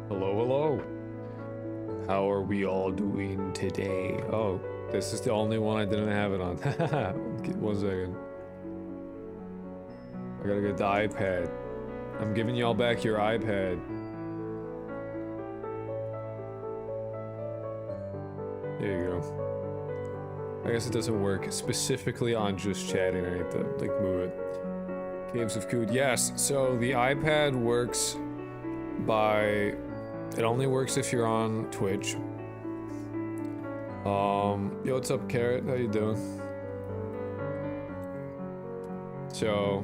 Hello, hello. How are we all doing today? Oh, this is the only one I didn't have it on. 1 second. I gotta get the iPad. I'm giving y'all back your iPad. There you go. I guess it doesn't work specifically on just chatting. I need to like move it. Caves of Cood. Yes, so the iPad works by... It only works if you're on Twitch. Yo, what's up, Carrot? How you doing? So,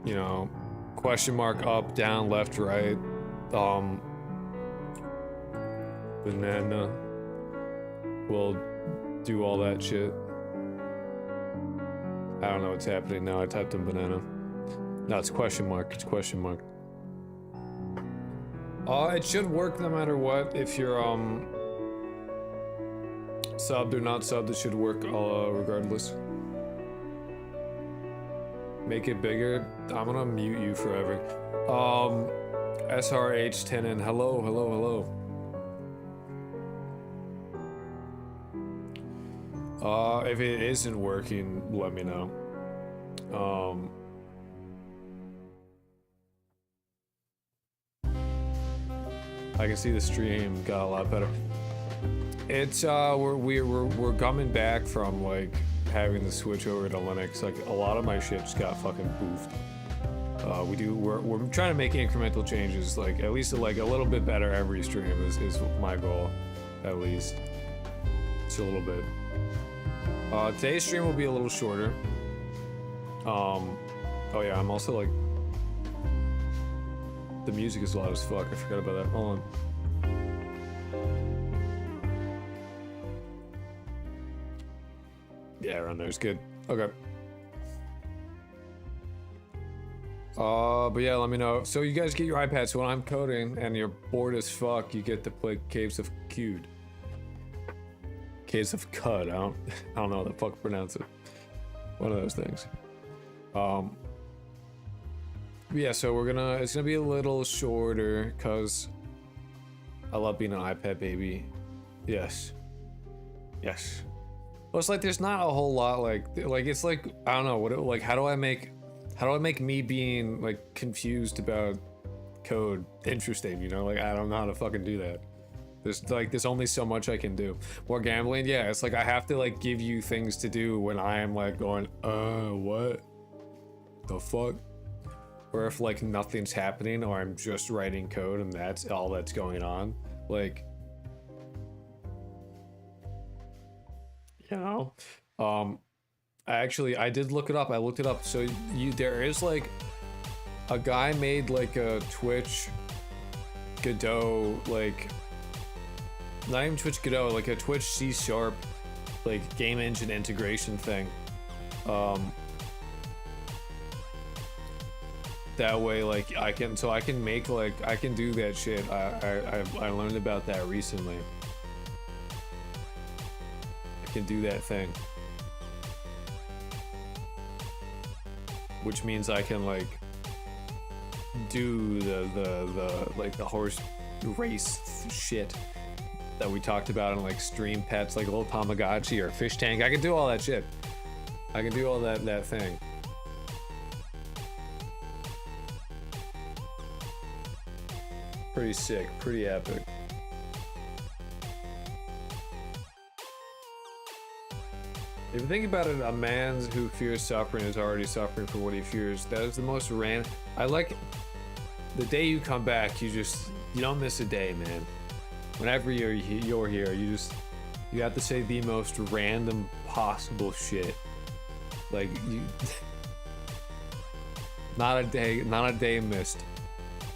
you know, question mark up, down, left, right. Banana will do all that shit. I don't know what's happening now. I typed in banana. No, it's question mark. It's question mark. It should work no matter what. If you're subbed or not subbed, it should work regardless. Make it bigger. I'm gonna mute you forever. SRH10N. Hello, hello, hello. If it isn't working, let me know. I can see the stream got a lot better. It's we're coming back from like having the switch over to Linux. Like a lot of my shit just got fucking boofed. We're trying to make incremental changes, like at least like a little bit better every stream is my goal, at least. It's a little bit. Today's stream will be a little shorter. Oh yeah, I'm also like, the music is loud as fuck. I forgot about that. Hold on. Yeah, around there is good. Okay. But yeah, let me know. So you guys get your iPad, so when I'm coding and you're bored as fuck, you get to play Caves of Cood. Caves of Cud. I don't know how the fuck to pronounce it. One of those things. Yeah, so it's gonna be a little shorter because I love being an iPad baby. Yes. Yes. Well, it's like there's not a whole lot like it's like I don't know how do I make me being like confused about code interesting, you know? Like I don't know how to fucking do that. There's only so much I can do. More gambling, yeah, it's like I have to like give you things to do when I am like going, what the fuck? Or if like nothing's happening or I'm just writing code and that's all that's going on, like, you know. I did look it up. I looked it up. So there is like a guy made like a Twitch Godot, like not even Twitch Godot, like a Twitch C# like game engine integration thing. That way, like I can make like I can do that shit. I learned about that recently. I can do that thing, which means I can like do the horse race shit that we talked about in like stream pets, like a little Tamagotchi or fish tank. I can do all that shit. I can do all that thing. Pretty sick, pretty epic. If you think about it, a man who fears suffering is already suffering for what he fears. That is the most I like the day you come back, you don't miss a day, man. Whenever you're here, you have to say the most random possible shit. Like not a day missed.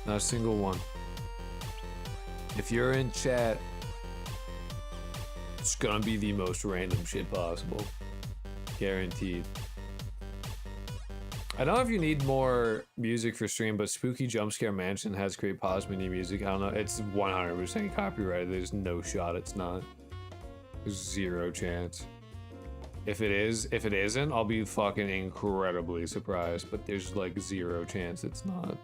Not a single one. If you're in chat, it's gonna be the most random shit possible. Guaranteed. I don't know if you need more music for stream, but Spooky Jumpscare Mansion has great pause menu music. I don't know, it's 100% copyrighted. There's no shot it's not. There's zero chance. If it isn't, I'll be fucking incredibly surprised, but there's like zero chance it's not.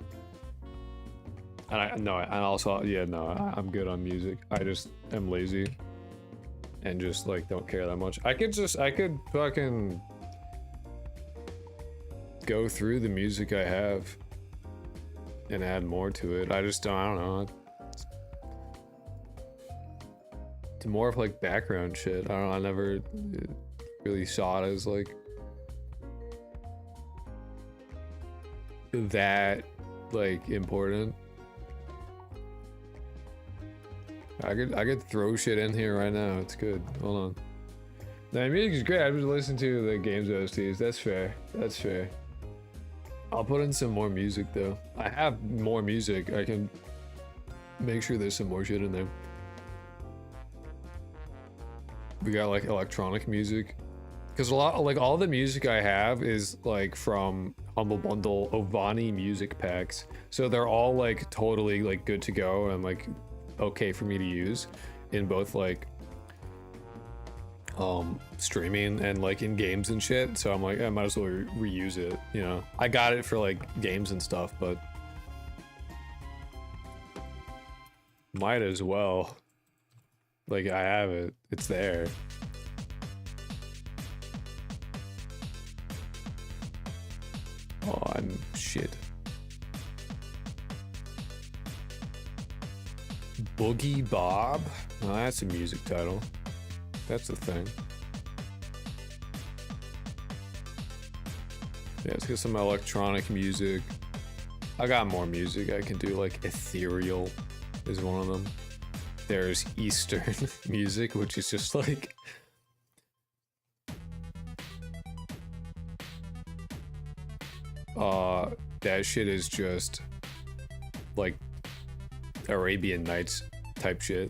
And and also, yeah, no, I'm good on music. I just am lazy and just like don't care that much. I could fucking go through the music I have and add more to it. I don't know. It's more of like background shit. I don't know, I never really saw it as like that like important. I could throw shit in here right now. It's good. Hold on. No, music is great. I just listen to the games OSTs. That's fair. That's fair. I'll put in some more music though. I have more music. I can make sure there's some more shit in there. We got like electronic music. Because a lot, like all the music I have is like from Humble Bundle Ovani music packs. So they're all like totally like good to go and like okay for me to use in both like streaming and like in games and shit. So I'm like, I might as well reuse it, you know. I got it for like games and stuff, but might as well. Like I have it, it's there. Oh, I'm shit. Boogie Bob? Oh, that's a music title. That's the thing. Yeah, let's get some electronic music. I got more music I can do, like ethereal is one of them. There's Eastern music, which is just like that shit is just like Arabian Nights type shit.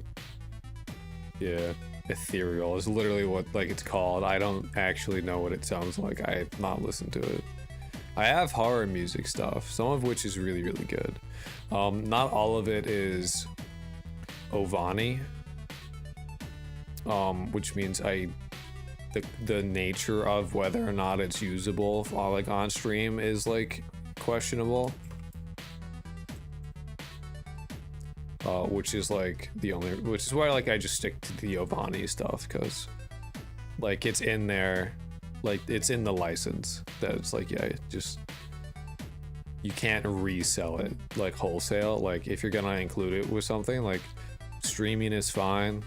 Yeah, ethereal is literally what like it's called. I don't actually know what it sounds like. I have not listened to it. I have horror music stuff, some of which is really, really good. Not all of it is Ovani, which means the nature of whether or not it's usable like on stream is like questionable. Which is like which is why like I just stick to the Ovani stuff, because like it's in there, like it's in the license that it's like, yeah, just you can't resell it like wholesale. Like if you're gonna include it with something, like streaming is fine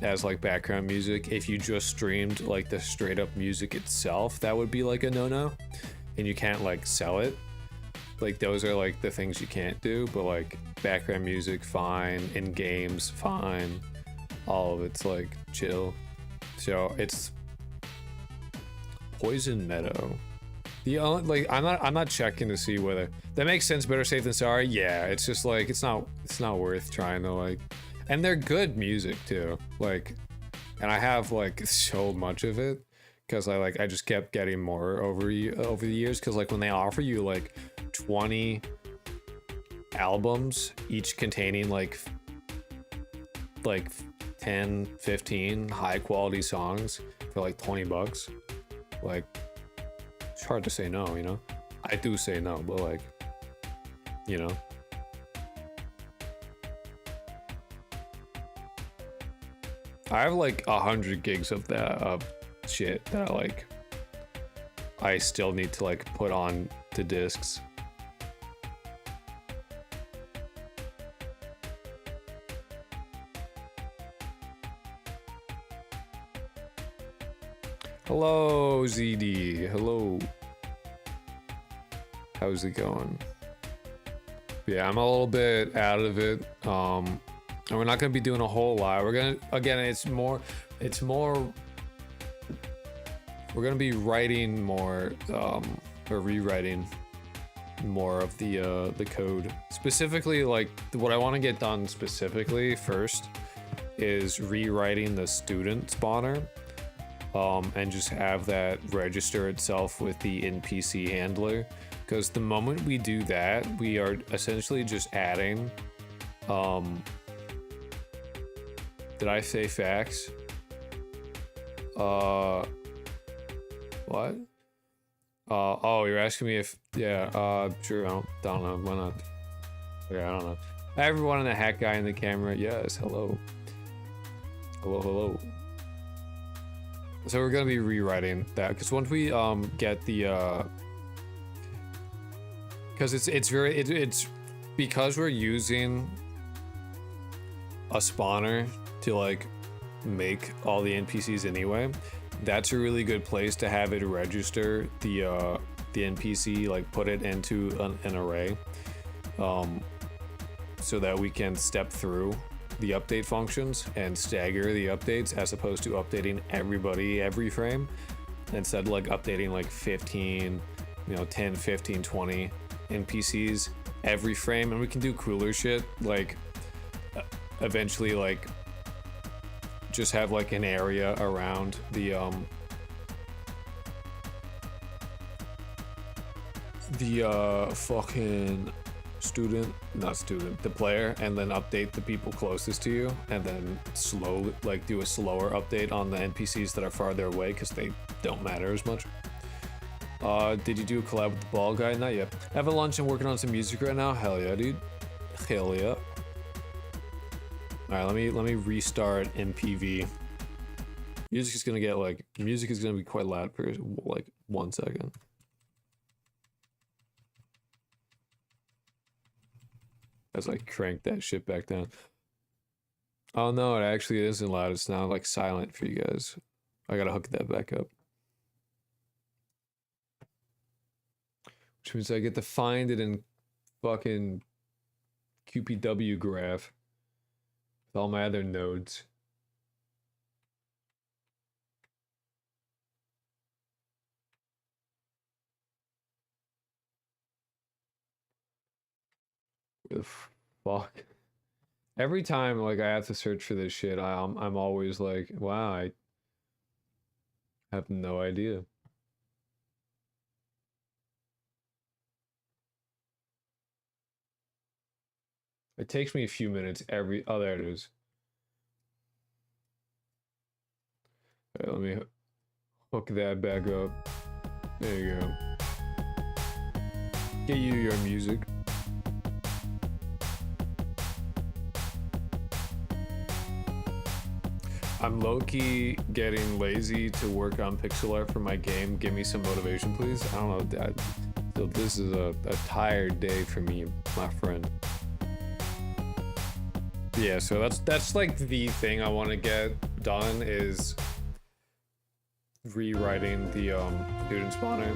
as like background music. If you just streamed like the straight up music itself, that would be like a no-no, and you can't like sell it. Like those are like the things you can't do, but like background music fine, in games fine, all of it's like chill. So it's Poison Meadow. The only like I'm not checking to see whether that makes sense. Better safe than sorry. Yeah, it's just like it's not worth trying to like, and they're good music too. Like, and I have like so much of it because I just kept getting more over the years, because like when they offer you like 20 albums each containing like 10 15 high quality songs for like $20, like it's hard to say no, you know. I do say no, but like, you know, I have like 100 gigs of that shit that I still need to like put on to discs. Hello, ZD. Hello. How's it going? Yeah, I'm a little bit out of it. And we're not gonna be doing a whole lot. We're gonna, again, it's more we're gonna be writing more or rewriting more of the code. Specifically, like what I want to get done specifically first is rewriting the student spawner, and just have that register itself with the NPC handler, because the moment we do that, we are essentially just adding did I say facts? What? Oh, you're asking me if, yeah, sure, I don't know, why not? Yeah, I don't know. Everyone in the hat guy in the camera. Yes, hello. Hello, hello. So we're gonna be rewriting that because once we get the because it's because we're using a spawner to like make all the NPCs anyway. That's a really good place to have it register the NPC, like put it into an array, so that we can step through the update functions and stagger the updates as opposed to updating everybody every frame. Instead, like updating like 15, 10, 15, 20 NPCs every frame, and we can do cooler shit like eventually like just have like an area around the fucking the player, and then update the people closest to you, and then slowly like do a slower update on the NPCs that are farther away because they don't matter as much. Did you do a collab with the ball guy? Not yet. Have a lunch and working on some music right now. Hell yeah, dude. Hell yeah. All right, let me restart MPV. Music is gonna be quite loud for like 1 second. As I crank that shit back down. Oh no, it actually isn't loud. It's now like silent for you guys. I gotta hook that back up. Which means I get to find it in fucking QPW graph with all my other nodes. Where the fuck? Every time like I have to search for this shit, I'm always like, wow, I have no idea. It takes me a few minutes oh, there it is. All right, let me hook that back up. There you go. Get you your music. I'm low-key getting lazy to work on pixel art for my game. Give me some motivation, please. I don't know, Dad. So this is a tired day for me, my friend. Yeah, so that's like the thing I want to get done is rewriting the student spawner.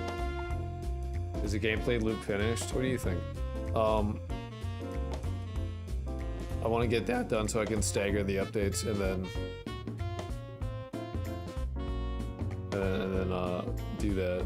Is the gameplay loop finished? What do you think? I want to get that done so I can stagger the updates and then do that.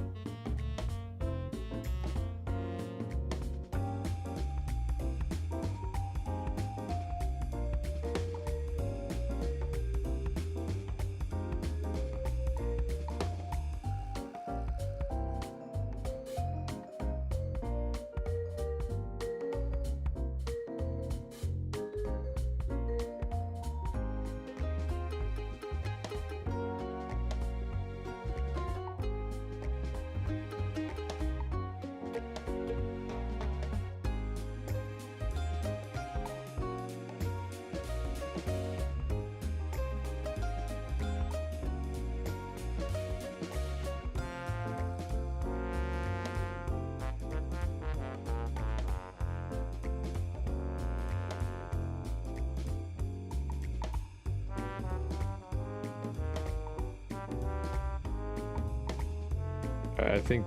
I think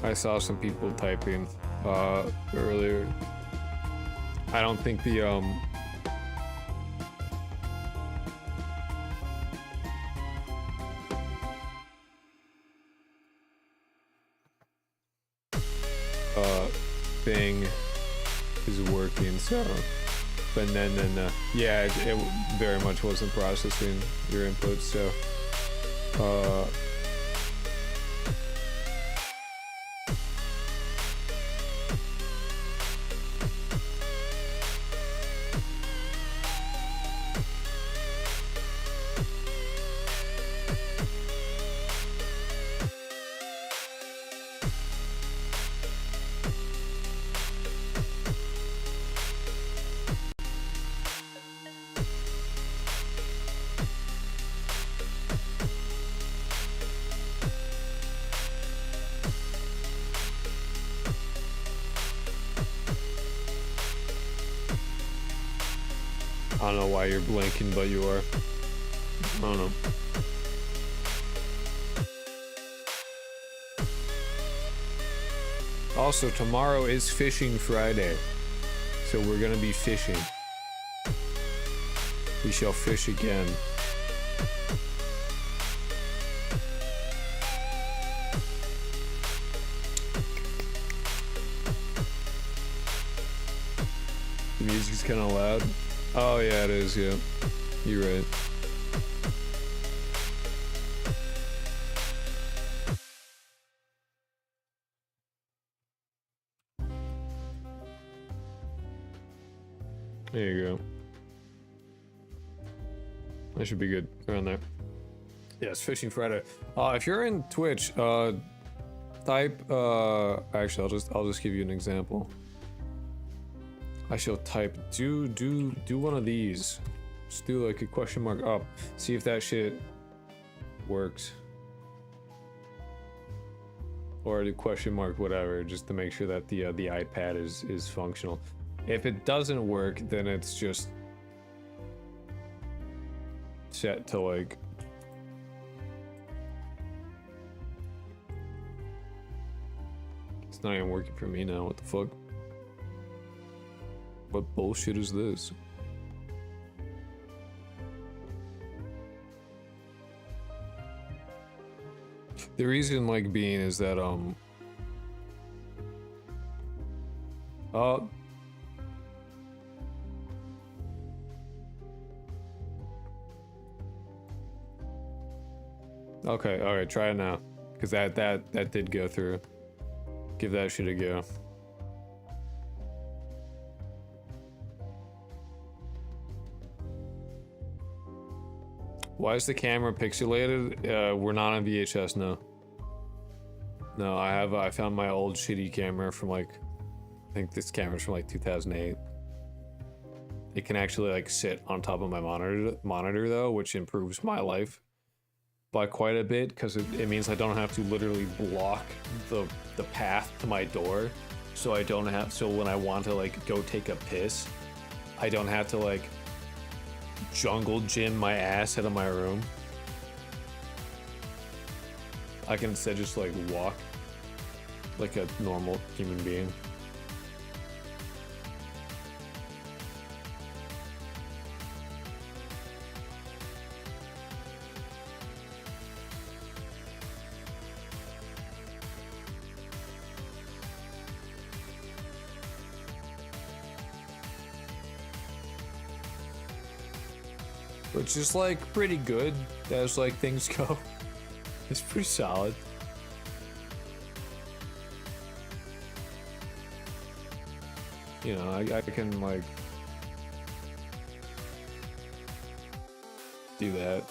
I saw some people typing earlier. I don't think the thing is working, so but then yeah, it very much wasn't processing your input, so I don't know why you're blinking, but you are. I don't know. Also, tomorrow is Fishing Friday, so we're gonna be fishing. We shall fish again. The music's kind of loud. Oh yeah, it is, yeah. You're right. There you go. That should be good around there. Yeah, it's Fishing Friday. If you're in Twitch, type actually I'll just give you an example. I shall type do one of these. Just do like a question mark up. See if that shit works. Or do question mark whatever, just to make sure that the iPad is functional. If it doesn't work, then it's just set to like it's not even working for me now. What the fuck? What bullshit is this? The reason like being is that okay, alright, try it now. Cause that did go through. Give that shit a go. Why is the camera pixelated? We're not on VHS, no. No, I found my old shitty camera from like, I think this camera's from like 2008. It can actually like sit on top of my monitor though, which improves my life by quite a bit, because it means I don't have to literally block the path to my door, so I don't have, so when I want to like go take a piss, I don't have to like jungle gym my ass out of my room. I can instead just like walk like a normal human being. Which is like pretty good as like things go. It's pretty solid. You know, I can like do that.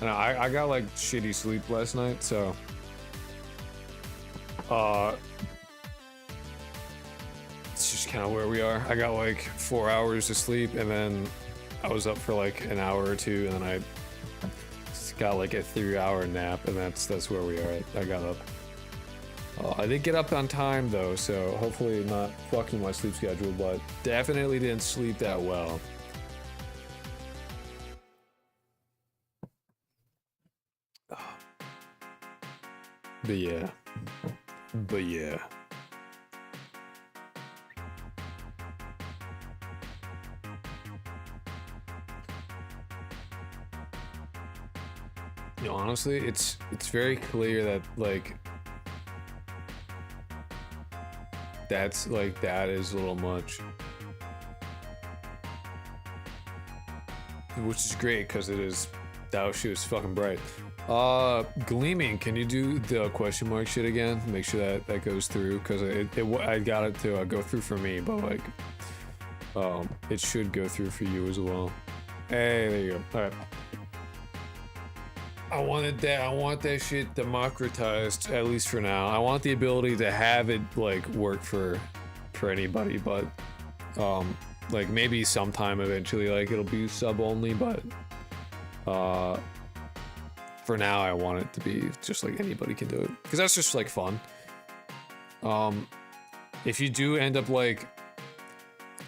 And I got like shitty sleep last night, so it's just kind of where we are. I got like 4 hours of sleep, and then I was up for like an hour or two, and then I just got like a 3-hour nap, and that's where we are. I got up. I did get up on time though, so hopefully not fucking my sleep schedule, but definitely didn't sleep that well. But yeah. You know, honestly, it's very clear that like that is a little much, which is great because it is. That shit was fucking bright. Gleaming, can you do the question mark shit again? Make sure that goes through, because I got it to go through for me, but like it should go through for you as well. Hey, there you go. All right. I want that shit democratized, at least for now. I want the ability to have it like work for anybody, but like maybe sometime eventually like it'll be sub only, but for now I want it to be just like anybody can do it, because that's just like fun. If you do end up like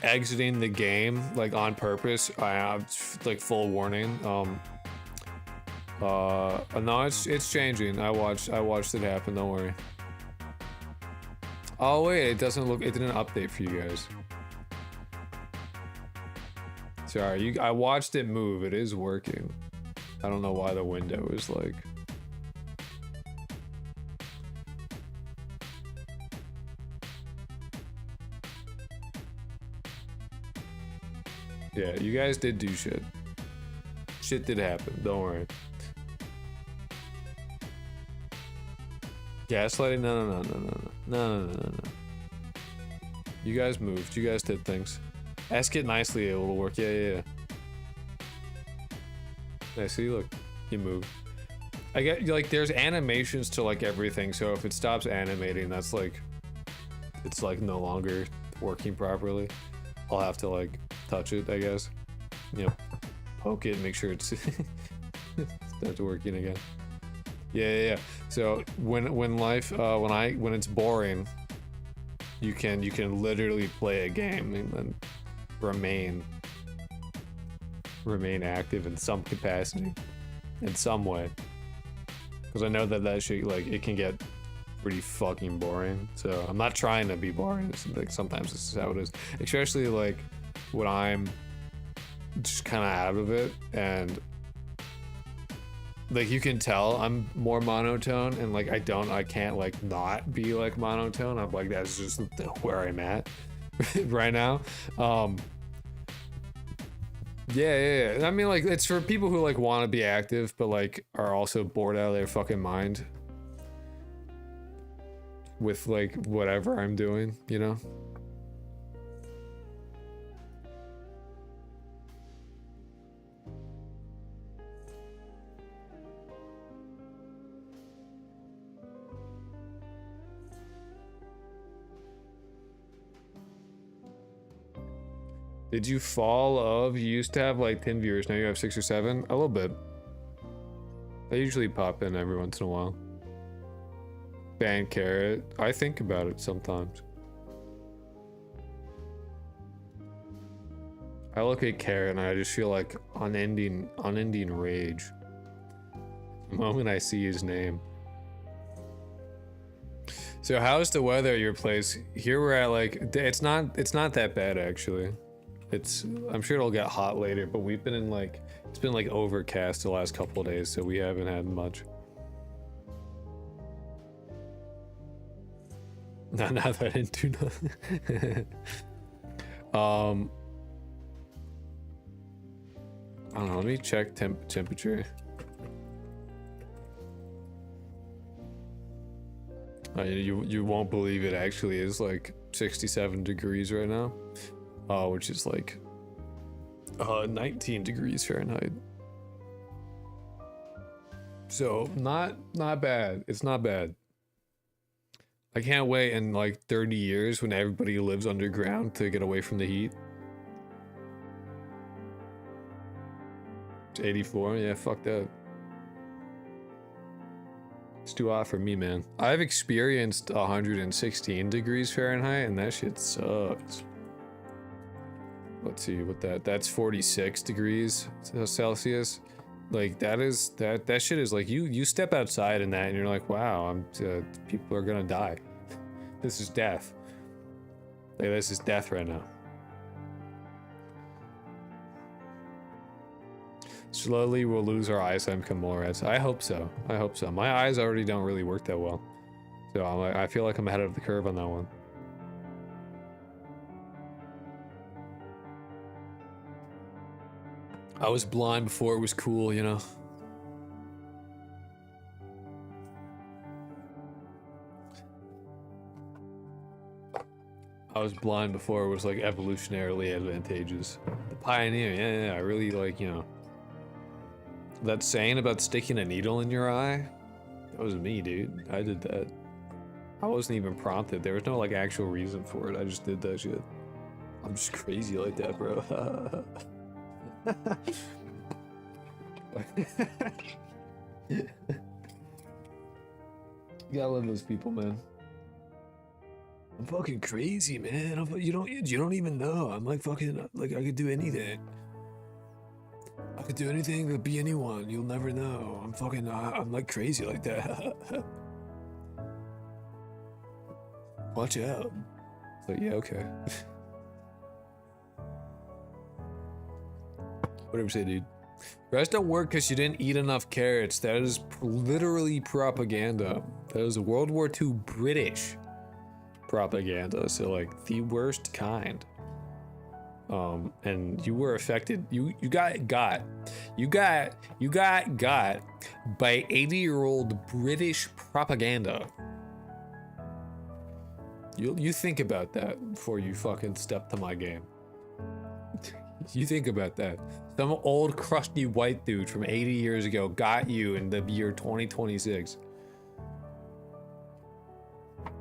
exiting the game like on purpose. I have like full warning. No, it's changing. I watched it happen. Don't worry. Oh wait, it didn't update for you guys. Sorry, I watched it move. It is working. I don't know why the window is like. Yeah, you guys did do shit. Shit did happen. Don't worry. Gaslighting? No. You guys moved. You guys did things. Ask it nicely, it'll work. Yeah. I see, look. You moved. I get, like, there's animations to, like, everything, so if it stops animating, that's, like... It's, like, no longer working properly. I'll have to, like, touch it, I guess. You know, poke it, make sure it's... starts working again. Yeah. So when it's boring, you can literally play a game and then remain active in some capacity, in some way. Because I know that shit, like, it can get pretty fucking boring. So I'm not trying to be boring. It's like sometimes this is how it is, especially like when I'm just kind of out of it and. Like, you can tell I'm more monotone, and like I can't like not be like monotone. I'm like, that's just where I'm at right now. Yeah. I mean, like, it's for people who like want to be active but like are also bored out of their fucking mind with like whatever I'm doing, you know. Did you fall of? You used to have like 10 viewers, now you have 6 or 7? A little bit. They usually pop in every once in a while. Ban Carrot. I think about it sometimes. I look at Carrot and I just feel like unending rage. The moment I see his name. So how's the weather at your place? Here we're at like, it's not that bad actually. I'm sure it'll get hot later, but we've been in like, it's been like overcast the last couple of days, so we haven't had much. Not that I didn't do nothing. I don't know, let me check temperature. You won't believe it actually is like 67 degrees right now. Which is like 19 degrees Fahrenheit. So not bad. It's not bad. I can't wait in like 30 years when everybody lives underground to get away from the heat. It's 84. Yeah, fuck that. It's too hot for me, man. I've experienced 116 degrees Fahrenheit and that shit sucks. Let's see what that's 46 degrees Celsius. Like that shit is like you step outside in that and you're like, wow, people are gonna die. This is death. Like, this is death right now. Slowly we'll lose our eyesight, become more red. I hope so. My eyes already don't really work that well, so I feel like I'm ahead of the curve on that one. I was blind before it was cool, you know? I was blind before it was like evolutionarily advantageous. The pioneer, yeah, I really like, you know. That saying about sticking a needle in your eye? That was me, dude. I did that. I wasn't even prompted. There was no like actual reason for it. I just did that shit. I'm just crazy like that, bro. You gotta love those people, man. I'm fucking crazy, man. You don't even know. I'm like fucking like I could do anything. I could do anything to be anyone. You'll never know. I'm fucking I'm like crazy like that. Watch out. So yeah, okay. Whatever you say, dude. Rest don't work because you didn't eat enough carrots. That is literally propaganda. That is World War II British propaganda. So like the worst kind. And you were affected. You got by 80-year-old British propaganda. You think about that before you fucking step to my game. You think about that. Some old crusty white dude from 80 years ago got you in the year 2026.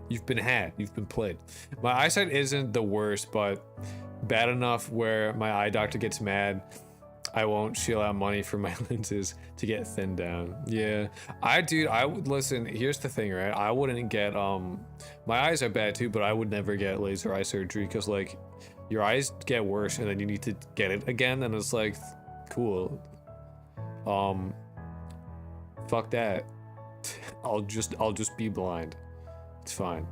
You've been had. You've been played. My eyesight isn't the worst, but bad enough where my eye doctor gets mad. I won't shell out money for my lenses to get thinned down. Yeah, I would listen. Here's the thing, right? I wouldn't get my eyes are bad too, but I would never get laser eye surgery because like your eyes get worse and then you need to get it again, and it's like cool. Fuck that. I'll just be blind. It's fine.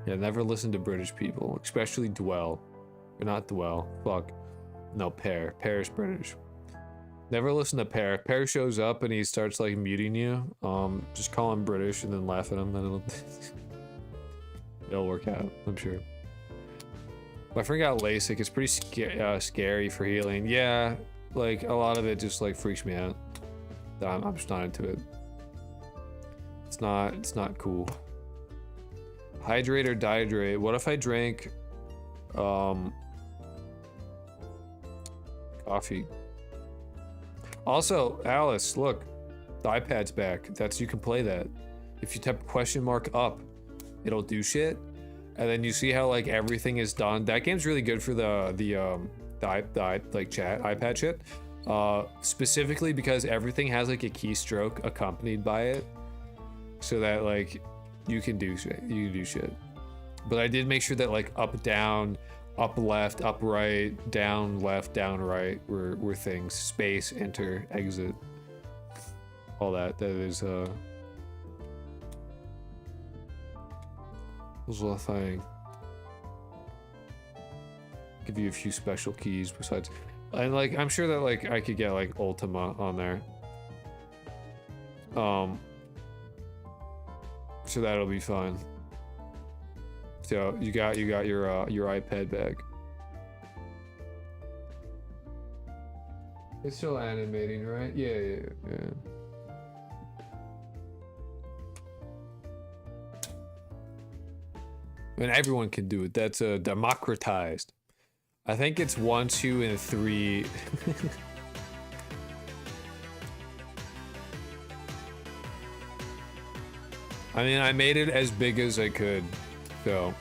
Yeah, never listen to British people, especially Dwell. Or not Dwell. Fuck. No, Pear. Pear's British. Never listen to Pear. Pear shows up and he starts like muting you. Just call him British and then laugh at him, and it'll work out, I'm sure. My friend got LASIK. It's pretty scary for healing. Yeah, like a lot of it just like freaks me out. I'm just not into it. It's not cool. Hydrate or dehydrate. What if I drank coffee? Also, Alice, look, the iPad's back. You can play that. If you type question mark up, it'll do shit. And then you see how like everything is done. That game's really good for the like chat iPad shit. Specifically because everything has like a keystroke accompanied by it. So that like you can do shit. But I did make sure that like up, down, up, left, up, right, down, left, down, right were things. Space, enter, exit. All that is was a thing. Give you a few special keys besides, and like I'm sure that like I could get like Ultima on there. So that'll be fun. So you got your iPad back. It's still animating, right? Yeah. And everyone can do it. That's democratized. I think it's 1, 2, and 3. I mean, I made it as big as I could, so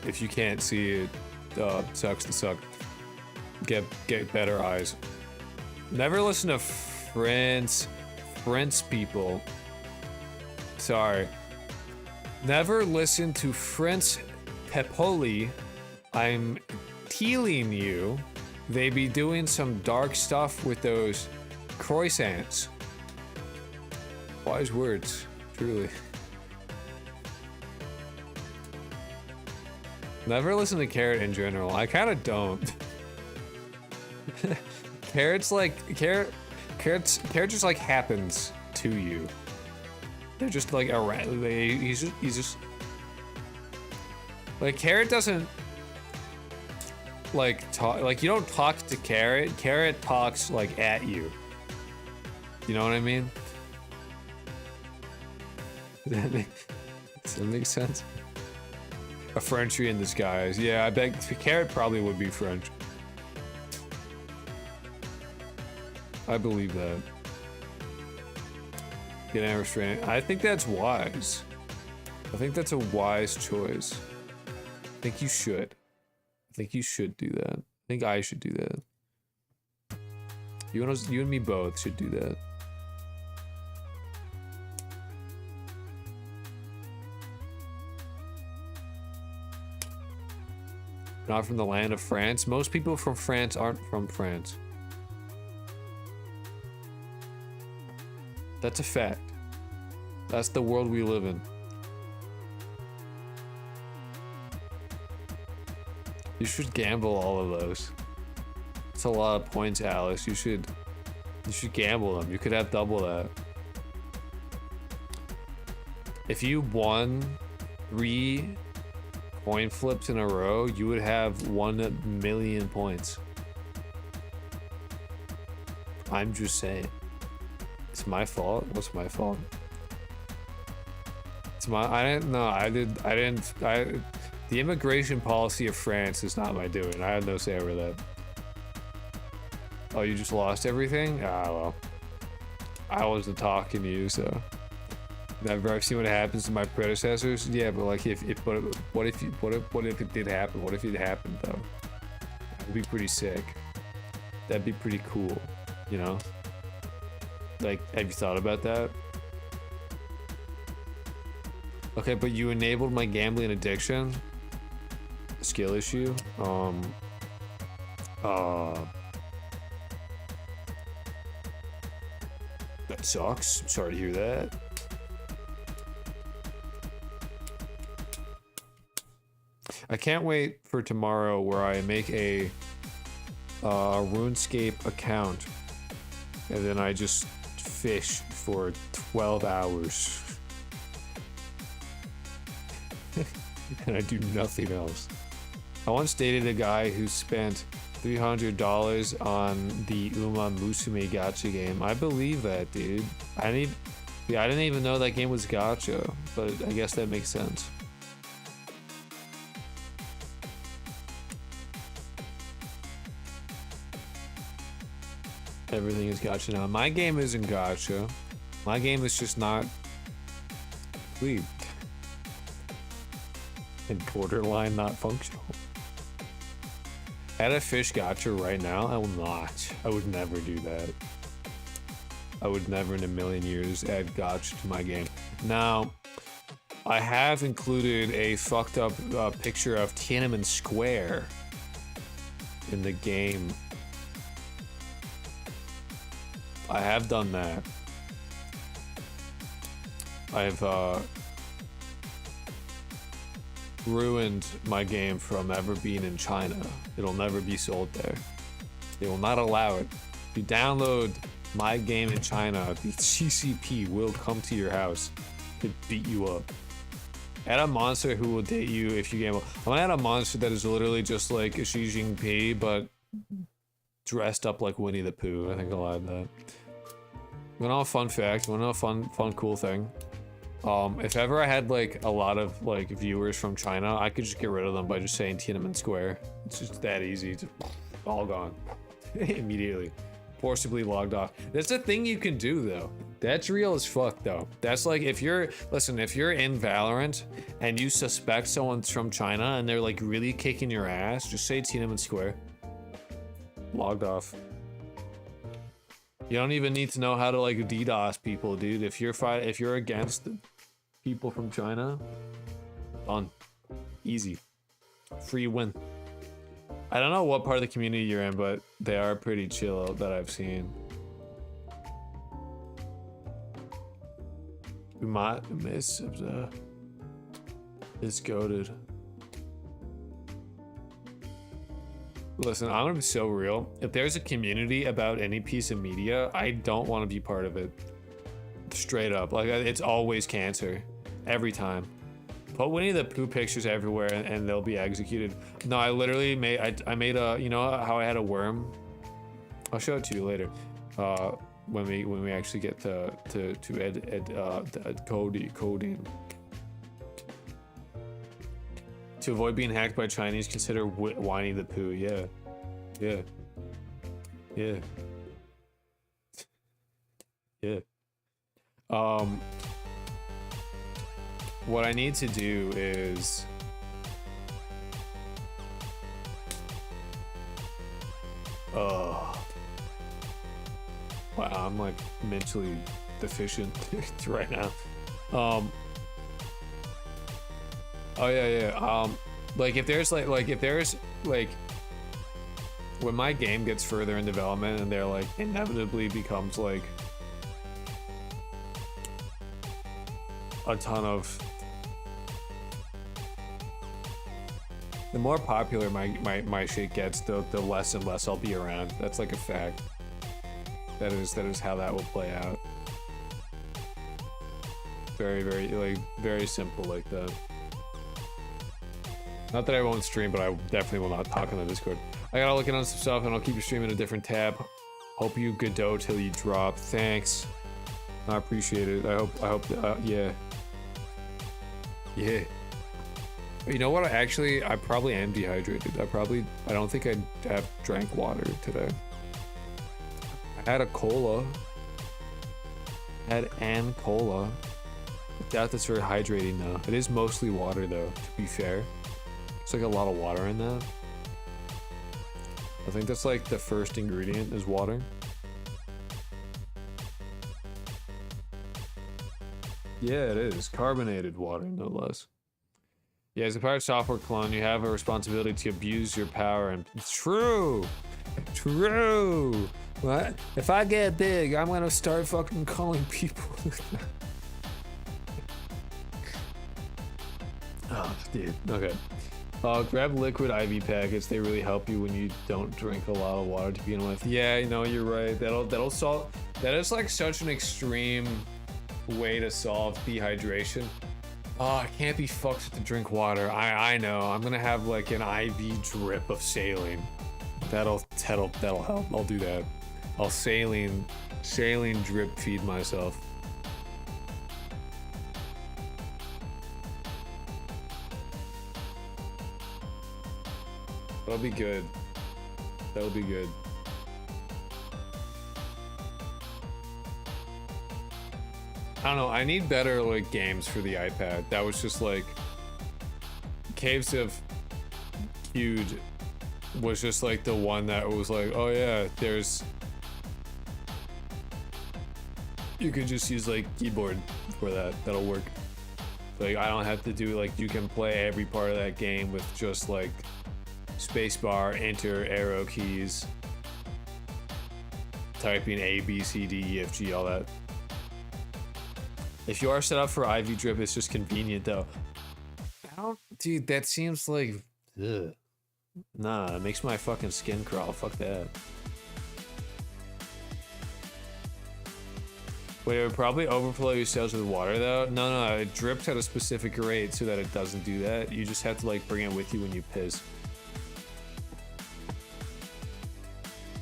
if you can't see it, sucks to suck. Get better eyes. Never listen to French people. Sorry. Never listen to French Pepoli. I'm telling you, they be doing some dark stuff with those croissants. Wise words, truly. Never listen to Carrot in general. I kind of don't. Carrot just like happens to you. They're just like around. He's just like Carrot doesn't like talk. Like you don't talk to Carrot. Carrot talks like at you. You know what I mean? Does that make sense? A Frenchie in disguise. Yeah, I bet Carrot probably would be French. I believe that. Get an restraint. I think that's wise. I think that's a wise choice. I think you should. I think you should do that. I think I should do that. You and me both should do that. Not from the land of France. Most people from France aren't from France. That's a fact. That's the world we live in. You should gamble all of those. It's a lot of points, Alice. You should gamble them. You could have double that. If you won 3 coin flips in a row, you would have 1 million points. I'm just saying. It's my fault. What's my fault? It's my. The immigration policy of France is not my doing. I had no say over that. Oh, you just lost everything? Ah, well. I wasn't talking to you, so. I've seen what happens to my predecessors. Yeah, but like, what if it did happen? What if it happened though? That'd be pretty sick. That'd be pretty cool, you know? Like, have you thought about that? Okay, but you enabled my gambling addiction. Skill issue. That sucks. I'm sorry to hear that. I can't wait for tomorrow where I make a RuneScape account and then I just fish for 12 hours and I do nothing else. I once dated a guy who spent $300 on the Uma Musume gacha game. I believe that, dude. I didn't even know that game was gacha, but I guess that makes sense. Everything is gacha now. My game isn't gacha. My game is just not complete. And borderline not functional. Add a fish gacha right now? I will not. I would never do that. I would never in a million years add gacha to my game. Now, I have included a fucked up picture of Tiananmen Square in the game. I have done that. I've ruined my game from ever being in China. It'll never be sold there. They will not allow it. If you download my game in China, the CCP will come to your house and beat you up. Add a monster who will date you if you gamble. I'm gonna add a monster that is literally just like a Xi Jinping, but dressed up like Winnie the Pooh. I think I'll add that. You know a fun fact? You know a fun cool thing? If ever I had like a lot of like viewers from China, I could just get rid of them by just saying Tiananmen Square. It's just that easy. It's all gone immediately. Forcibly logged off. That's a thing you can do though. That's real as fuck though. That's like if you're in Valorant and you suspect someone's from China and they're like really kicking your ass, just say Tiananmen Square. Logged off. You don't even need to know how to like DDoS people, dude. If you're against people from China, done. Easy. Free win. I don't know what part of the community you're in, but they are pretty chill that I've seen. We might miss it's goated. Listen, I'm gonna be so real. If there's a community about any piece of media, I don't want to be part of it. Straight up, like it's always cancer, every time. Put Winnie the Pooh pictures everywhere, and they'll be executed. No, I literally made. I made a. You know how I had a worm? I'll show it to you later. When we actually get to coding. To avoid being hacked by Chinese, consider Winnie the Pooh. Yeah. Yeah. Yeah. Yeah. What I need to do is... Wow, I'm like mentally deficient right now. Oh yeah. Like if there's like when my game gets further in development and they're like inevitably becomes like a ton of, the more popular my shit gets, the less and less I'll be around. That's like a fact. That is how that will play out. Very simple like that. Not that I won't stream, but I definitely will not talk on the Discord. I gotta look in on some stuff and I'll keep you streaming a different tab. Hope you Godot till you drop. Thanks. I appreciate it. I hope, yeah. Yeah. You know what? I probably am dehydrated. I don't think I have drank water today. I had a cola. I had an cola. I doubt that's very hydrating though. It is mostly water though, to be fair. It's like a lot of water in that. I think that's like the first ingredient is water. Yeah, it is. Carbonated water, no less. Yeah, as a pirate software clone, you have a responsibility to abuse your power and... True! True! What? If I get big, I'm gonna start fucking calling people. Oh, dude. Okay. Grab liquid IV packets. They really help you when you don't drink a lot of water to begin with. Yeah, you know, you're right. That'll solve... That is like such an extreme way to solve dehydration. Oh, I can't be fucked to drink water. I know. I'm gonna have like an IV drip of saline. That'll help. I'll do that. I'll saline drip feed myself. That'll be good. That'll be good. I don't know, I need better like games for the iPad. That was just like Caves of Huge was just like the one that was like, oh yeah, you could just use like keyboard for that. That'll work. Like I don't have to do like, you can play every part of that game with just like spacebar, enter, arrow keys, typing A, B, C, D, E, F, G, all that. If you are set up for IV drip, it's just convenient though. Dude, that seems like, ugh. Nah, it makes my fucking skin crawl. Fuck that. Wait, it would probably overflow your cells with water though? No, it drips at a specific rate so that it doesn't do that. You just have to like bring it with you when you piss.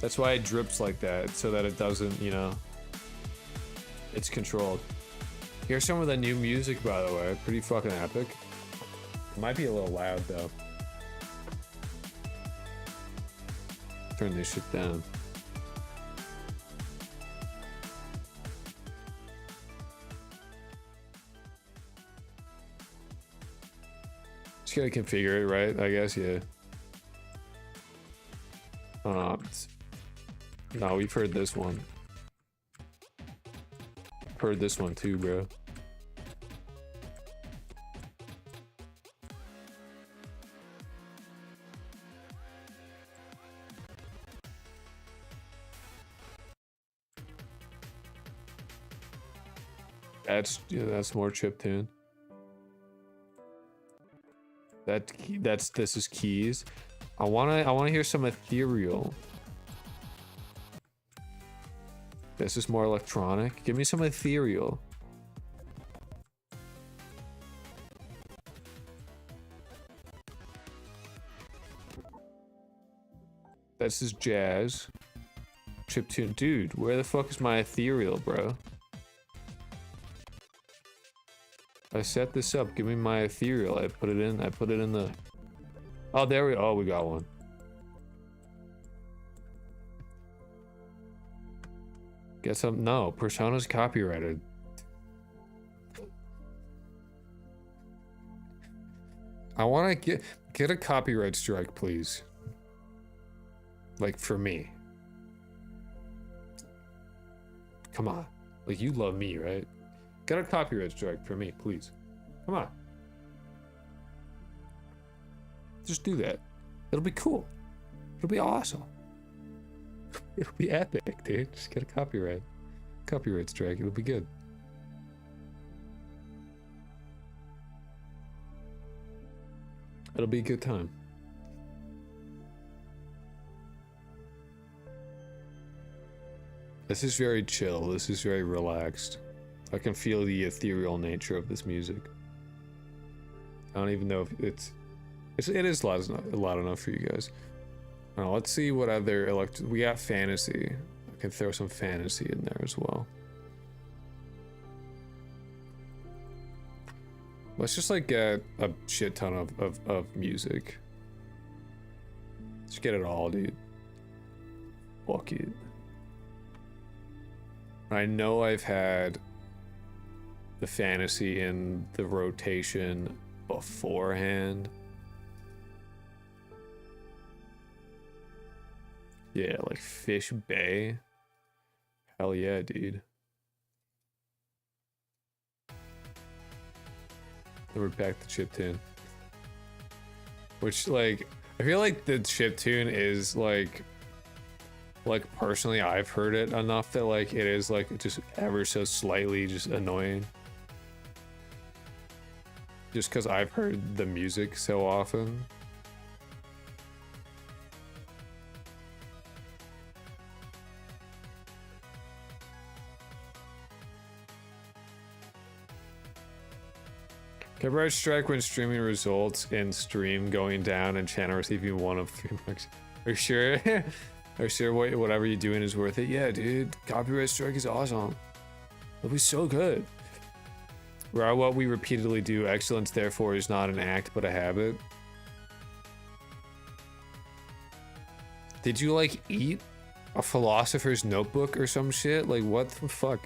That's why it drips like that, so that it doesn't, you know, it's controlled. Here's some of the new music, by the way. Pretty fucking epic. It might be a little loud, though. Turn this shit down. Just gotta configure it, right? I guess, yeah. No, we've heard this one. Heard this one too, bro. That's more chiptune. This is keys. I wanna hear some ethereal. This is more electronic. Give me some ethereal. This is jazz. Chiptune. Dude, where the fuck is my ethereal, bro? I set this up. Give me my ethereal. I put it in the... Oh, there we... Oh, we got one. Get some... No, Persona's copyrighted. I want to get a copyright strike, please. Like, for me. Come on. Like, you love me, right? Get a copyright strike for me, please. Come on. Just do that. It'll be cool. It'll be awesome. It'll be epic, dude. Just get a copyright strike. It'll be good. It'll be a good time. This is very chill. This is very relaxed. I can feel the ethereal nature of this music. I don't even know if it is loud enough for you guys. Let's see what other we got fantasy. I can throw some fantasy in there as well. Let's just like get a shit ton of music. Let's get it all, dude. Fuck it. I know I've had the fantasy in the rotation beforehand. Yeah, like Fish Bay. Hell yeah, dude. Then we're back to chiptune. Which, like, I feel like the chiptune is like personally I've heard it enough that like it is like just ever so slightly just annoying. Just because I've heard the music so often. Copyright strike when streaming results in stream going down and channel receiving 1 of 3 marks. Are you sure? Are you sure whatever you're doing is worth it? Yeah, dude. Copyright strike is awesome. It'll be so good. What we repeatedly do. Excellence, therefore, is not an act, but a habit. Did you, like, eat a philosopher's notebook or some shit? Like, what the fuck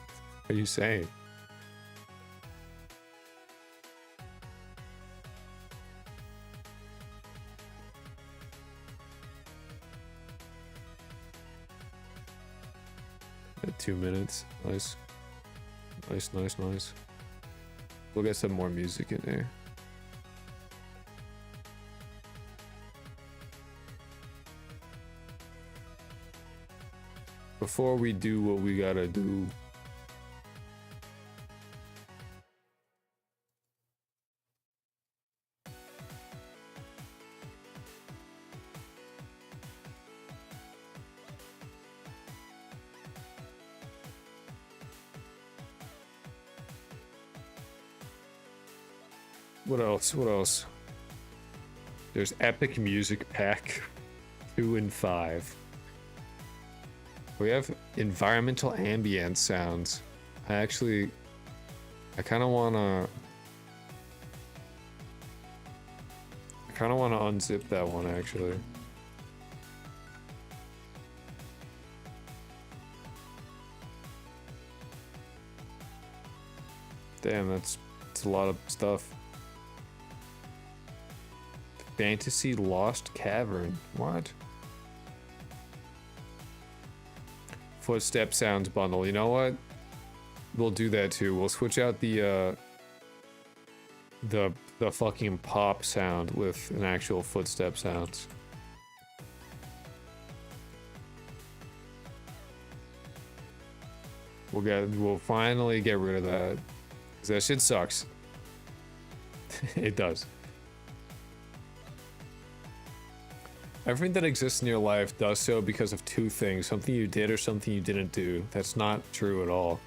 are you saying? At 2 minutes. Nice. Nice. We'll get some more music in there. Before we do what we gotta do. What else? There's Epic Music Pack 2 and 5. We have environmental ambient sounds. I kind of wanna unzip that one actually. Damn, that's a lot of stuff. Fantasy Lost Cavern. What? Footstep sounds bundle. You know what? We'll do that too. We'll switch out the fucking pop sound with an actual footstep sounds. We'll finally get rid of that. 'Cause that shit sucks. It does. Everything that exists in your life does so because of 2 things. Something you did or something you didn't do. That's not true at all.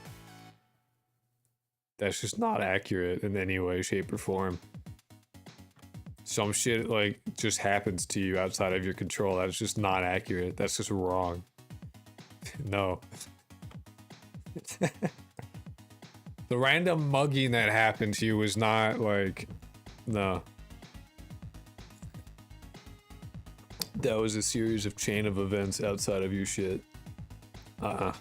That's just not accurate in any way, shape, or form. Some shit, like, just happens to you outside of your control. That's just not accurate. That's just wrong. No. The random mugging that happened to you was not, like... No. That was a series of chain of events outside of your shit. No,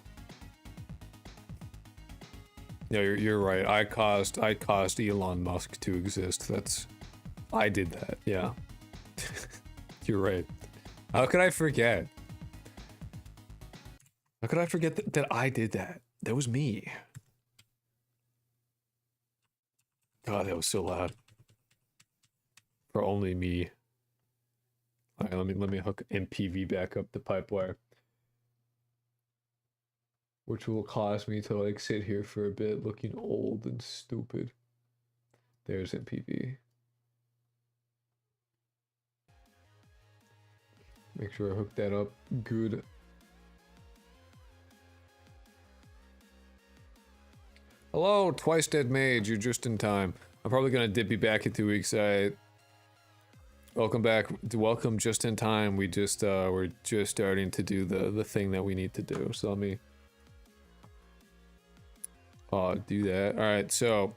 you're right. I caused Elon Musk to exist. I did that. Yeah. You're right. How could I forget? How could I forget that I did that? That was me. God, that was so loud. For only me. All right, let me hook MPV back up the pipe wire, which will cause me to like sit here for a bit looking old and stupid. There's MPV. Make sure I hook that up good. Hello, Twice Dead Mage. You're just in time. I'm probably gonna dip you back in 2 weeks. Welcome back. Welcome just in time. We're just starting to do the thing that we need to do. So let me do that. All right. So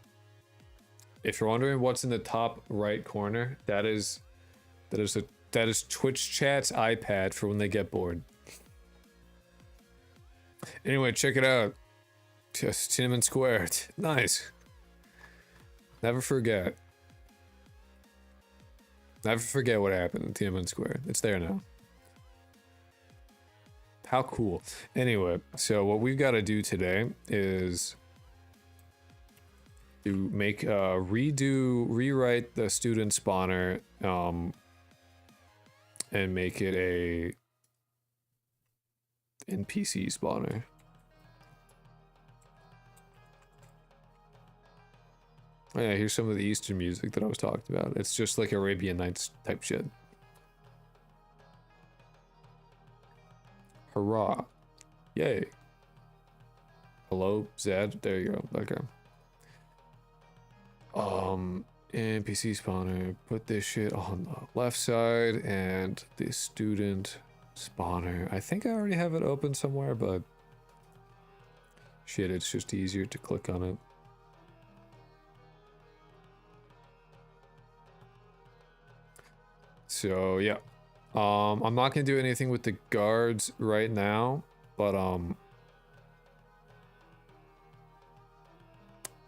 if you're wondering what's in the top right corner, that is Twitch Chat's iPad for when they get bored. Anyway, check it out. Just Cinnamon Squared. Nice. Never forget. Never forget what happened in Cinnamon Squared. It's there now. How cool. Anyway, so what we've got to do today is to make rewrite the student spawner and make it a NPC spawner. Oh yeah, here's some of the Eastern music that I was talking about. It's just like Arabian Nights type shit. Hurrah. Yay. Hello, Zed. There you go. Okay. NPC spawner. Put this shit on the left side and the student spawner. I think I already have it open somewhere, but shit, it's just easier to click on it. So yeah, I'm not gonna do anything with the guards right now, but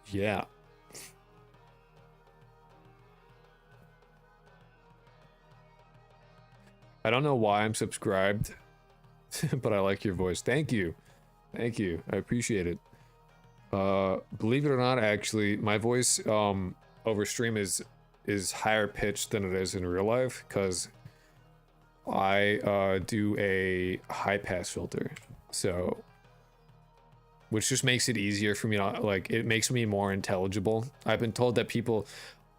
yeah. I don't know why I'm subscribed, but I like your voice. Thank you. Thank you. I appreciate it. Believe it or not, actually, my voice over stream is higher pitched than it is in real life because I do a high pass filter, so which just makes it easier for me to, like, it makes me more intelligible. I've been told that people,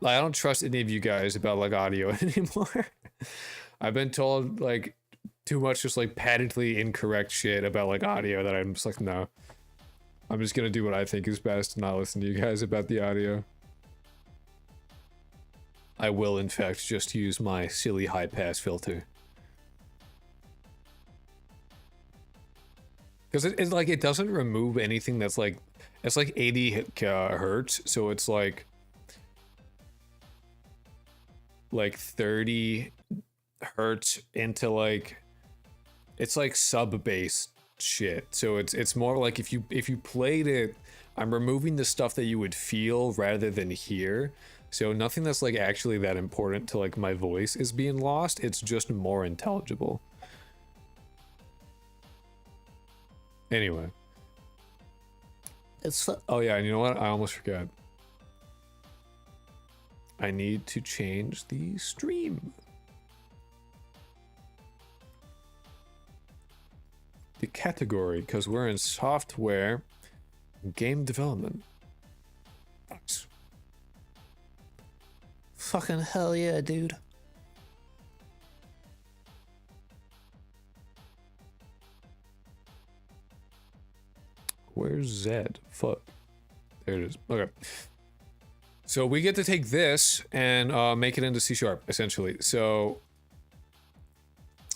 I don't trust any of you guys about like audio anymore. I've been told like too much just like patently incorrect shit about like audio that I'm just like, no, I'm just gonna do what I think is best and not listen to you guys about the audio. I will, in fact, just use my silly high pass filter. Because it's like, it doesn't remove anything that's like, it's like 80 hertz, so it's like 30 hertz into like, it's like sub bass shit. So it's more like if you played it, I'm removing the stuff that you would feel rather than hear. So nothing that's like actually that important to like my voice is being lost. It's just more intelligible. Anyway. Oh yeah, and you know what? I almost forgot. I need to change the stream. The category, because we're in software game development. Nice. Fucking hell yeah, dude. Where's Zed? Fuck. There it is. Okay. So we get to take this and make it into C#, essentially. So,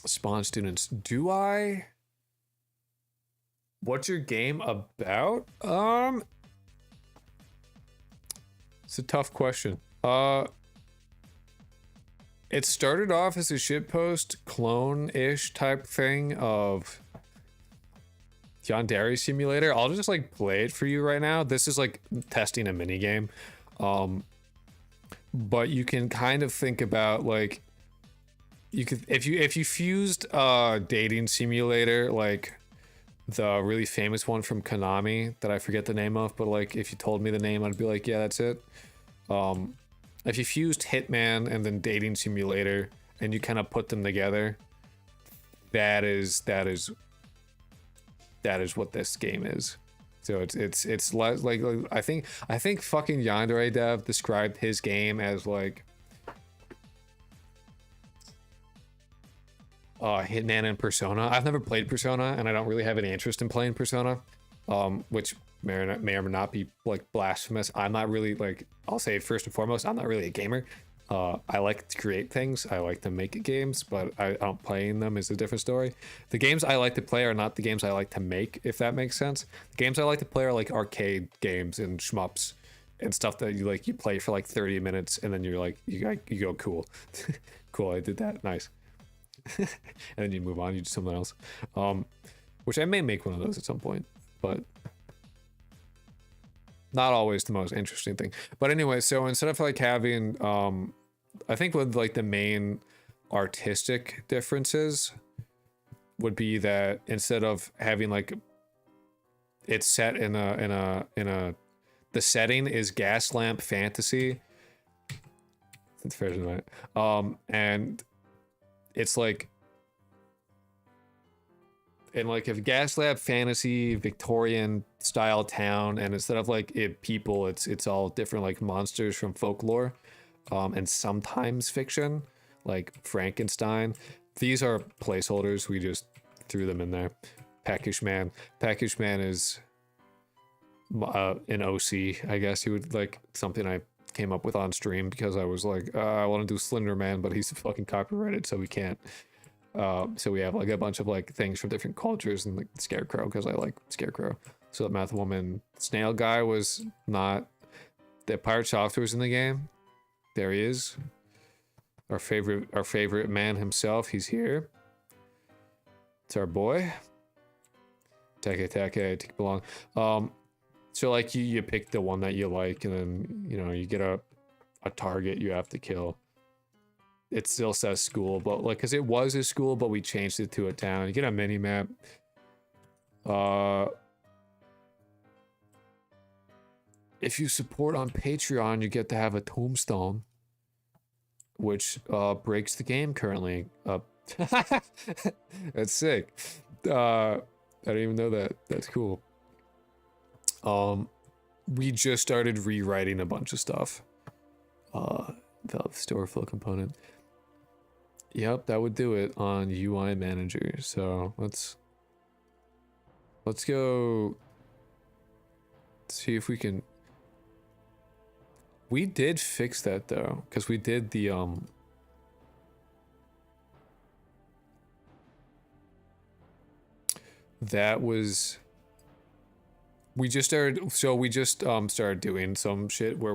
spawn students. Do I? What's your game about? It's a tough question. It started off as a shitpost clone-ish type thing of Yandere Simulator. I'll just like play it for you right now. This is like testing a mini game. But you can kind of think about like, you could, if you fused dating simulator, like the really famous one from Konami that I forget the name of, but like if you told me the name, I'd be like, yeah, that's it. If you fused Hitman and then dating simulator and you kind of put them together. That is what this game is. So it's like I think fucking Yandere Dev described his game as like Hitman and Persona. I've never played Persona, and I don't really have any interest in playing Persona, which may or not be like blasphemous. I'm not really like, I'll say first and foremost, I'm not really a gamer. I like to create things. I like to make games, but I don't playing them is a different story. The games I like to play are not the games I like to make, if that makes sense. The games I like to play are like arcade games and shmups and stuff that you play for like 30 minutes and then you're like, you go, cool. Cool, I did that, nice. And then you move on, you do something else. Which I may make one of those at some point, but not always the most interesting thing. But anyway, so instead of like having I think with like the main artistic differences would be that instead of having like it's set in a the setting is Gaslamp Fantasy. It's fair to know. And it's like in like a Gaslamp Fantasy Victorian style town, and instead of like people, it's all different like monsters from folklore, and sometimes fiction like Frankenstein. These are placeholders, we just threw them in there. Peckish Man is an OC, I guess you would like, something I came up with on stream because I was like, I want to do Slender Man, but he's fucking copyrighted, so we can't. So we have like a bunch of like things from different cultures, and like Scarecrow because I like Scarecrow. So the Meth Woman Snail Guy was not. The Pirate Software was in the game. There he is. Our favorite man himself. He's here. It's our boy. Take belong. So like you pick the one that you like, and then you get a target you have to kill. It still says school, but like, because it was a school, but we changed it to a town. You get a mini map. If you support on Patreon, you get to have a tombstone, which breaks the game currently. That's sick. I didn't even know that. That's cool. We just started rewriting a bunch of stuff. The store flow component. Yep, that would do it on UI Manager. So let's go see if we can. We did fix that though, because we did the that was, we just started, so we just started doing some shit where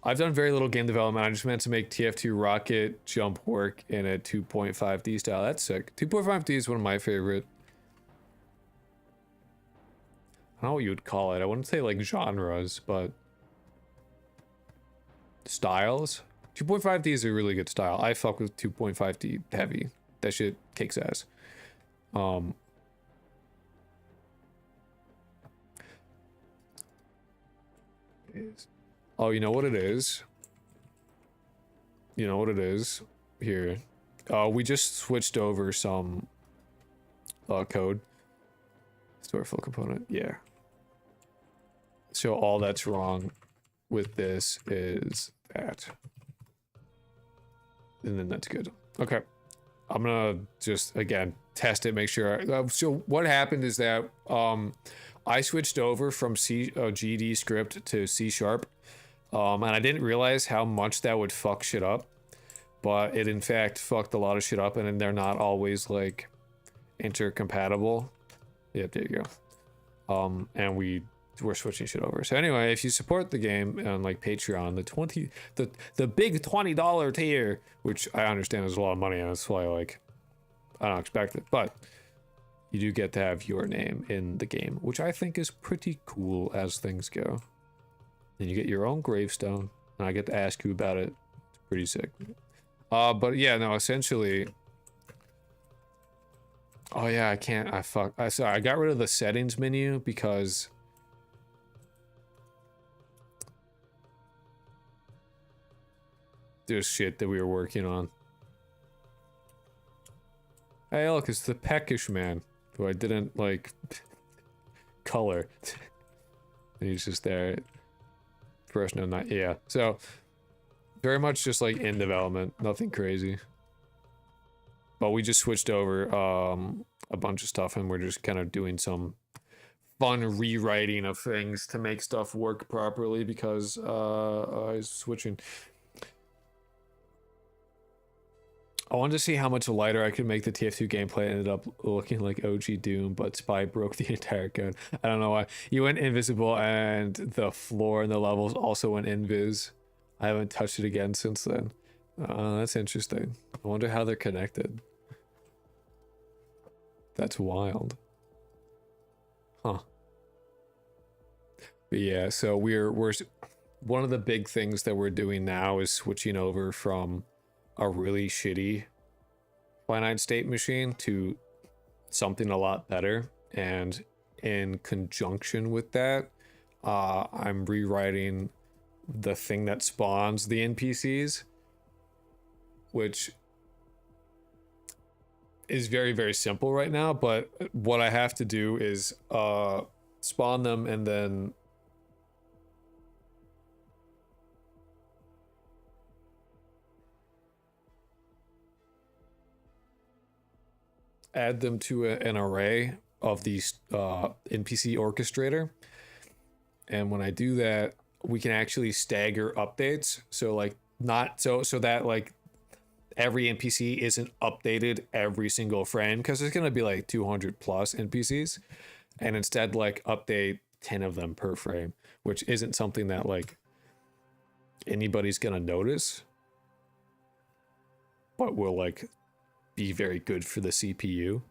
I've done very little game development. I just meant to make TF2 rocket jump work in a 2.5D style. That's sick. 2.5D is one of my favorite. I don't know what you would call it. I wouldn't say like genres, but styles. 2.5D is a really good style. I fuck with 2.5D heavy. That shit kicks ass. Oh, you know what it is? You know what it is? Here. We just switched over some code. Store flow component, yeah. So all that's wrong with this is that. And then that's good. Okay. I'm gonna just, again, test it, make sure. So what happened is that I switched over from GD script to C#. And I didn't realize how much that would fuck shit up, but it in fact fucked a lot of shit up, and they're not always like intercompatible. Yep, there you go. And we're switching shit over. So anyway, if you support the game on like Patreon, the big $20 tier, which I understand is a lot of money, and that's why like I don't expect it, but you do get to have your name in the game, which I think is pretty cool as things go. And you get your own gravestone, and I get to ask you about it. It's pretty sick. But yeah, no, essentially. Oh yeah, I can't. Sorry, I got rid of the settings menu because there's shit that we were working on. Hey, look, it's the peckish man, who I didn't, like, color. He's just there. First, no, not, yeah. So, very much just, like, in development. Nothing crazy. But we just switched over, a bunch of stuff, and we're just kind of doing some fun rewriting of things to make stuff work properly, because, I was switching. I wanted to see how much lighter I could make the TF2 gameplay. It ended up looking like OG Doom, but Spy broke the entire code. I don't know why. You went invisible, and the floor and the levels also went invis. I haven't touched it again since then. That's interesting. I wonder how they're connected. That's wild. Huh. But yeah, so we're one of the big things that we're doing now is switching over from a really shitty finite state machine to something a lot better, and in conjunction with that, I'm rewriting the thing that spawns the NPCs, which is very, very simple right now, but what I have to do is spawn them and then add them to an array of these NPC orchestrator. And when I do that, we can actually stagger updates. So like not so that like every NPC isn't updated every single frame, because there's gonna be like 200 plus NPCs, and instead like update 10 of them per frame, which isn't something that like anybody's gonna notice, but will like be very good for the CPU.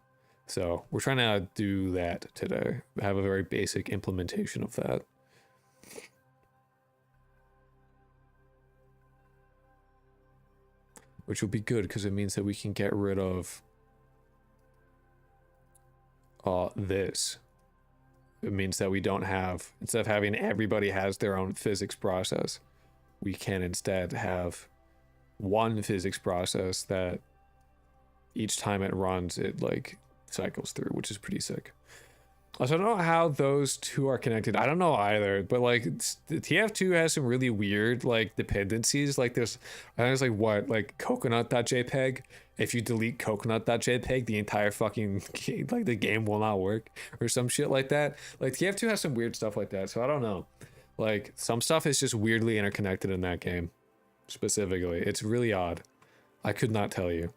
So we're trying to do that today. Have a very basic implementation of that. Which will be good because it means that we can get rid of this. It means that we don't have, instead of having everybody has their own physics process, we can instead have one physics process that each time it runs, it like cycles through, which is pretty sick. Also, I don't know how those two are connected. I don't know either, but like the TF2 has some really weird like dependencies. Like there's like what, like coconut.jpg. If you delete coconut.jpg, the entire fucking game, like the game will not work or some shit like that. Like TF2 has some weird stuff like that. So I don't know. Like some stuff is just weirdly interconnected in that game specifically. It's really odd. I could not tell you.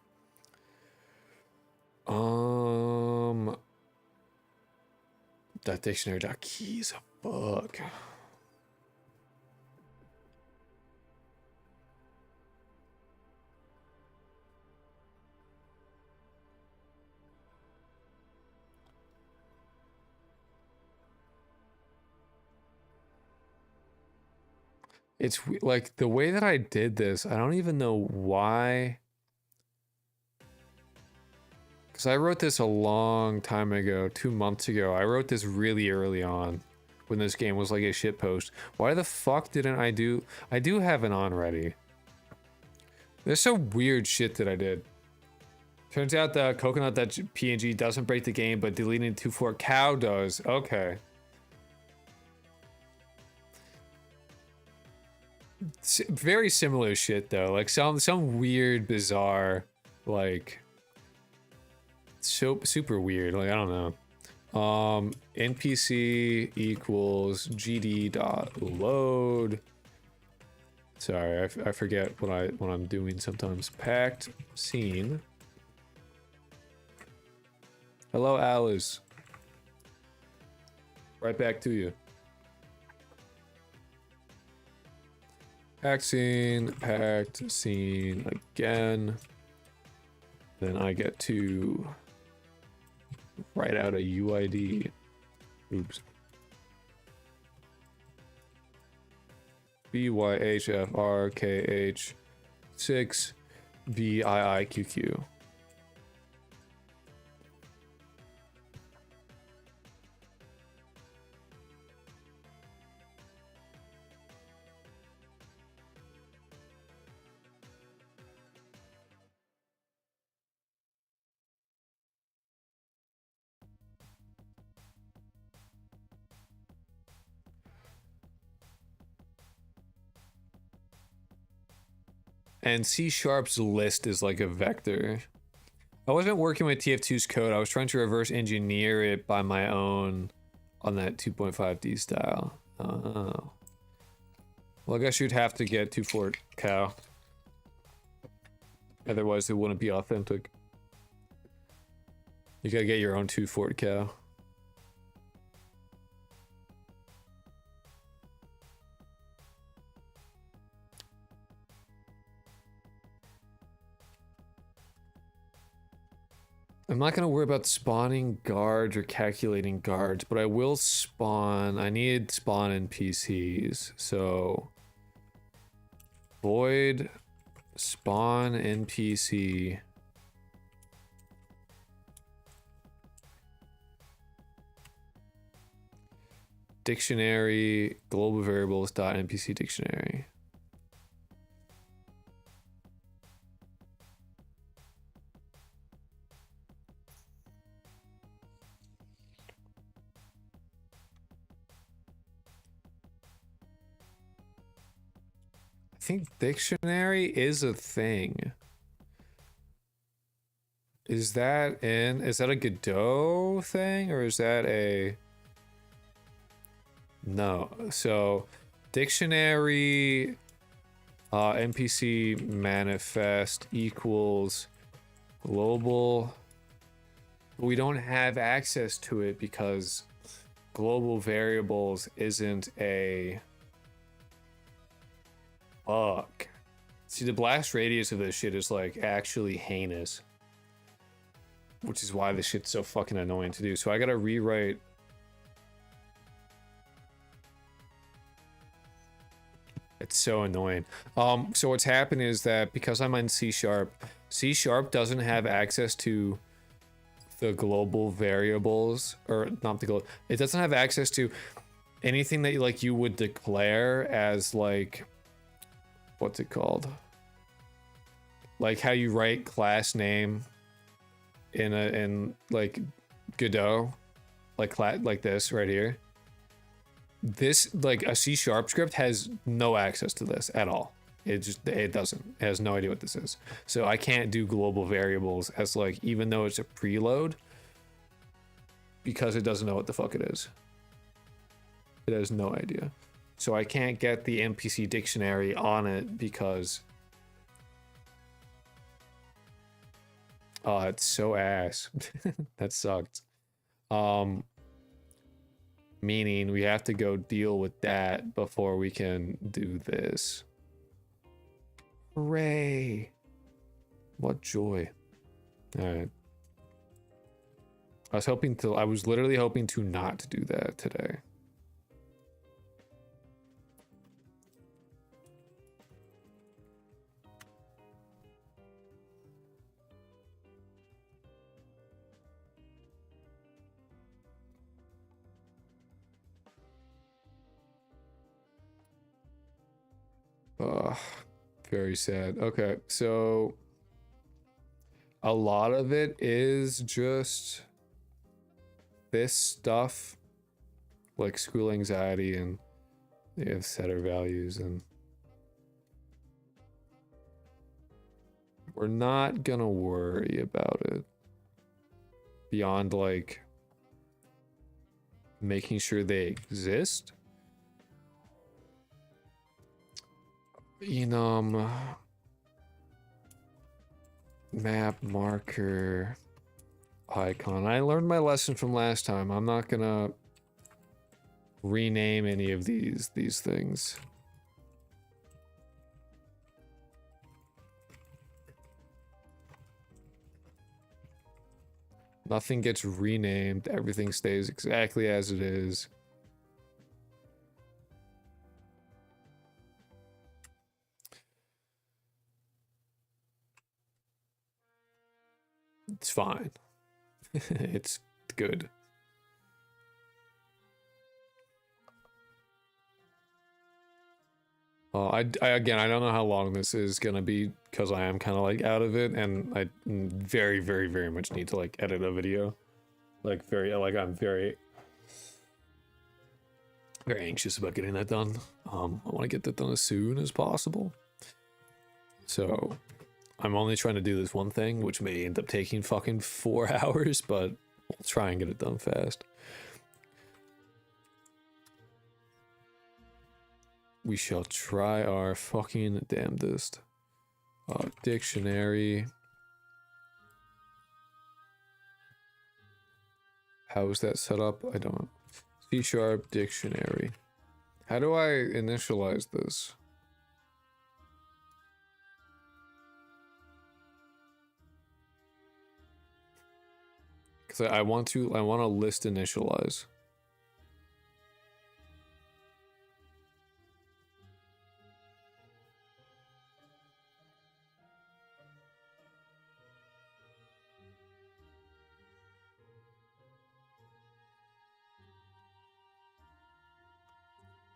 That dictionary.key is a bug. It's like the way that I did this, I don't even know why. Because I wrote this a long time ago, 2 months ago. I wrote this really early on when this game was like a shitpost. Why the fuck didn't I do have it on ready. There's some weird shit that I did. Turns out the coconut.png doesn't break the game, but deleting 2.4 cow does. Okay. Very similar shit though. Like some weird, bizarre, like so super weird. Like I don't know. NPC equals gd.load. Sorry, I forget what I'm doing sometimes. Packed scene. Hello, Alice. Right back to you. Packed scene again. Then I get to write out a UID. Oops. BYHFRKH6 VIIQQ. And C#'s list is like a vector. I wasn't working with TF2's code. I was trying to reverse engineer it by my own on that 2.5D style. Oh. Well, I guess you'd have to get 2.4 cow. Otherwise, it wouldn't be authentic. You gotta get your own 2.4 cow. I'm not gonna worry about spawning guards or calculating guards, but I will spawn. I need spawn NPCs, so void spawn NPC. Dictionary global variables dot NPC dictionary. I think dictionary is a thing. Is that a Godot thing or is that a... No, so dictionary NPC manifest equals global. We don't have access to it because global variables isn't a bug. See, the blast radius of this shit is like actually heinous, which is why this shit's so fucking annoying to do. So I gotta rewrite. It's so annoying. So what's happened is that because I'm on C#, C# doesn't have access to the global variables, or not the global. It doesn't have access to anything that like you would declare as like, what's it called? Like how you write class name in like Godot, like this right here. This, like a C# script has no access to this at all. It doesn't. It has no idea what this is. So I can't do global variables as like, even though it's a preload, because it doesn't know what the fuck it is. It has no idea. So I can't get the NPC dictionary on it because... Oh, it's so ass. That sucked. Meaning we have to go deal with that before we can do this. Hooray! What joy. Alright. I was literally hoping to not do that today. Very sad. Okay, so a lot of it is just this stuff, like school anxiety, and they have setter values, and we're not gonna worry about it beyond like making sure they exist. Enum map marker icon. I learned my lesson from last time. I'm not gonna rename any of these things. Nothing gets renamed. Everything stays exactly as it is. It's fine. It's good. Again, I don't know how long this is gonna be because I am kind of like out of it, and I very, very, very much need to like edit a video. I'm very, very anxious about getting that done. I want to get that done as soon as possible. So I'm only trying to do this one thing, which may end up taking fucking 4 hours, but we'll try and get it done fast. We shall try our fucking damnedest. Dictionary. How is that set up? I don't. C# dictionary. How do I initialize this? Because I want to list initialize.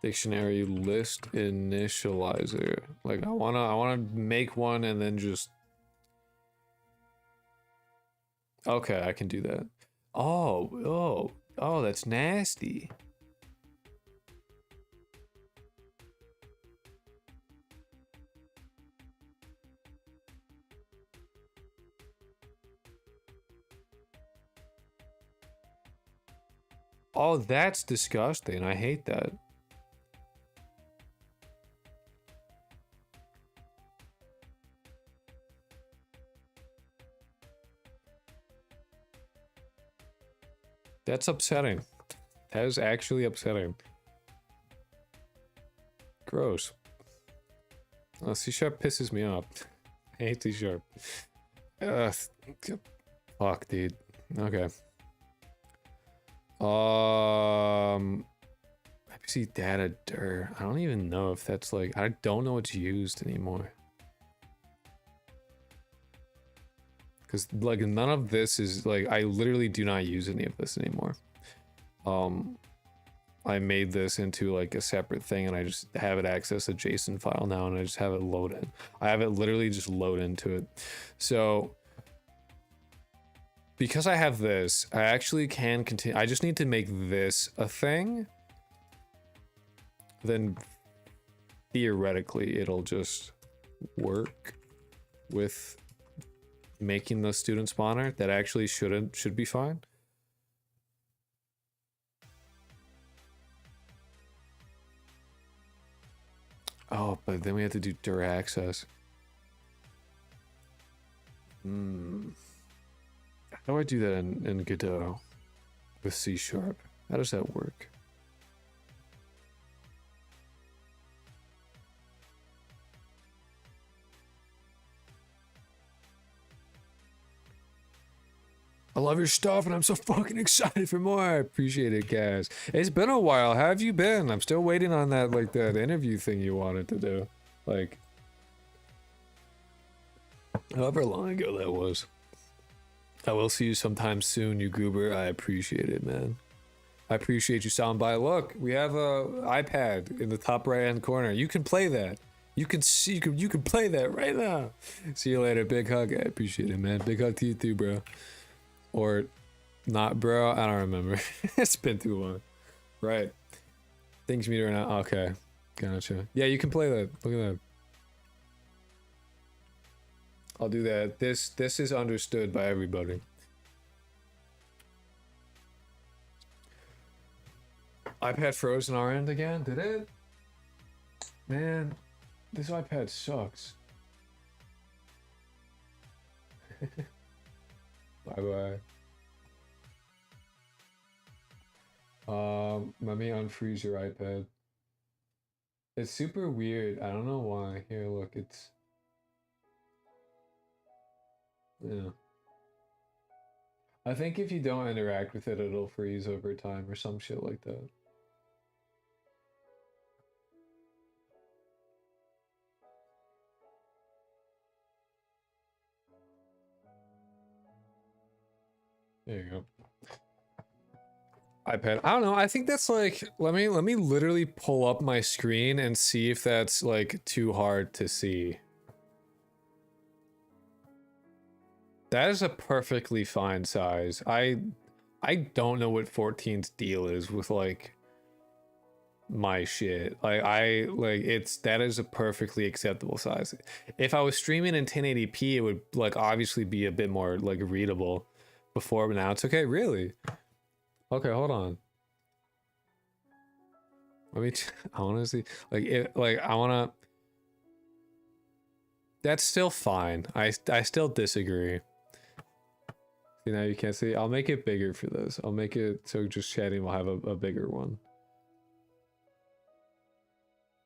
Dictionary list initializer. Like I wanna make one and then just. Okay, I can do that. Oh, that's nasty. Oh, that's disgusting. I hate that. That's upsetting. That is actually upsetting. Gross. Oh, C# pisses me off. I hate C#. Fuck, dude. Okay. IPC data dir. I don't even know if that's like. I don't know what's used anymore. Because like none of this is like, I literally do not use any of this anymore. I made this into like a separate thing and I just have it access a JSON file now and I just have it load in. I have it literally just load into it. So because I have this, I actually can continue. I just need to make this a thing. Then theoretically it'll just work with making the student spawner. That actually should be fine. Oh, but then we have to do dir access. How do I do that in Godot with C#? How does that work? I love your stuff and I'm so fucking excited for more. I appreciate it, guys. It's been a while. How have you been? I'm still waiting on that, like, that interview thing you wanted to do. Like, however long ago that was. I will see you sometime soon, you goober. I appreciate it, man. I appreciate you stopping by. Look, we have a iPad in the top right-hand corner. You can play that. You can see, you can play that right now. See you later. Big hug. I appreciate it, man. Big hug to you too, bro. Or not, bro. I don't remember. It's been too long. Right. Things meter now. Okay. Gotcha. Yeah, you can play that. Look at that. I'll do that. This is understood by everybody. iPad froze on our end again? Did it? Man, this iPad sucks. Bye-bye. Let me unfreeze your iPad. It's super weird. I don't know why. Here, look, it's... Yeah. I think if you don't interact with it, it'll freeze over time or some shit like that. There you go. iPad. I don't know. I think that's like, let me literally pull up my screen and see if that's like too hard to see. That is a perfectly fine size. I don't know what 14's deal is with like my shit. That is a perfectly acceptable size. If I was streaming in 1080p, it would like obviously be a bit more like readable before, but now it's okay. Really? Okay, hold on. Let me. I want to see. I want to. That's still fine. I still disagree. See, now you can't see. I'll make it bigger for this. I'll make it so just chatting will have a bigger one.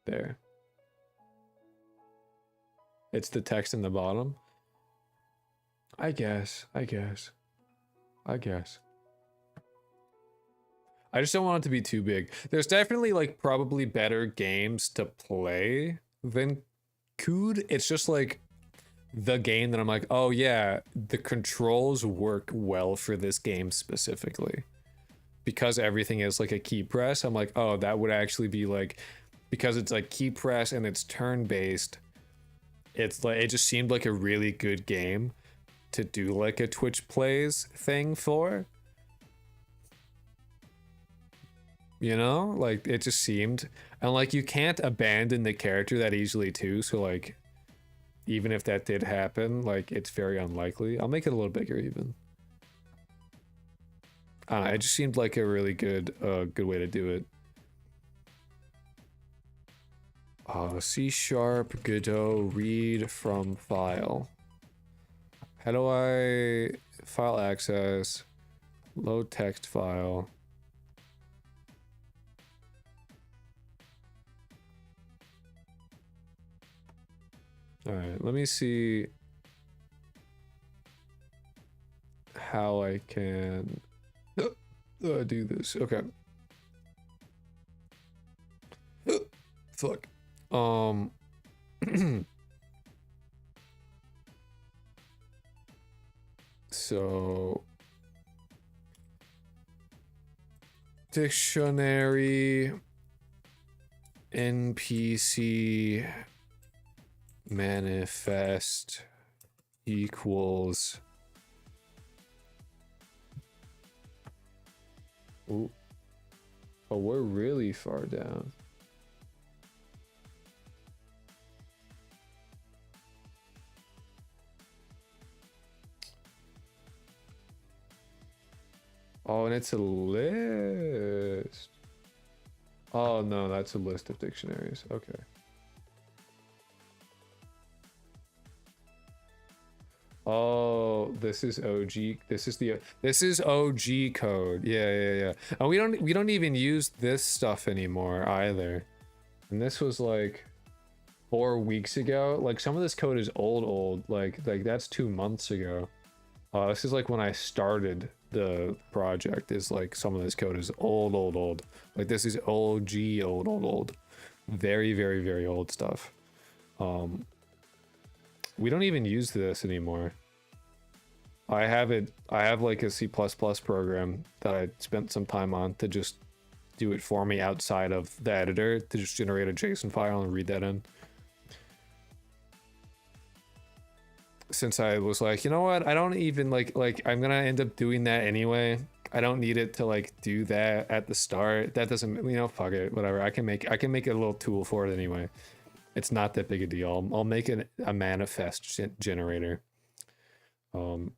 There. It's the text in the bottom. I guess. I just don't want it to be too big. There's definitely like probably better games to play than Cood. It's just like the game that I'm like, oh yeah, the controls work well for this game specifically. Because everything is like a key press, I'm like, oh, that would actually be like, because it's like key press and it's turn-based, it's like, it just seemed like a really good game to do like a Twitch plays thing for. You know, like it just seemed, and like you can't abandon the character that easily too, so like even if that did happen, like it's very unlikely. I'll make it a little bigger even. I don't know, it just seemed like a really good good way to do it. C# Godot read from file. How do I file access, load text file? All right, let me see how I can do this. Okay. Fuck. So dictionary NPC manifest equals ooh. Oh, we're really far down. Oh, and it's a list. Oh no, that's a list of dictionaries. Okay. Oh, this is OG. This is OG code. Yeah. And we don't even use this stuff anymore either. And this was like 4 weeks ago. Like some of this code is old. Like that's 2 months ago. This is like when I started the project. Is like some of this code is old. Like this is OG old. Very old stuff. We don't even use this anymore. I have like a C++ program that I spent some time on to just do it for me outside of the editor to just generate a JSON file and read that in. Since I was like, you know what, I don't even like I'm gonna end up doing that anyway. I don't need it to like do that at the start. That doesn't, you know, fuck it, whatever. I can make a little tool for it anyway. It's not that big a deal. I'll make a manifest generator. So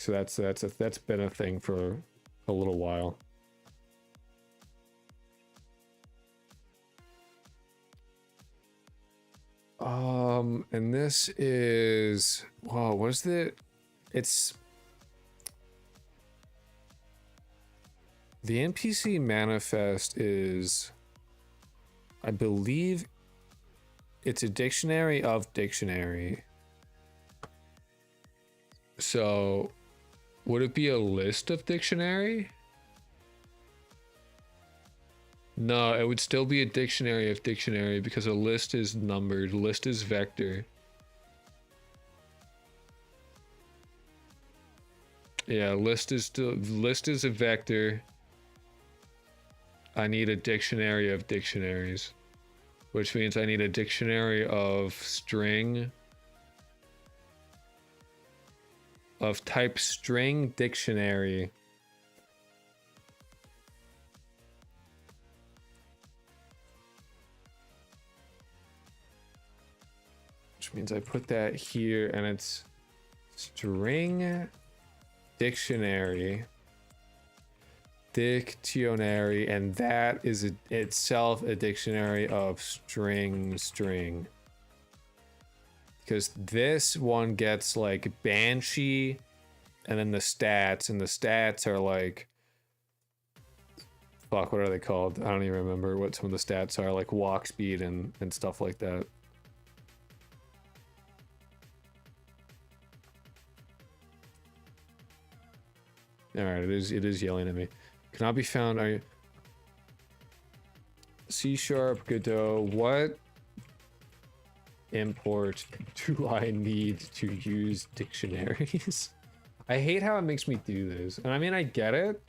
that's been a thing for a little while. And this is, whoa, what is the, it's the NPC manifest is, I believe it's a dictionary of dictionary. So would it be a list of dictionary? No, it would still be a dictionary of dictionary because a list is numbered. List is vector. Yeah, list is a vector. I need a dictionary of dictionaries, which means I need a dictionary of string of type string dictionary. which means I put that here, and it's string dictionary. Dictionary, and that is itself a dictionary of string. Because this one gets like banshee, and then the stats, and the stats are like, fuck, what are they called? I don't even remember what some of the stats are, like walk speed and stuff like that. All right, it is yelling at me. Cannot be found. Are you C#, Godot? What import do I need to use dictionaries? I hate how it makes me do this. And I mean, I get it,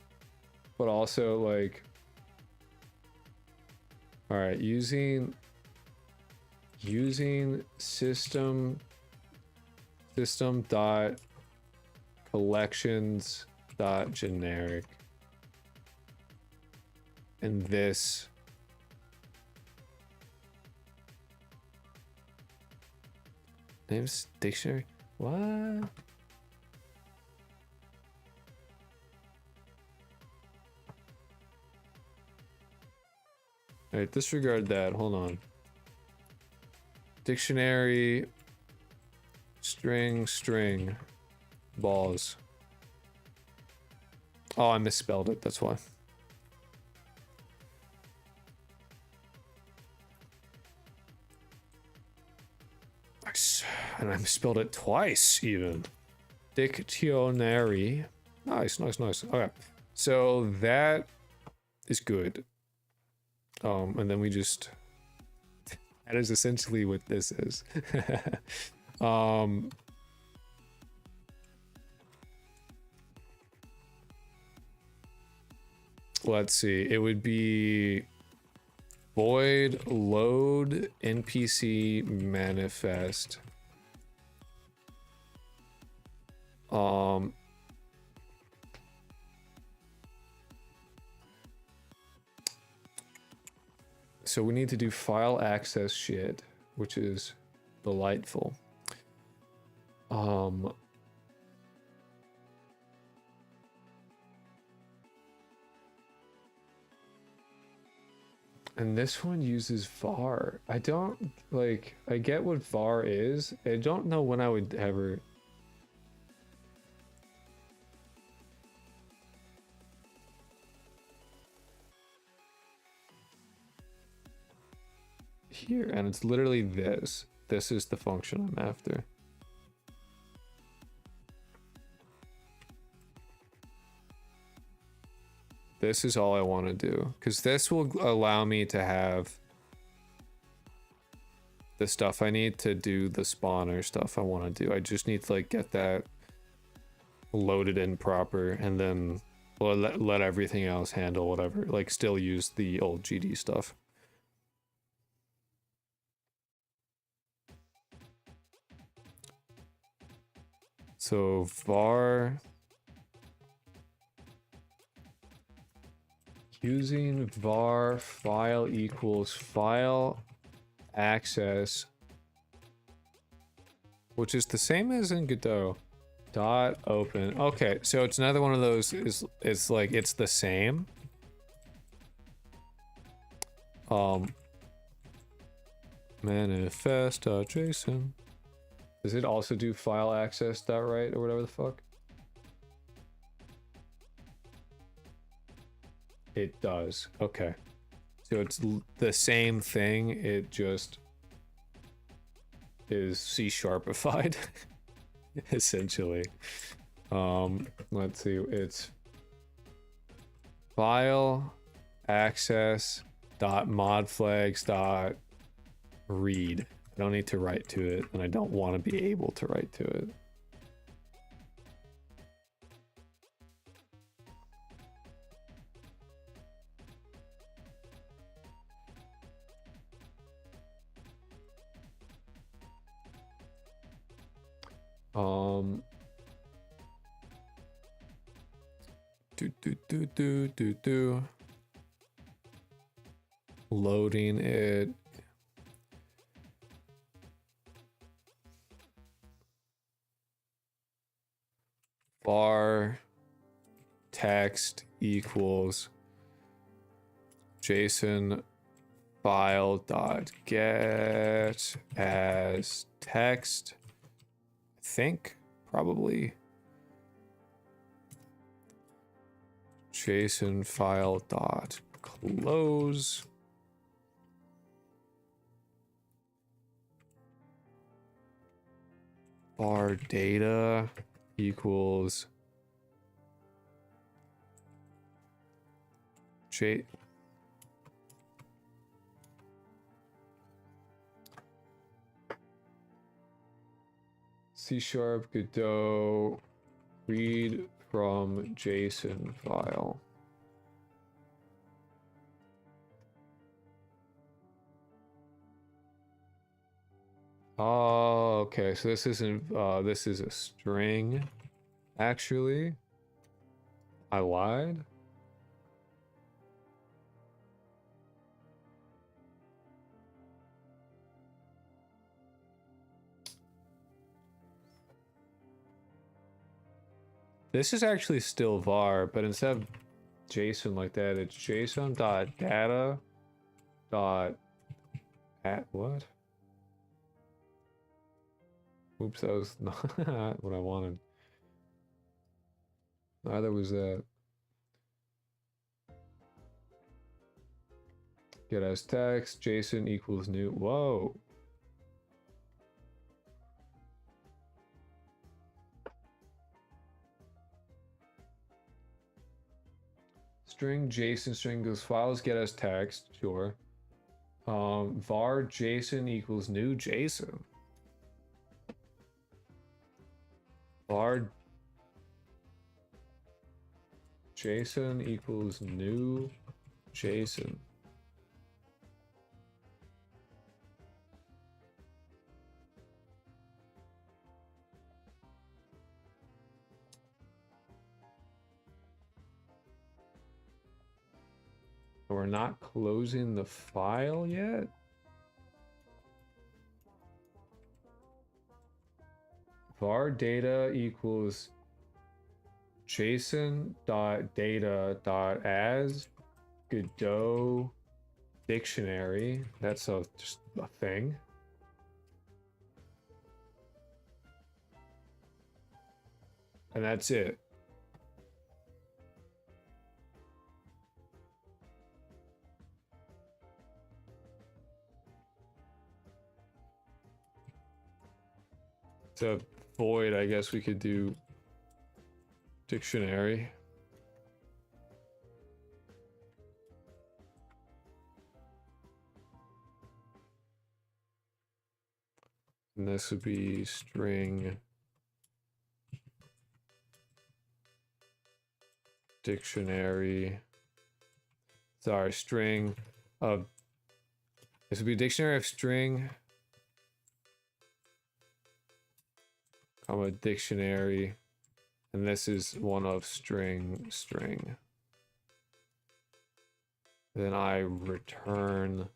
but also like, all right, using system dot collections dot generic, and this names dictionary. What? All right, disregard that. Hold on. Dictionary string balls. Oh, I misspelled it, that's why. Nice. And I misspelled it twice, even. Dictionary. Nice. Okay. So that is good. And then we just... That is essentially what this is. Let's see. It would be void load NPC manifest. So we need to do file access shit, which is delightful. And this one uses var. I don't, like, I get what var is. I don't know when I would ever... Here, and it's literally this. This is the function I'm after. This is all I want to do, because this will allow me to have the stuff I need to do the spawner stuff I want to do. I just need to like get that loaded in proper, and then let everything else handle whatever. Like still use the old GD stuff. So var using var file equals file access, which is the same as in Godot, dot open. Okay, so it's another one of those, is like it's the same. Manifest.json. Does it also do file access dot write or whatever the fuck? It does. Okay. So it's the same thing. It just is C#ified, essentially. Let's see. It's file access dot mod flags dot read. I don't need to write to it, and I don't want to be able to write to it. Loading it. var text equals JSON file dot get as text. I think probably JSON file dot close. Var data equals J. C# Godot read from JSON file. Oh, okay. So this isn't. This is a string. Actually, I lied. This is actually still var, but instead of JSON like that, it's JSON dot data dot at what? Oops, that was not what I wanted. Neither was that. Get as text, JSON equals new. Whoa. String JSON string goes files get as text, sure. Var JSON equals new JSON. Var JSON equals new JSON. We're not closing the file yet? Var data equals JSON dot data dot as Godot dictionary. That's just a thing. And that's it. To void, I guess we could do dictionary. And this would be string dictionary. Sorry, string of. This would be dictionary of string, comma dictionary, and this is one of string. Then I return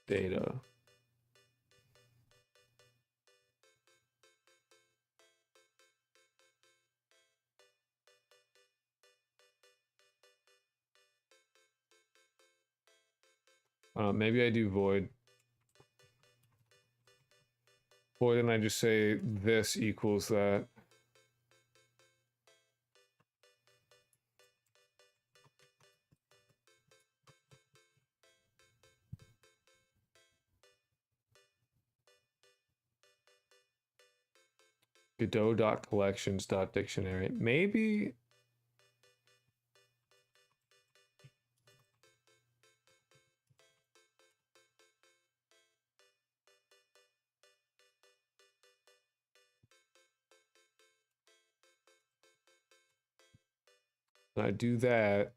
data. Maybe I do void. Void, and I just say this equals that. Godot.collections.dictionary. Maybe. I do that,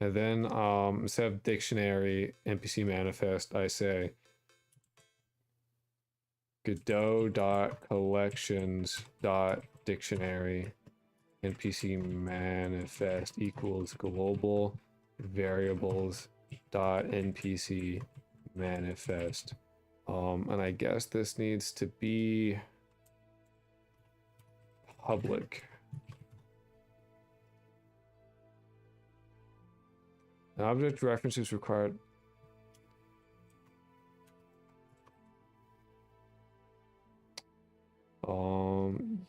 and then instead of dictionary NPC manifest, I say Godot.collections.dictionary NPC manifest equals global variables dot NPC manifest. And I guess this needs to be public. An object reference is required.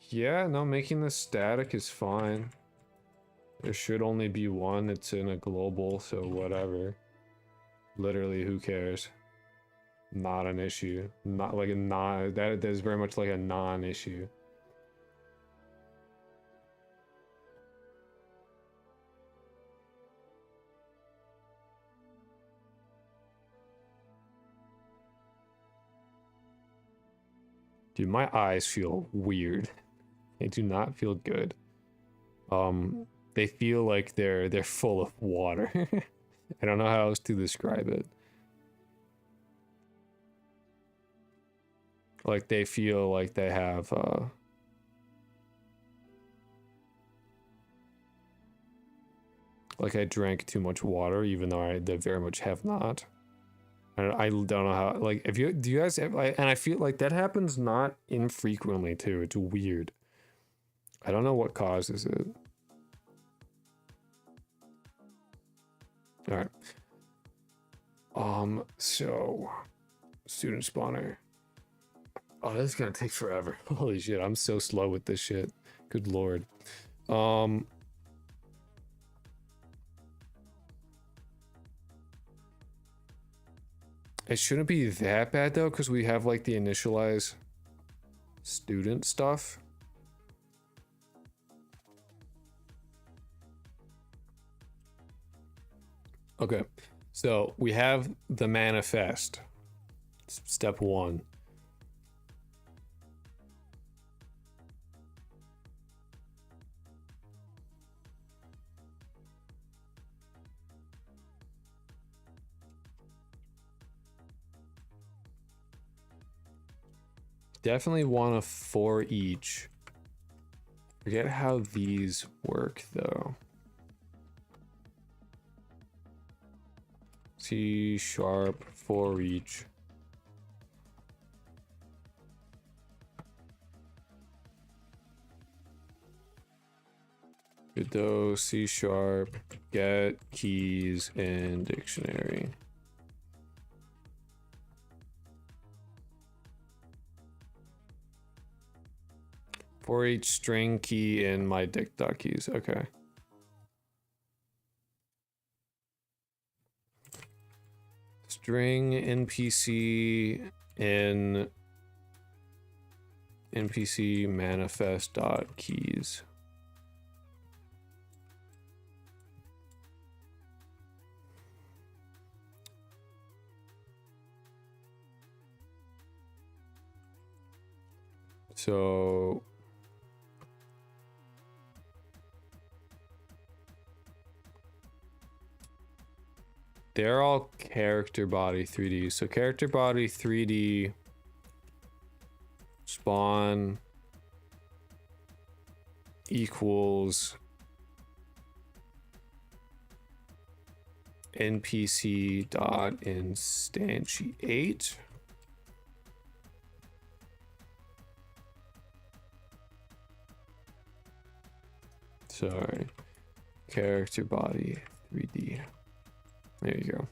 Yeah, no, making this static is fine. There should only be one. It's in a global, so whatever. Literally, who cares? Not an issue. Not like a non. That is very much like a non-issue. Dude, my eyes feel weird. They do not feel good. They feel like they're full of water. I don't know how else to describe it. Like they feel like they have like I drank too much water, even though they very much have not. I don't know how, like, if you, do you guys have, and I feel like that happens not infrequently too. It's weird. I don't know what causes it. All right. So, student spawner. Oh, this is gonna take forever. Holy shit, I'm so slow with this shit. Good lord. It shouldn't be that bad though, because we have like the initialize student stuff. Okay, so we have the manifest. Step one. Definitely want a for each. Forget how these work though. C# for each. Good though, C# get keys in dictionary. For each string key in my dict.keys. Okay. String NPC in NPC manifest.keys. So they're all character body 3D. So character body 3D spawn equals NPC dot instantiate. Sorry, character body 3D. There you go.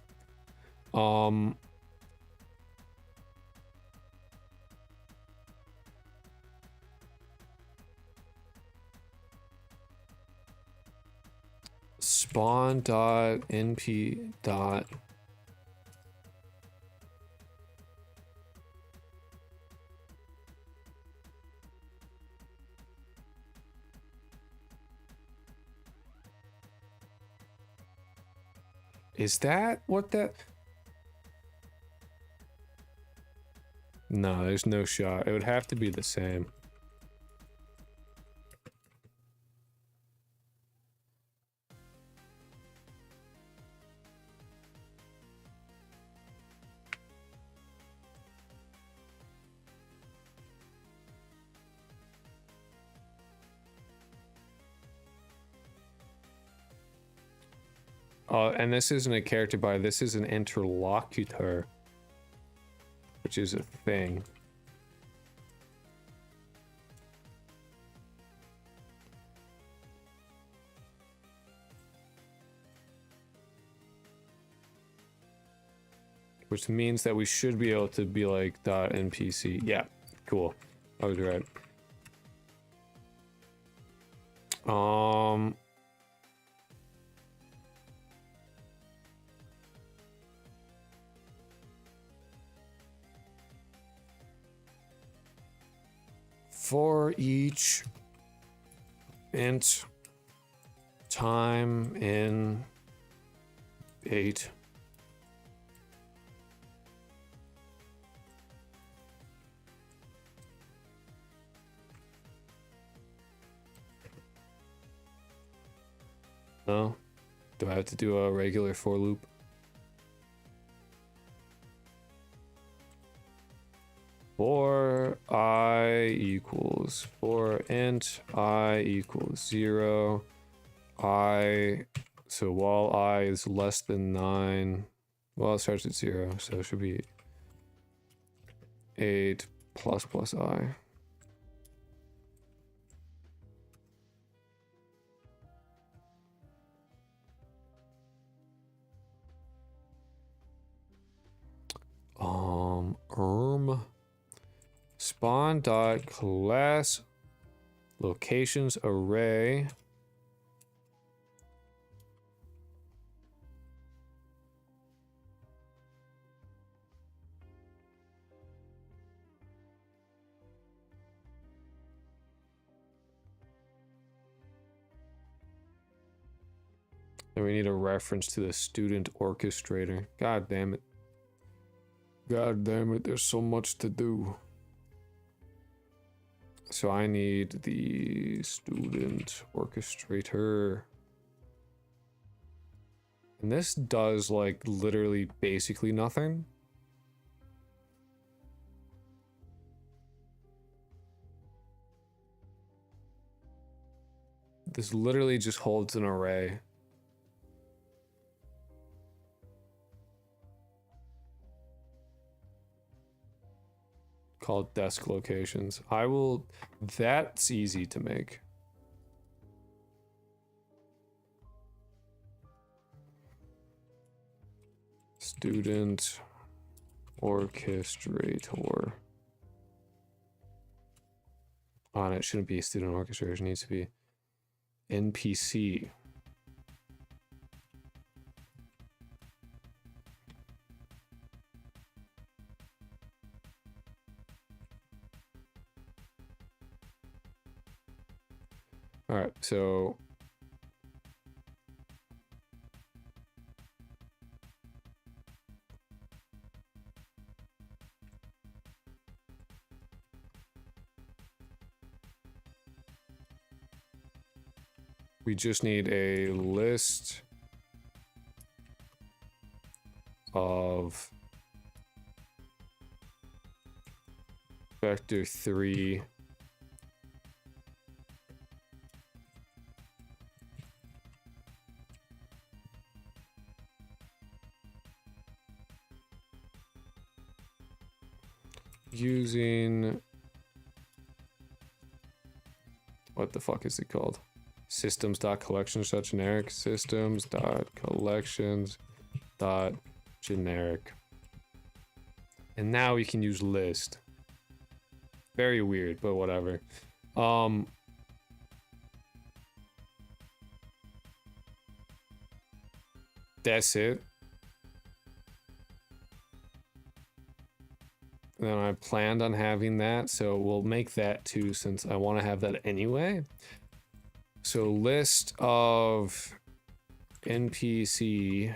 Spawn dot np dot is that what that? No, there's no shot. It would have to be the same. And this isn't a character body, this is an interlocutor. which is a thing. Which means that we should be able to be like .npc. Yeah, cool. I was right. For each int time in 8. No? Do I have to do a regular for loop? For int I equals 0, so while I is less than 9, well, it starts at 0, so it should be 8 plus I. Spawn dot class locations array and we need a reference to the student orchestrator. God damn it. God damn it, there's so much to do. So I need the student orchestrator. And this does like literally basically nothing. This literally just holds an array. Called desk locations. That's easy to make. Student orchestrator. Oh, and it shouldn't be student orchestrator, it needs to be NPC. All right, so we just need a list of vector 3 using, what the fuck is it called? Systems.collections.generic, systems.collections.generic. And now we can use list. Very weird, but whatever. That's it. And then I planned on having that, so we'll make that too since I want to have that anyway. So list of NPC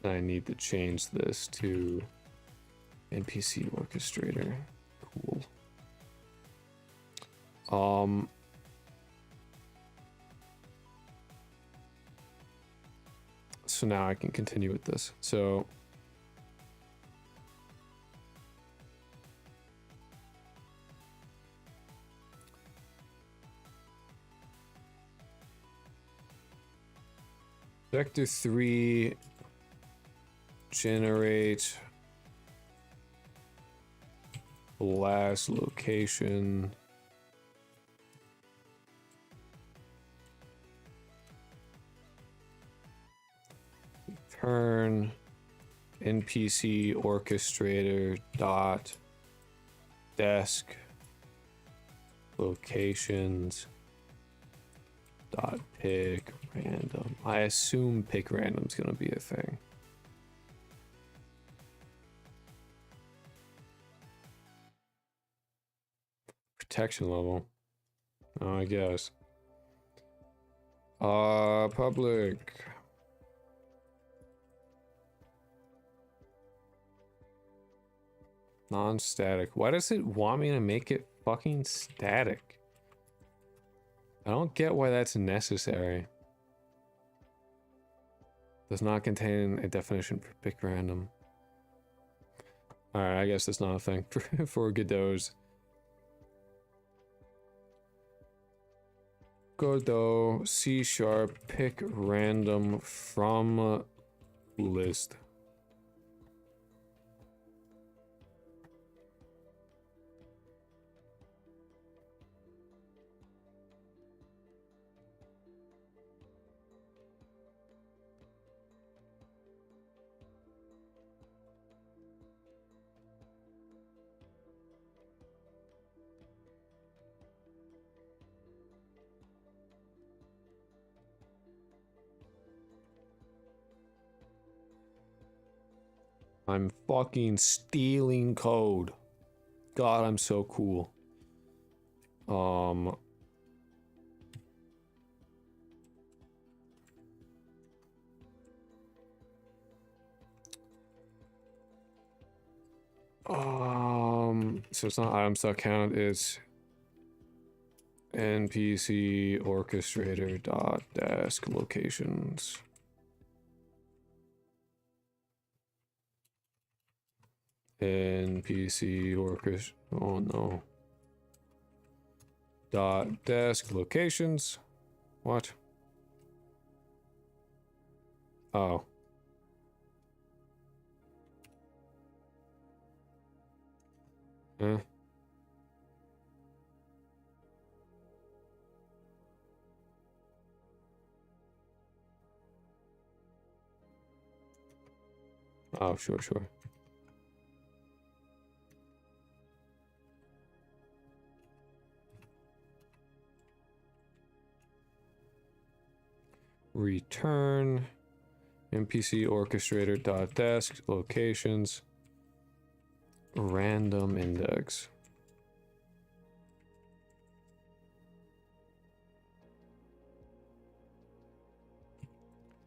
I need to change this to NPC orchestrator. Cool. So now I can continue with this. So Vector 3 generate last location. Turn NPC orchestrator dot desk locations dot pick random. I assume pick random's gonna be a thing. Protection level. Oh, I guess. Public. Non-static. Why does it want me to make it fucking static? I don't get why that's necessary. Does not contain a definition for pick random. Alright, I guess that's not a thing for Godot's. Godot C# pick random from list. I'm fucking stealing code. God, I'm so cool. So it's not item.count, it's NPC orchestrator dot desk locations. NPC orchestra. Oh no. Dot desk locations. What? Oh. Huh? Oh, sure. Return NPC orchestrator dot desk locations random index.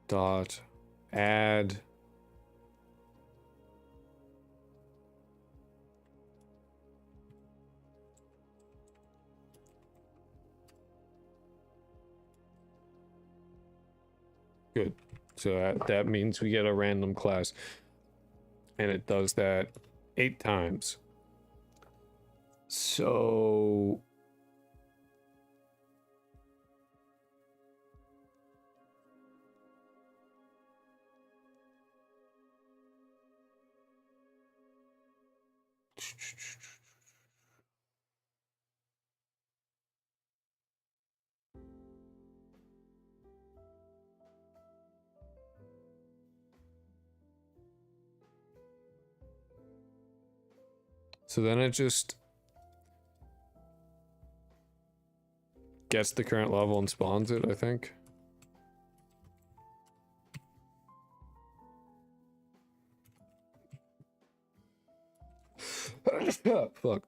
Dot add good. So that means we get a random class, and it does that 8 times. So then it just gets the current level and spawns it, I think. Fuck.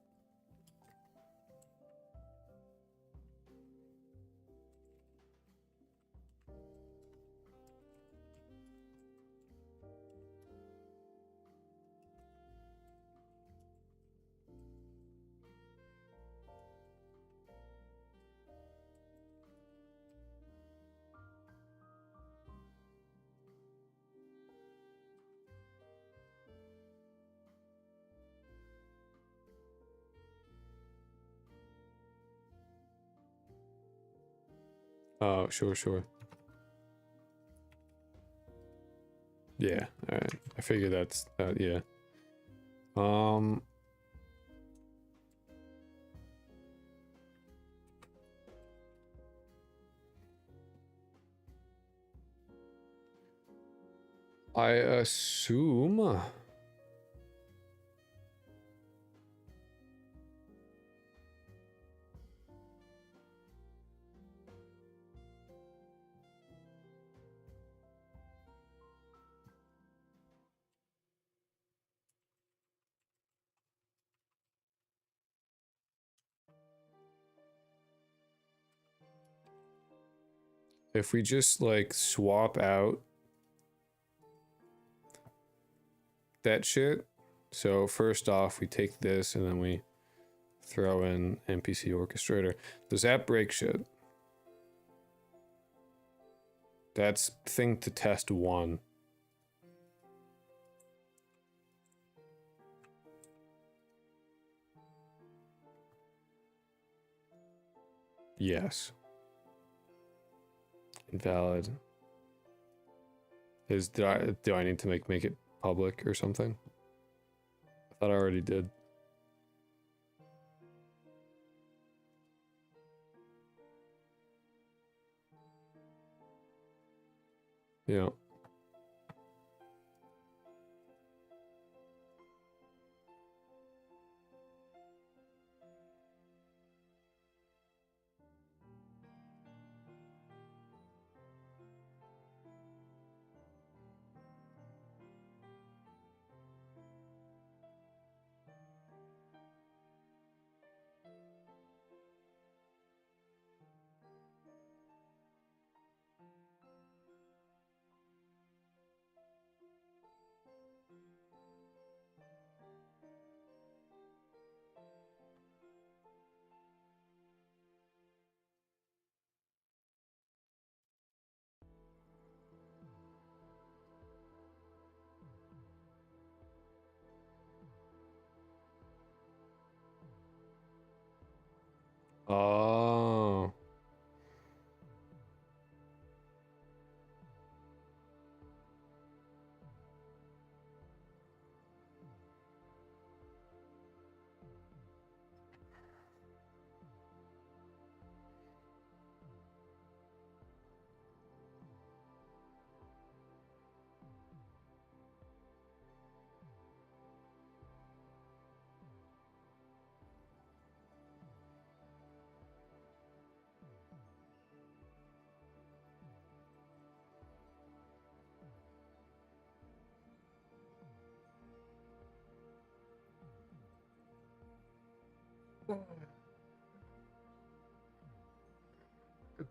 Oh, sure, sure. Yeah, alright. I figure that's, yeah. I assume... if we just, like, swap out that shit. So first off, we take this and then we throw in NPC orchestrator. Does that break shit? That's thing to test 1. Yes. Invalid. Do I need to make it public or something? I thought I already did. Yeah. Oh.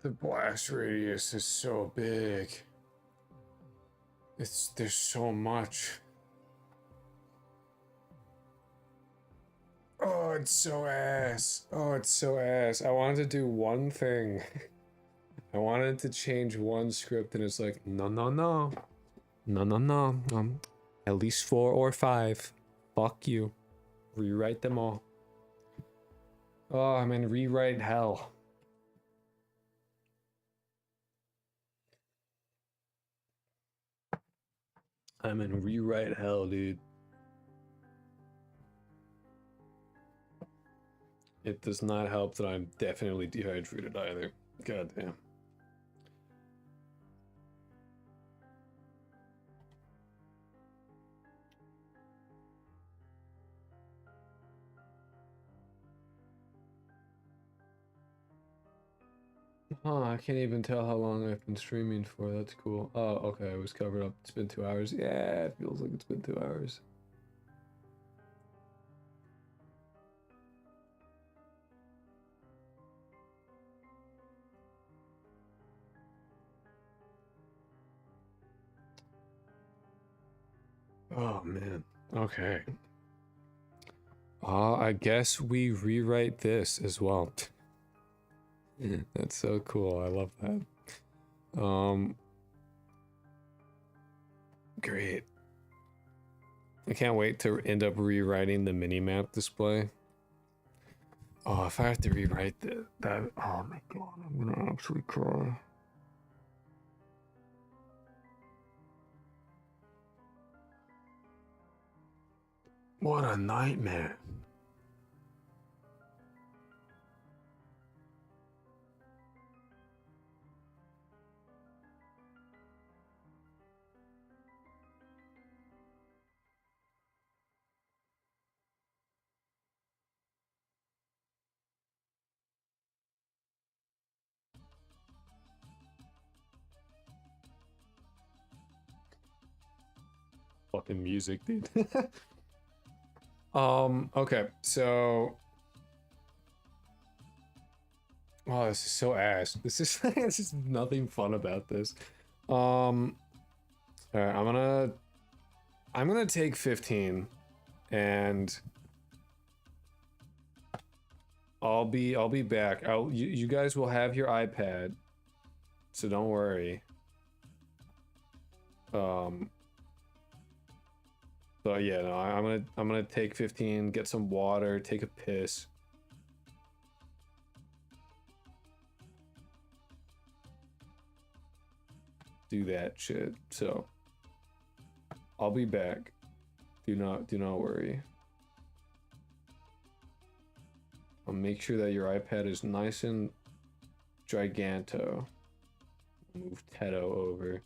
The blast radius is so big. There's so much. Oh, it's so ass. Oh, it's so ass. I wanted to do one thing. I wanted to change one script and it's like, no, no, no. No, no, no. At least 4 or 5. Fuck you. Rewrite them all. Oh, I'm in rewrite hell. I'm in rewrite hell, dude. It does not help that I'm definitely dehydrated either. God damn. Oh, I can't even tell how long I've been streaming for. That's cool. Oh, okay. I was covered up. It's been 2 hours. Yeah, it feels like it's been 2 hours. Oh, man. Okay. I guess we rewrite this as well. That's so cool. I love that. Great. I can't wait to end up rewriting the minimap display. Oh, if I have to rewrite that, oh my god, I'm gonna actually cry. What a nightmare. Fucking music, dude. Okay, so oh, this is so ass. This is this is nothing fun about this. All right, I'm gonna take 15 and I'll be back. You guys will have your iPad. So don't worry. So yeah, no, I'm gonna take 15, get some water, take a piss. Do that shit. So I'll be back. Do not worry. I'll make sure that your iPad is nice and giganto. Move Teto over.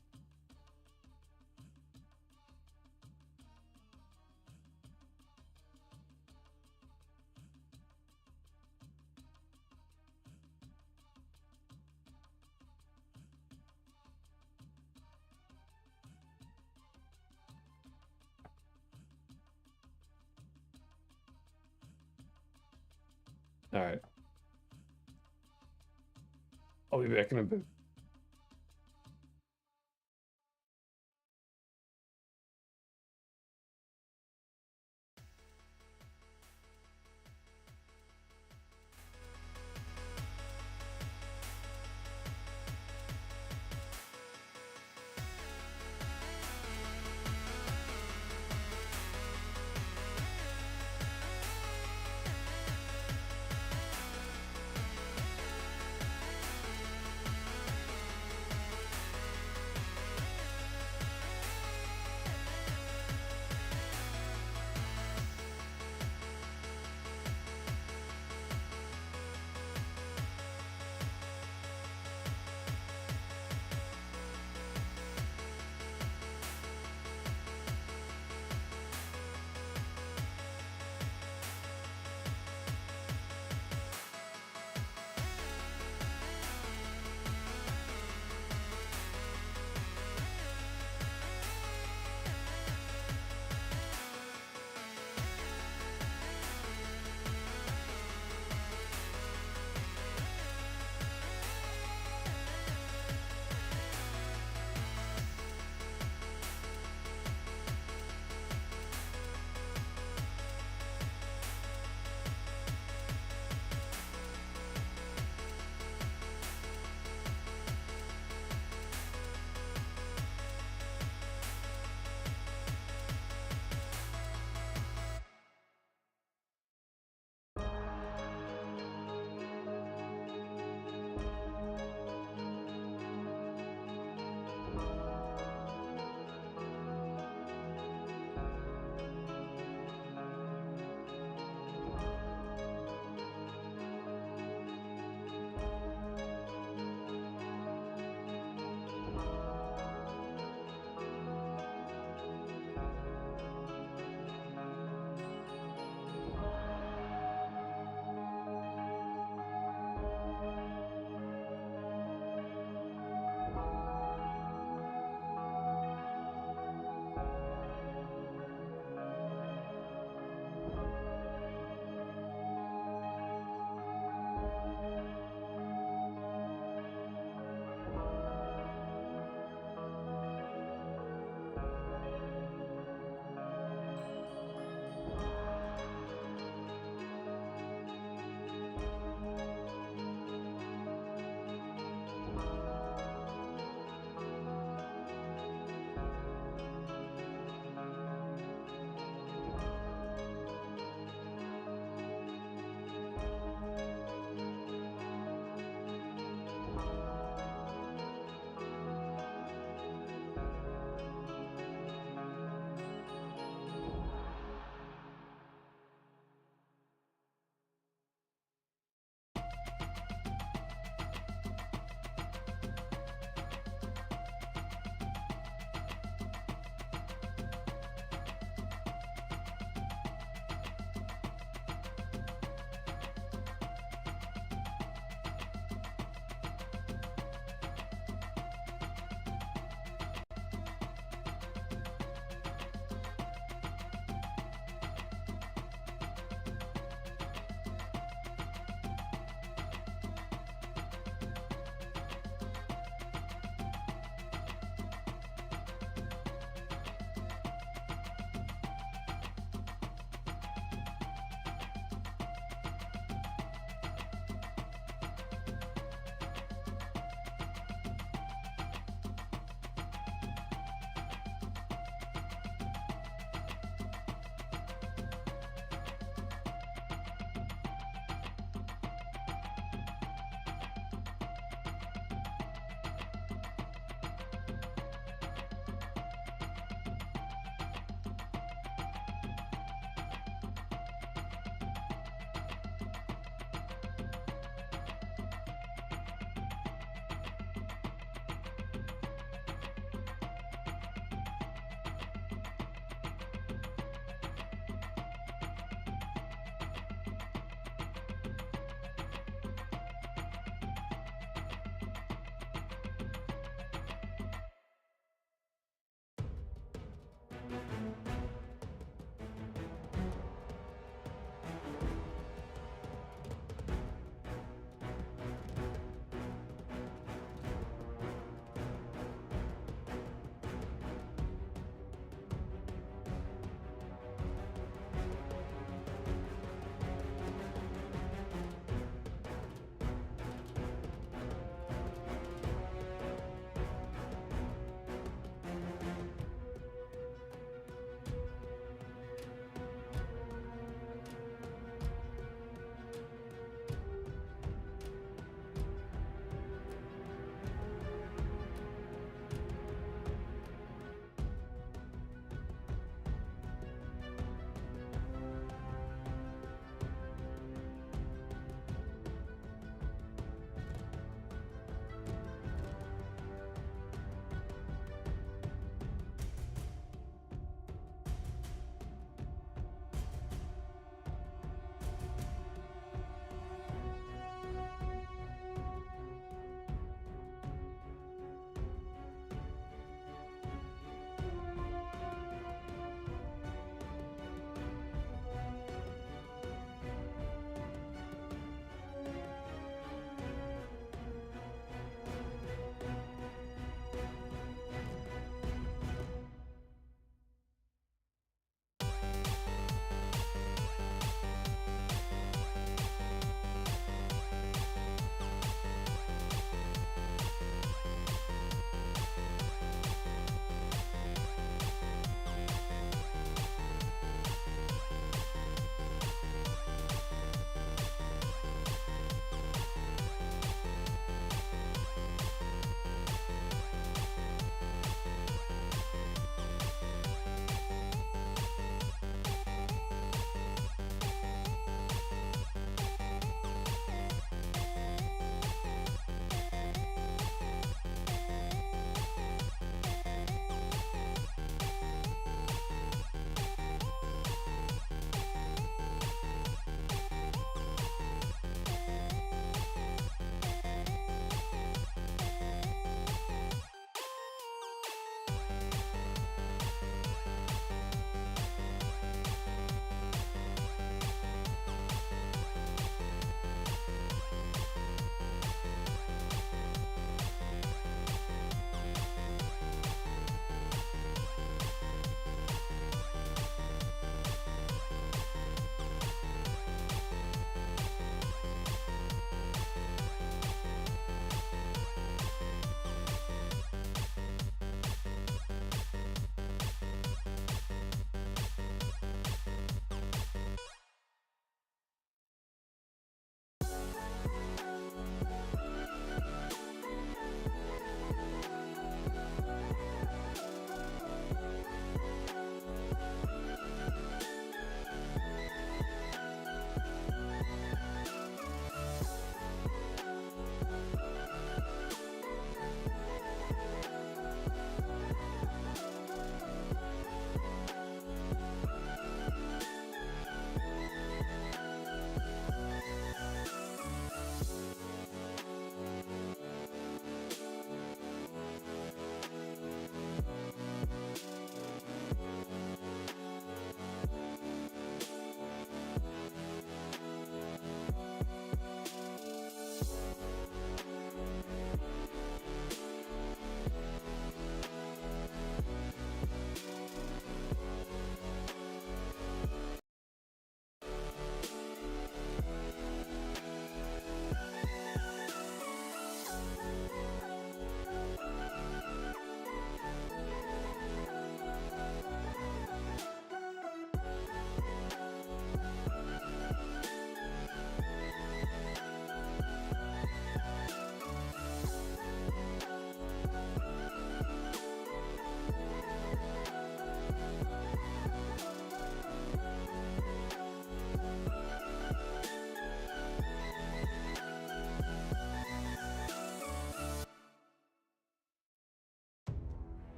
All right. I'll be back in a bit.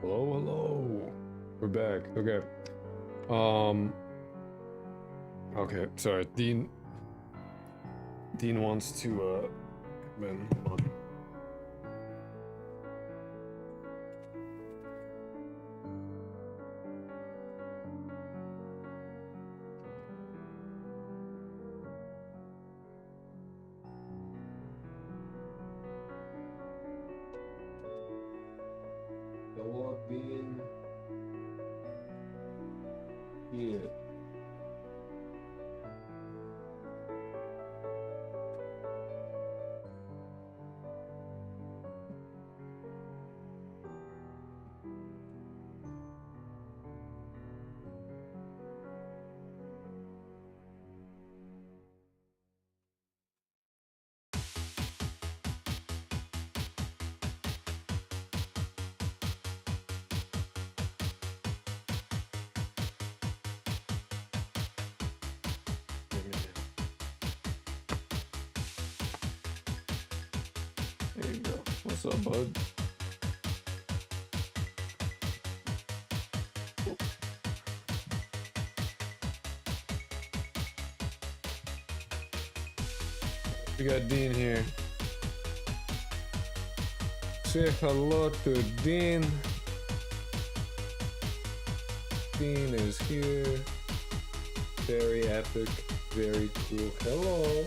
Hello, hello. We're back. Okay. Okay, sorry. Dean wants to come in. Hold on. Hello, Dean. Yeah. There you go. What's up, bud? We got Dean here. Say hello to Dean. Dean is here. Very epic, very cool. Hello.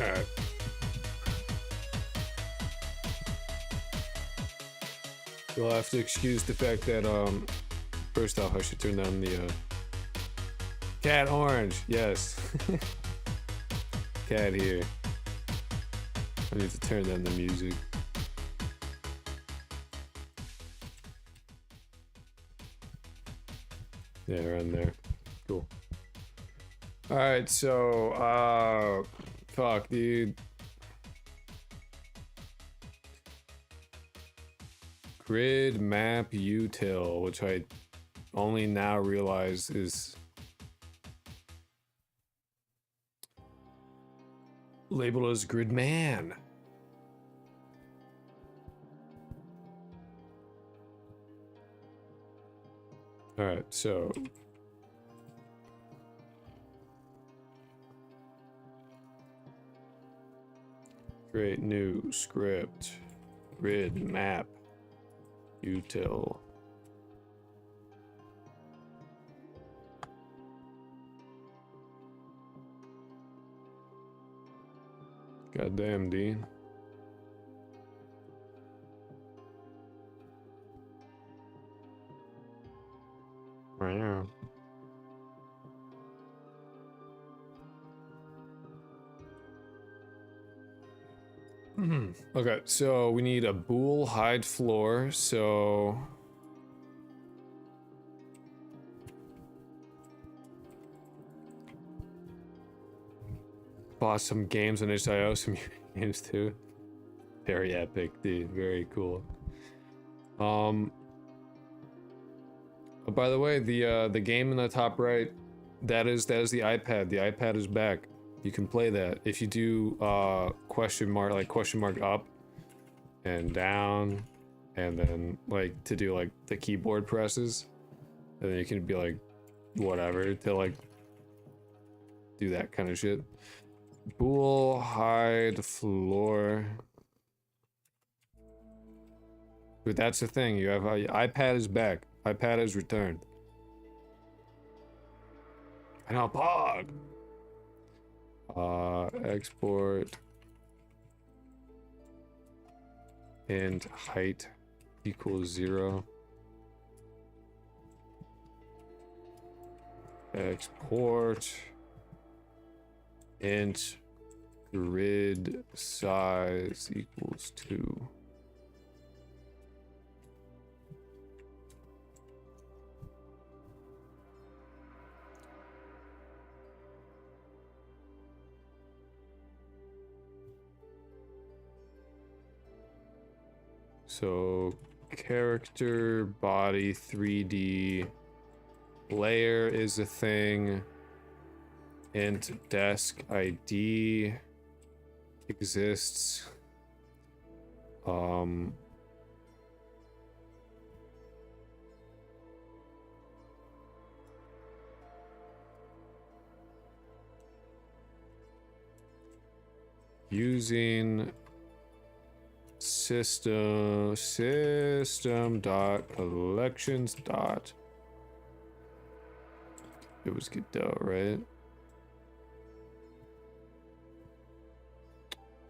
Alright. You'll have to excuse the fact that, first off, I should turn down the, Cat Orange, yes. Cat here. I need to turn down the music. Yeah, around there. Cool. Alright, so, fuck, dude. Grid map util, which I only now realize is labeled as grid man. Alright, so create new script, grid map util. Goddamn, Dean. Wow. Okay, so we need a bool hide floor, so bought some games on itch.io, some games too. Very epic, dude. Very cool. Oh, by the way, the game in the top right, that is the iPad. The iPad is back. You can play that if you do question mark up and down, and then like to do like the keyboard presses, and then you can be like whatever to like do that kind of shit. Bool hide floor. But that's the thing. You have iPad is back. iPad is returned. And I'll pog. Export and height equals 0. Export int grid size equals 2. So character body 3D layer is a thing. Int desk ID exists. Using system dot collections dot, it was Godot, right?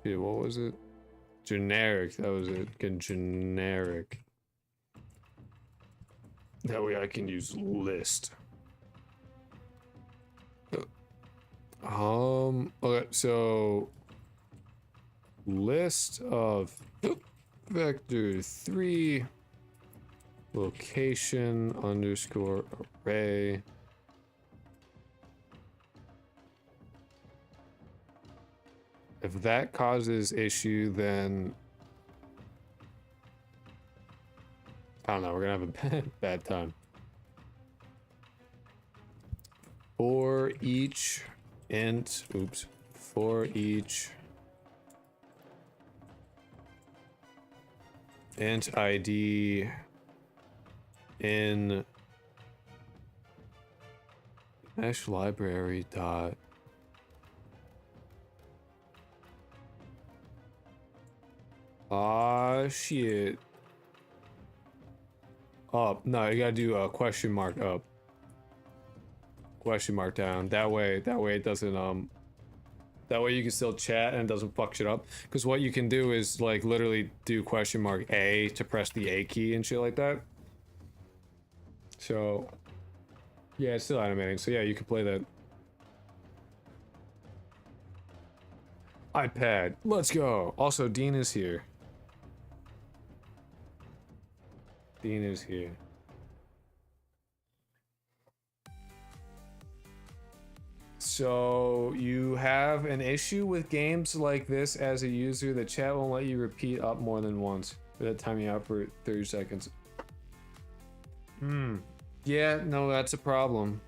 Yeah, what was it? Generic, that was it. Get generic. That way I can use list. Okay, so list of vector 3 location underscore array. If that causes issue, then I don't know, we're gonna have a bad time. For each int, oops, for each int ID in mesh library dot shit. Up. No, you gotta do a question mark up. Question mark down. That way it doesn't, that way you can still chat and it doesn't fuck shit up. Because what you can do is, like, literally do question mark A to press the A key and shit like that. So, yeah, it's still animating. So yeah, you can play that. iPad. Let's go. Also, Dean is here. Dean is here. So you have an issue with games like this as a user. The chat won't let you repeat up more than once. That time you out for 30 seconds. Yeah, no, that's a problem.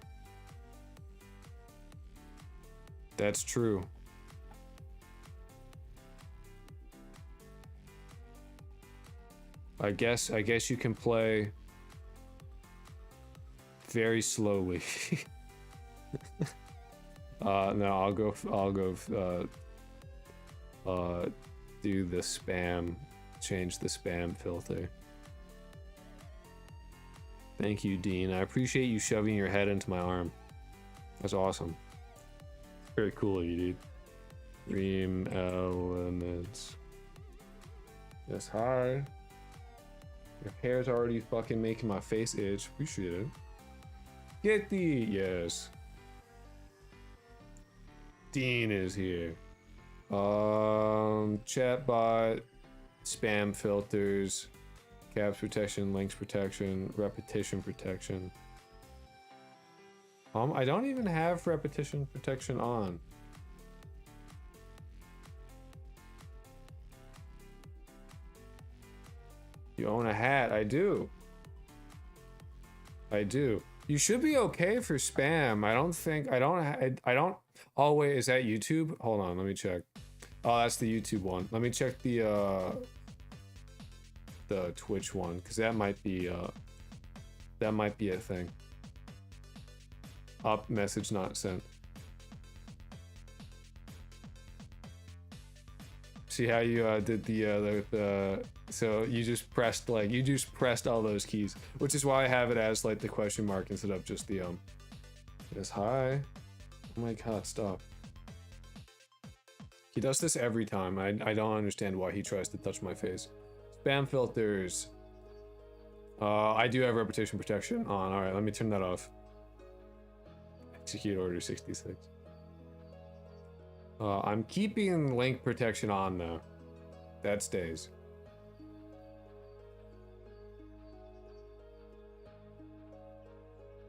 That's true. I guess you can play very slowly. No, I'll go do the spam, change the spam filter. Thank you, Dean. I appreciate you shoving your head into my arm. That's awesome. Very cool of you, dude. Dream elements. Yes, hi. Your hair's already fucking making my face itch. Appreciate it. Get the yes. Dean is here. Chatbot, spam filters, caps protection, links protection, repetition protection. I don't even have repetition protection on. You own a hat. I do. I do. You should be okay for spam. I don't think, I don't, oh wait, is that YouTube? Hold on, let me check. Oh, that's the YouTube one. Let me check the Twitch one, because that might be a thing. Up, message not sent. See how you did the so you just pressed all those keys, which is why I have it as like the question mark instead of just the yes, hi. Oh my god, stop. He does this every time. I don't understand why he tries to touch my face. Spam filters. I do have repetition protection on. Alright, let me turn that off. Execute order 66. I'm keeping link protection on though. That stays.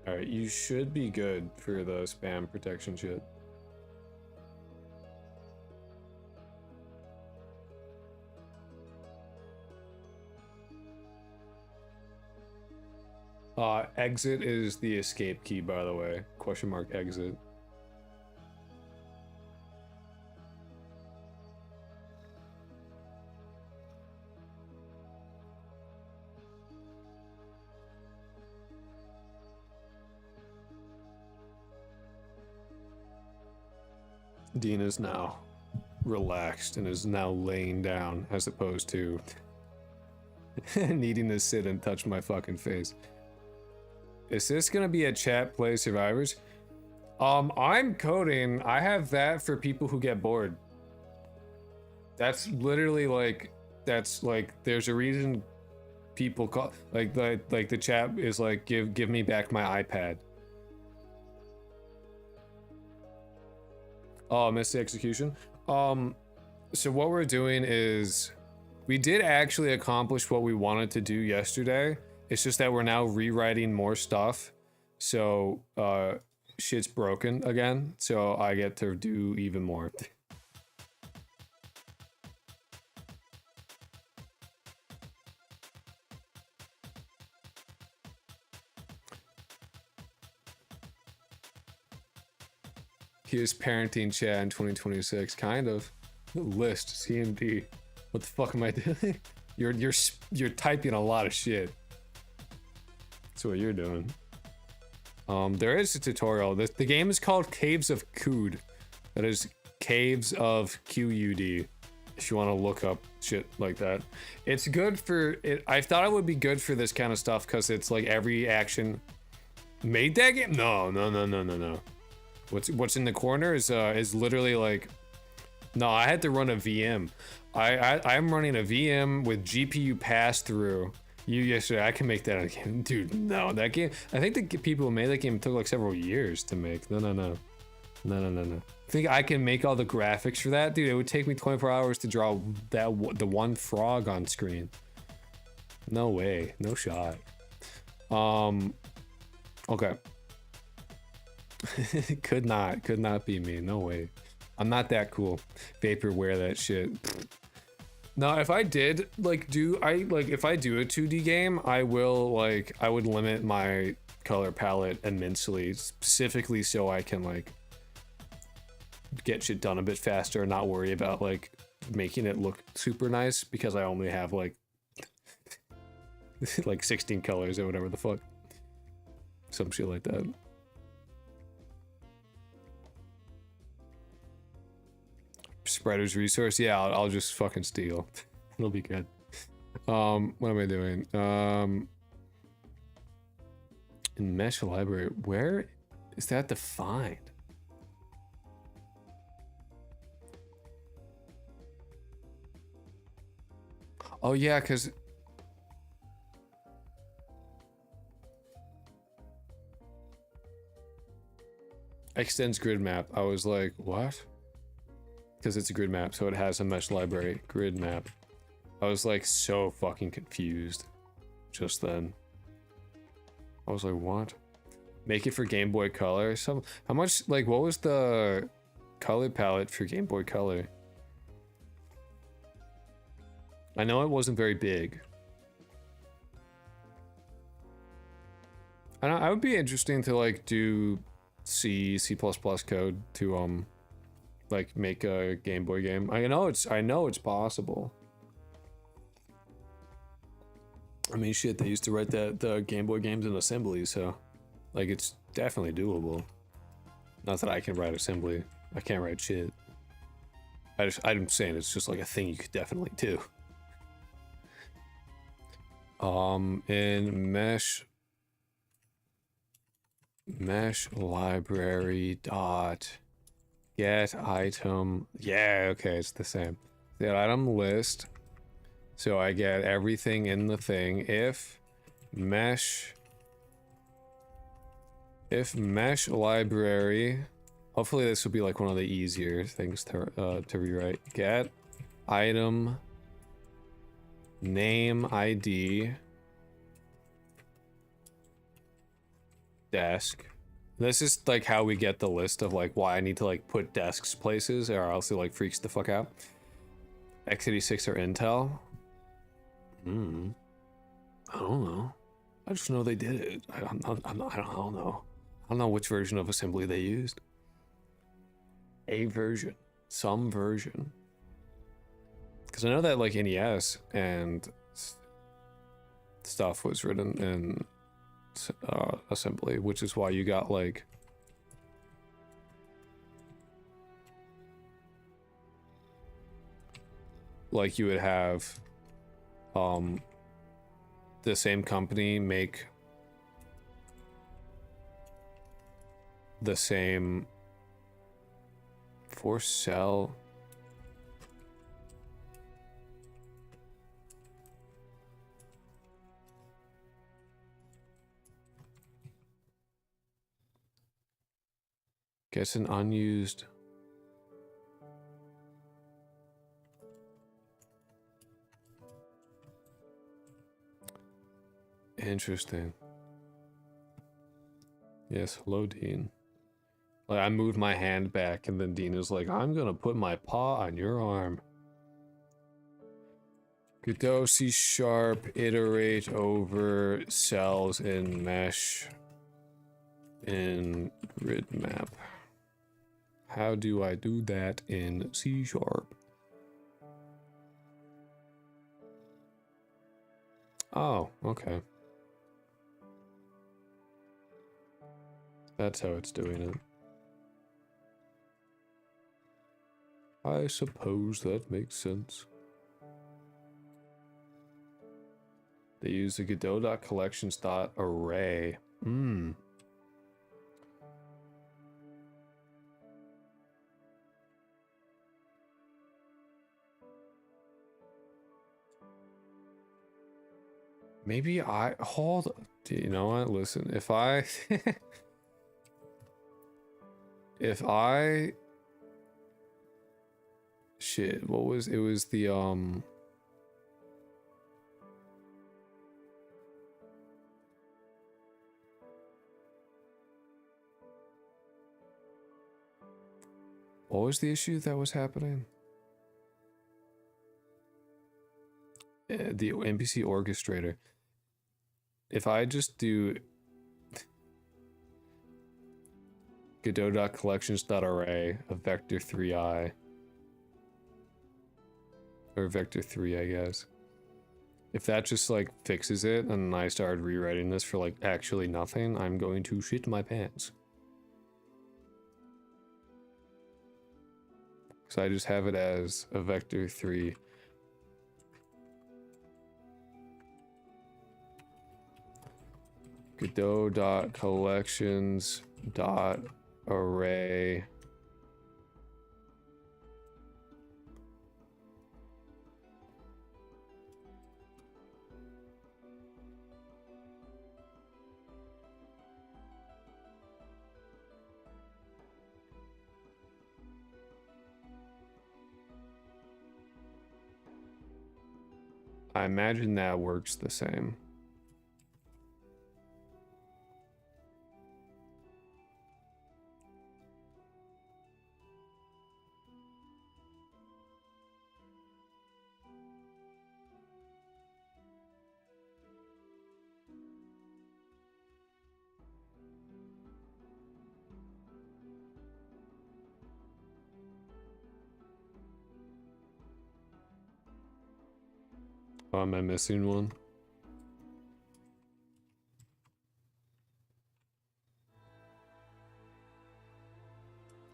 Alright, you should be good for the spam protection shit. Exit is the escape key, by the way. Question mark exit. Dean is now relaxed and is now laying down as opposed to needing to sit and touch my fucking face. Is this gonna be a chat play survivors? I'm coding. I have that for people who get bored. That's literally like, that's like, there's a reason people call, like the chat is like, give me back my iPad. Oh, missed the execution. So what we're doing is, we did actually accomplish what we wanted to do yesterday. It's just that we're now rewriting more stuff. So, shit's broken again. So I get to do even more. Here's parenting chat in 2026, kind of. List CMD. What the fuck am I doing? You're typing a lot of shit. That's what you're doing. There is a tutorial. The game is called Caves of Qud. That is Caves of QUD. If you want to look up shit like that, it's good for it. I thought it would be good for this kind of stuff because it's like every action. Made that game? No. What's in the corner is literally like, no, I had to run a VM. I'm running a VM with GPU pass through. Yesterday, I can make that again, dude. No, that game. I think the people who made that game took like several years to make. No. I think I can make all the graphics for that, dude. It would take me 24 hours to draw the one frog on screen. No way, no shot. Okay. could not be me. No way. I'm not that cool. Vaporware that shit. No, if I did if I do a 2D game, I would limit my color palette immensely, specifically so I can like get shit done a bit faster and not worry about like making it look super nice because I only have like 16 colors or whatever the fuck. Some shit like that. Spreader's resource, yeah, I'll just fucking steal. It'll be good. What am I doing? In mesh library, where is that defined? Oh yeah, because extends grid map. I was like, what? Because it's a grid map, so it has a mesh library grid map. I was like so fucking confused just then. I was like, what? Make it for Game Boy Color? How much, like, what was the color palette for Game Boy Color? I know it wasn't very big. I would be interesting to like do C++ code to like make a Game Boy game. I know it's possible. I mean, shit, they used to write the Game Boy games in assembly, so like it's definitely doable. Not that I can write assembly. I can't write shit. I'm saying it's just like a thing you could definitely do. In mesh library dot get item. Yeah, okay, it's the same. The item list. So I get everything in the thing. If mesh library, hopefully this will be like one of the easier things to rewrite. Get item name ID desk. This is like how we get the list of like why I need to like put desks places or else it like freaks the fuck out. x86 or Intel? I don't know. I just know they did it. I don't know. I don't know which version of assembly they used. A version. Some version. Because I know that like NES and stuff was written in assembly, which is why you got like like you would have the same company make the same for sale. Guess an unused. Interesting. Yes, hello, Dean. Like, I moved my hand back, and then Dean was like, I'm gonna put my paw on your arm. Godot C# iterate over cells in mesh in grid map. How do I do that in C#? Oh, okay. That's how it's doing it. I suppose that makes sense. They use the Godot.collections.array. Maybe I hold. You know what? Listen, if I if I shit, what was it? Was the what was the issue that was happening? The NPC orchestrator. If I just do Godot.collections.array of vector 3i, or vector 3, I guess. If that just like fixes it and I started rewriting this for like actually nothing, I'm going to shit my pants. So I just have it as a vector 3. Godot.collections.array. I imagine that works the same. Oh, am I missing one?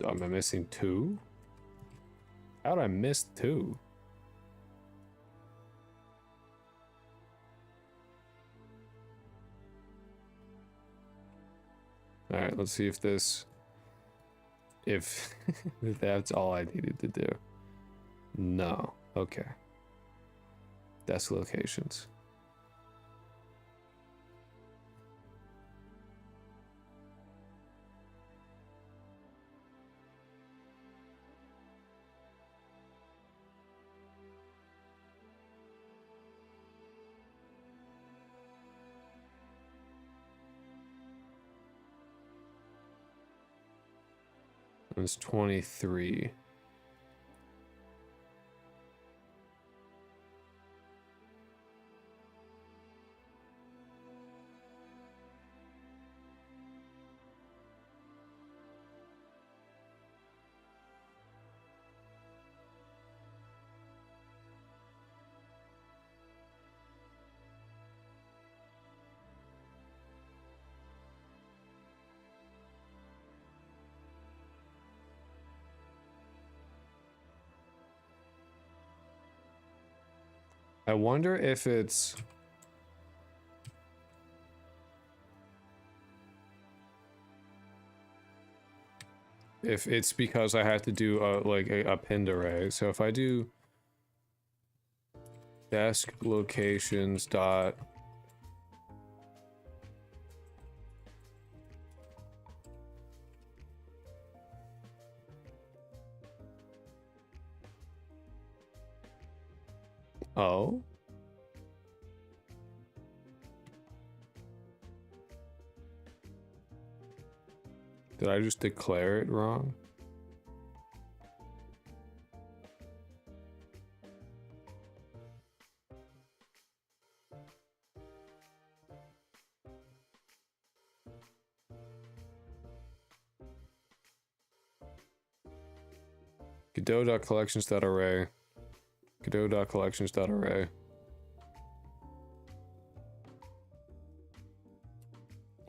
Oh, am I missing 2? How'd I miss 2? Alright, let's see if this... If that's all I needed to do. No. Okay. Desk locations. It's 23. I wonder if it's... if it's because I have to do like a pinned array. So if I do desk locations dot oh. Did I just declare it wrong? Godot.collections.array. Godot.collections.array.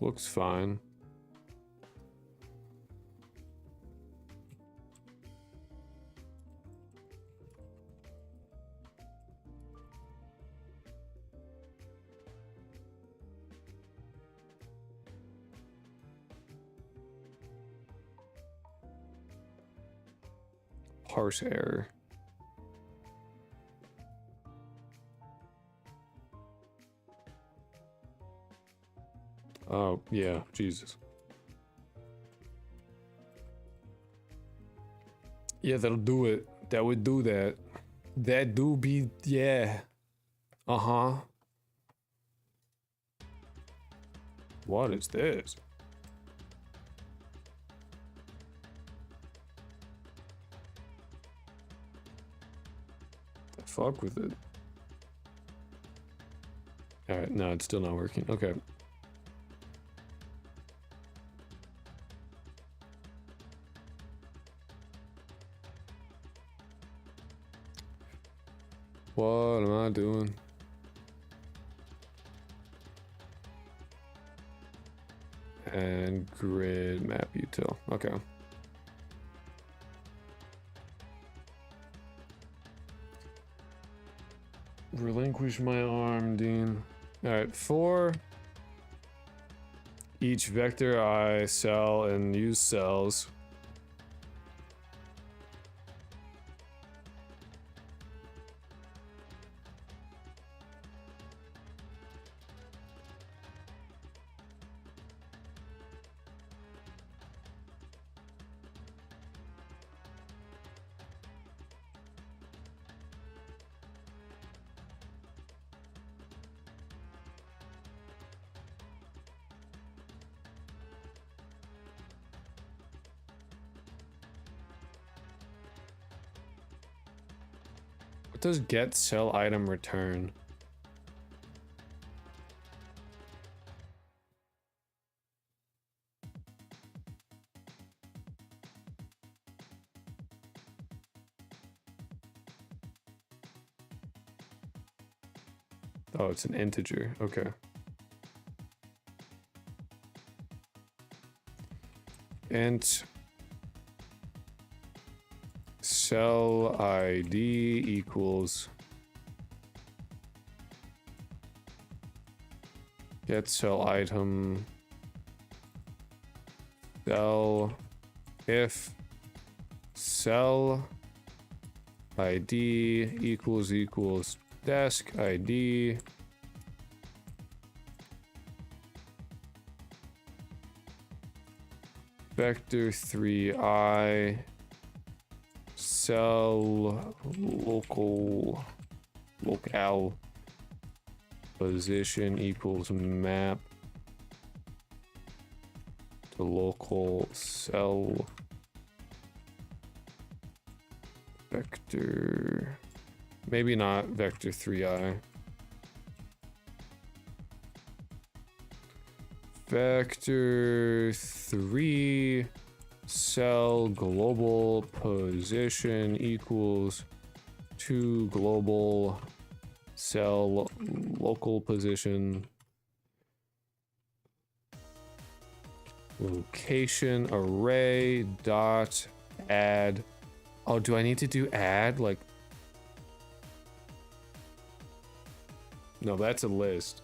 Looks fine. Parse error. Oh, yeah, Jesus. Yeah, that'll do it. That would do that. That do be, yeah. Uh-huh. What is this? The fuck with it. Alright, no, it's still not working. Okay. What am I doing? And grid map util. Okay. Relinquish my arm, Dean. Alright, for each vector I sell and use cells. What does get sell item return? Oh, it's an integer. Okay. Int cell ID equals get cell item cell if cell ID equals desk ID vector 3i cell locale position equals map to local cell vector, maybe not vector 3i, vector 3 cell global position equals to global cell local position location array dot add. Oh, do I need to do add? Like, No, that's a list.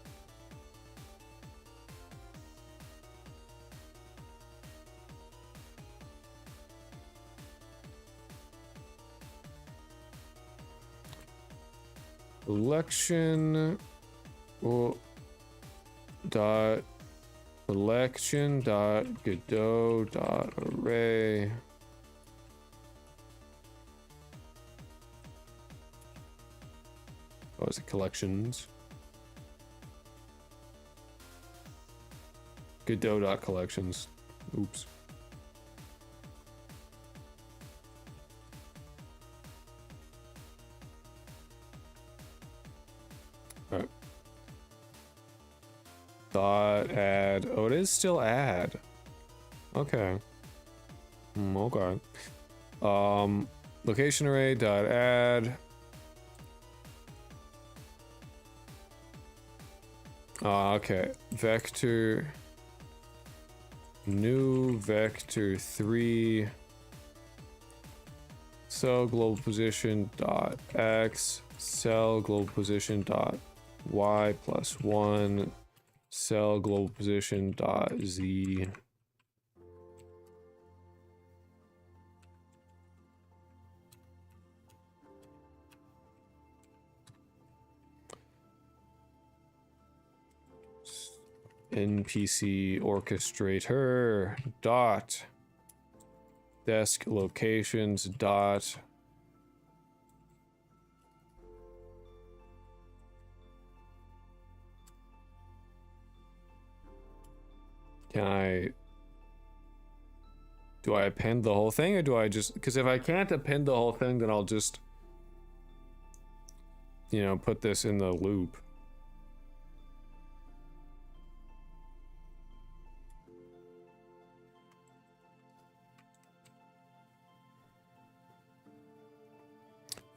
Collection. Well, dot collection dot Godot dot array. Oh, is it collections? Godot dot collections. Oops. Alright. Dot add. Oh, it is still add. Okay. Okay. Location array dot add. Okay. Vector. New vector 3. Cell global position dot x. Cell global position dot y plus 1. Cell global position dot z. NPC orchestrator dot desk locations dot do I append the whole thing, or do I just, because if I can't append the whole thing, then I'll just, you know, put this in the loop.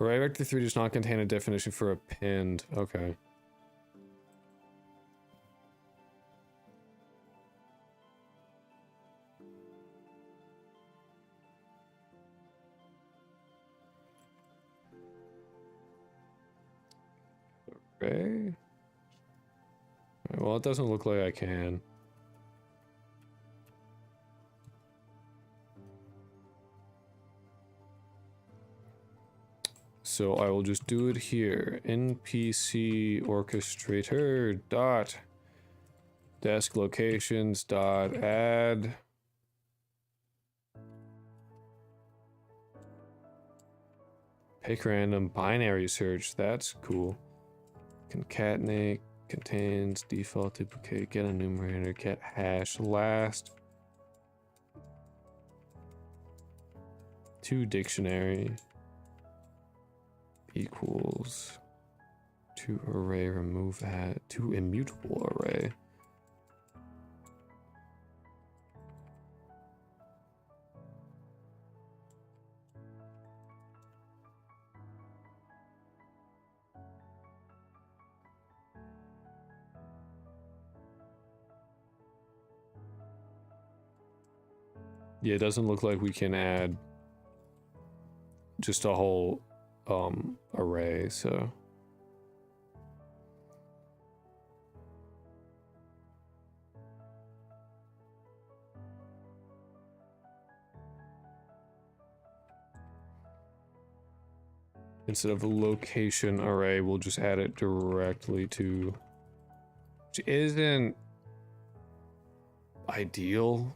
Array vector 3 does not contain a definition for append. Okay. Array? Well, it doesn't look like I can. So I will just do it here. NPC orchestrator dot desk locations dot add pick random binary search. That's cool. Concatenate contains default duplicate get enumerator get hash last to dictionary equals to array remove add to immutable array. Yeah, it doesn't look like we can add just a whole array, so instead of a location array, we'll just add it directly to, which isn't ideal.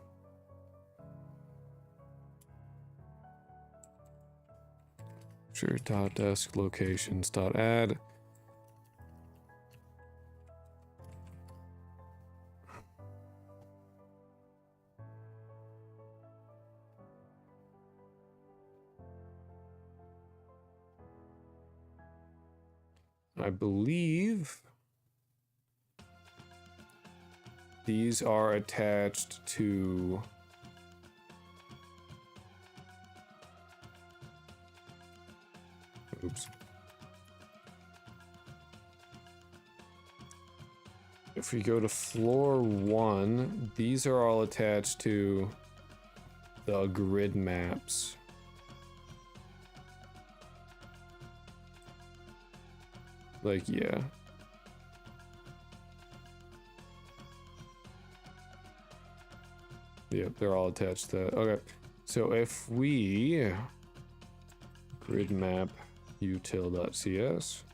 Sure, dot desk locations dot add. I believe these are attached to oops. If we go to floor 1, these are all attached to the grid maps. Like, yeah. Yep, they're all attached to that. Okay, so if we grid map util.cs.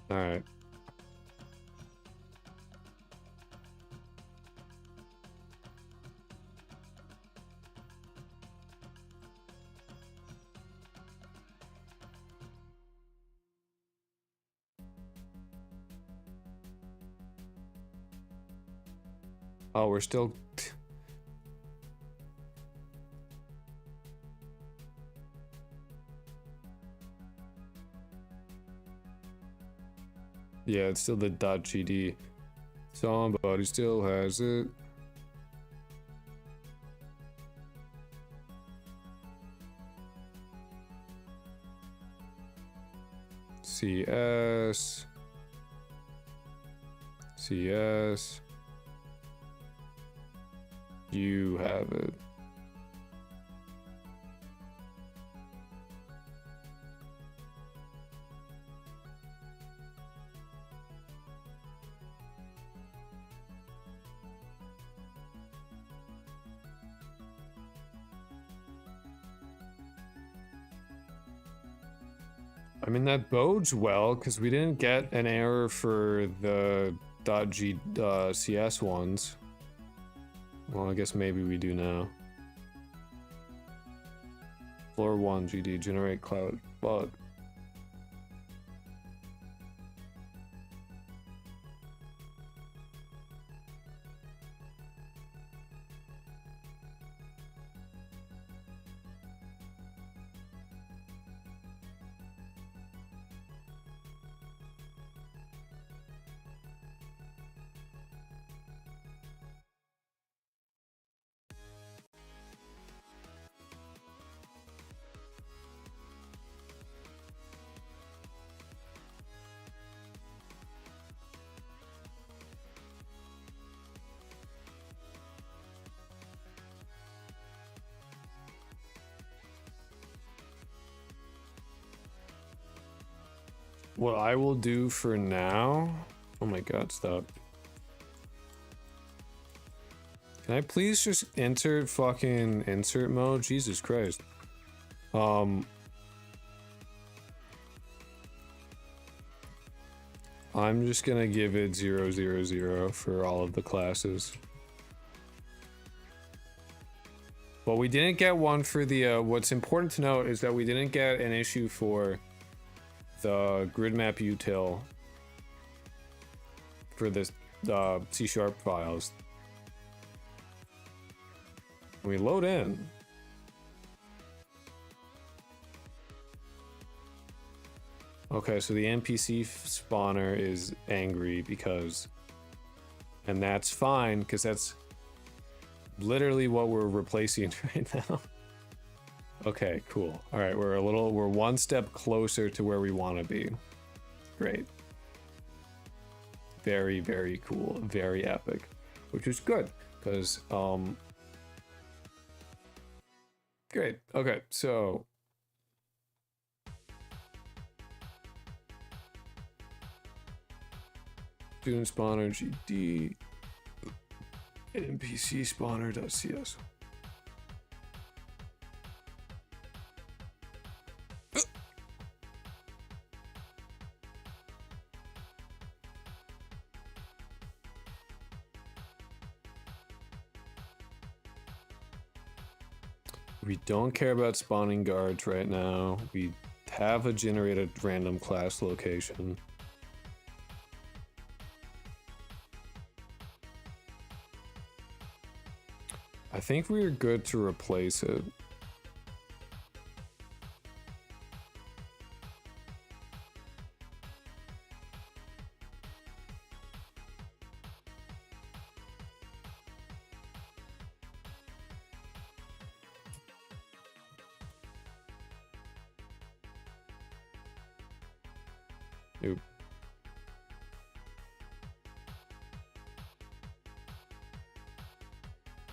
All right. Oh, we're still... Yeah, it's still the .gd. Somebody still has it. CS. CS. You have it. I mean, that bodes well, because we didn't get an error for the .cs ones. Well, I guess maybe we do now. Floor 1 GD, generate cloud bug. What I will do for now... Oh my god, stop. Can I please just enter fucking insert mode? Jesus Christ. I'm just gonna give it 0, 0, 0 for all of the classes. But we didn't get one for the, what's important to note is that we didn't get an issue for the grid map util for this C# files. We load in. Okay, so the NPC spawner is angry because, and that's fine because that's literally what we're replacing right now. Okay, cool. All right, we're one step closer to where we want to be. Great. Very, very cool. Very epic, which is good because, great. Okay, so student spawner GD NPC spawner.cs. We don't care about spawning guards right now. We have a generated random class location. I think we're good to replace it. Oop.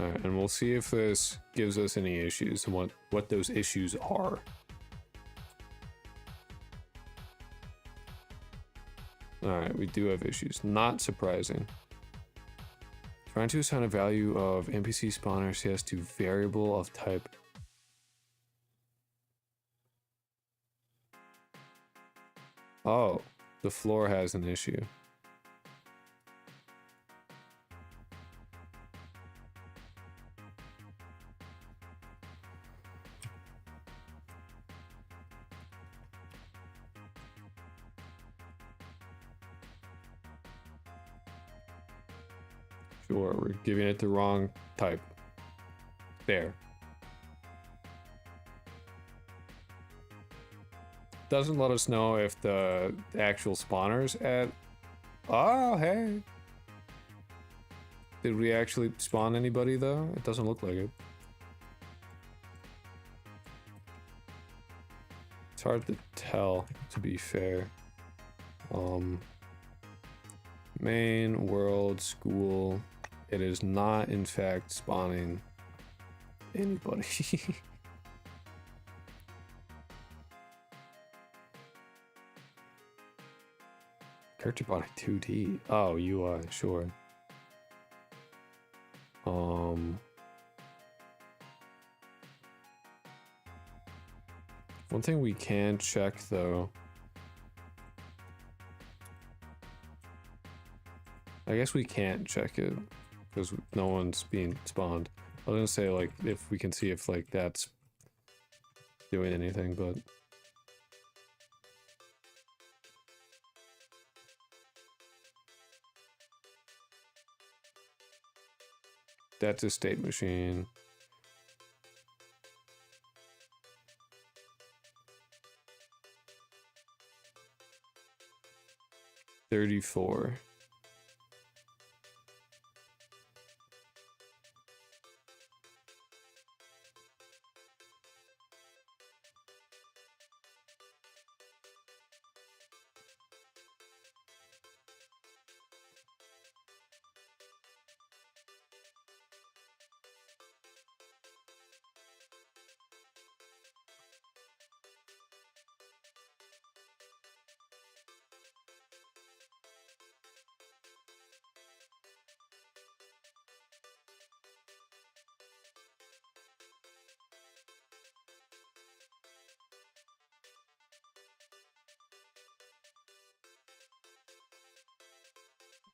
Alright, and we'll see if this gives us any issues and what those issues are. Alright, we do have issues. Not surprising. Trying to assign a value of NPC spawner CS to variable of type. Oh, the floor has an issue. Sure, we're giving it the wrong type. There. Doesn't let us know if the actual spawners at... Oh, hey. Did we actually spawn anybody though? It doesn't look like it. It's hard to tell, to be fair. Main, world, school. It is not, in fact, spawning anybody. Character body 2D. Oh, UI, sure. One thing we can check though. I guess we can't check it because no one's being spawned. I was gonna say like if we can see if like that's doing anything, but that's a state machine. $34.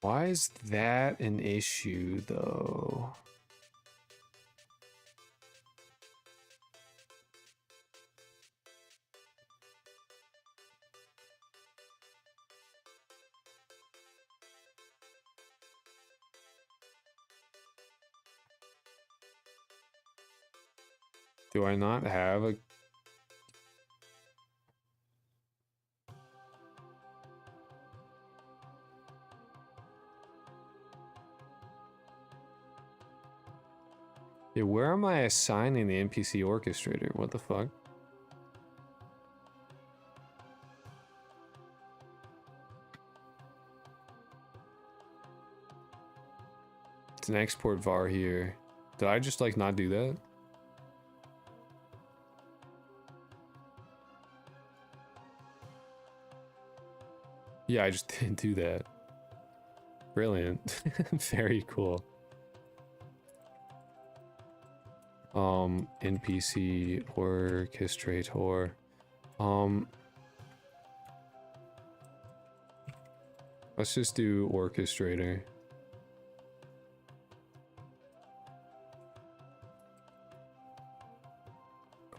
Why is that an issue, though? Do I not have a... Yeah, where am I assigning the NPC orchestrator? What the fuck? It's an export var here. Did I just like not do that? Yeah, I just didn't do that. Brilliant. Very cool. NPC orchestrator. Let's just do orchestrator.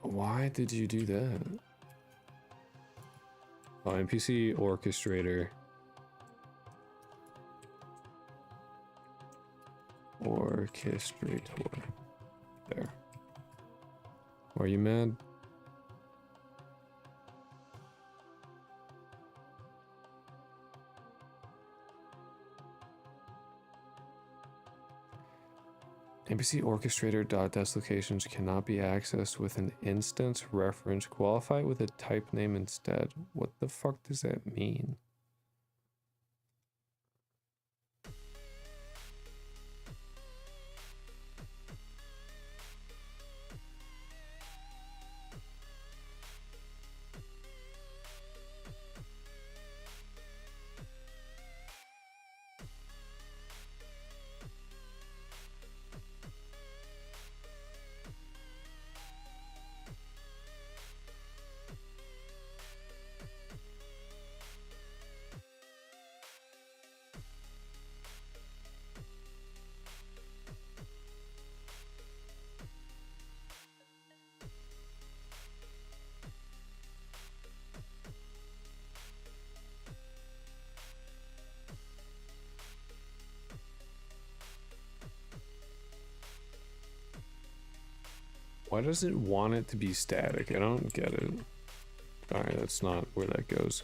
Why did you do that? Oh, NPC orchestrator. Orchestrator. There. Are you mad? NPC orchestrator.desc locations cannot be accessed with an instance reference. Qualify with a type name instead. What the fuck does that mean? Why does it want it to be static? I don't get it. Alright, that's not where that goes.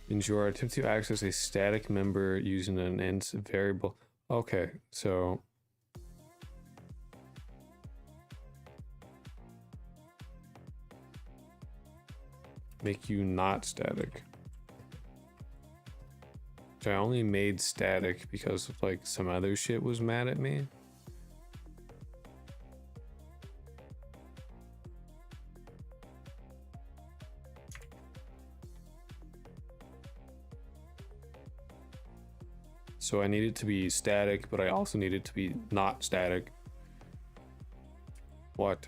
Ensure attempt to access a static member using an int variable. Okay, so make you not static. So I only made static because of like some other shit was mad at me. So I need it to be static, but I also need it to be not static. What?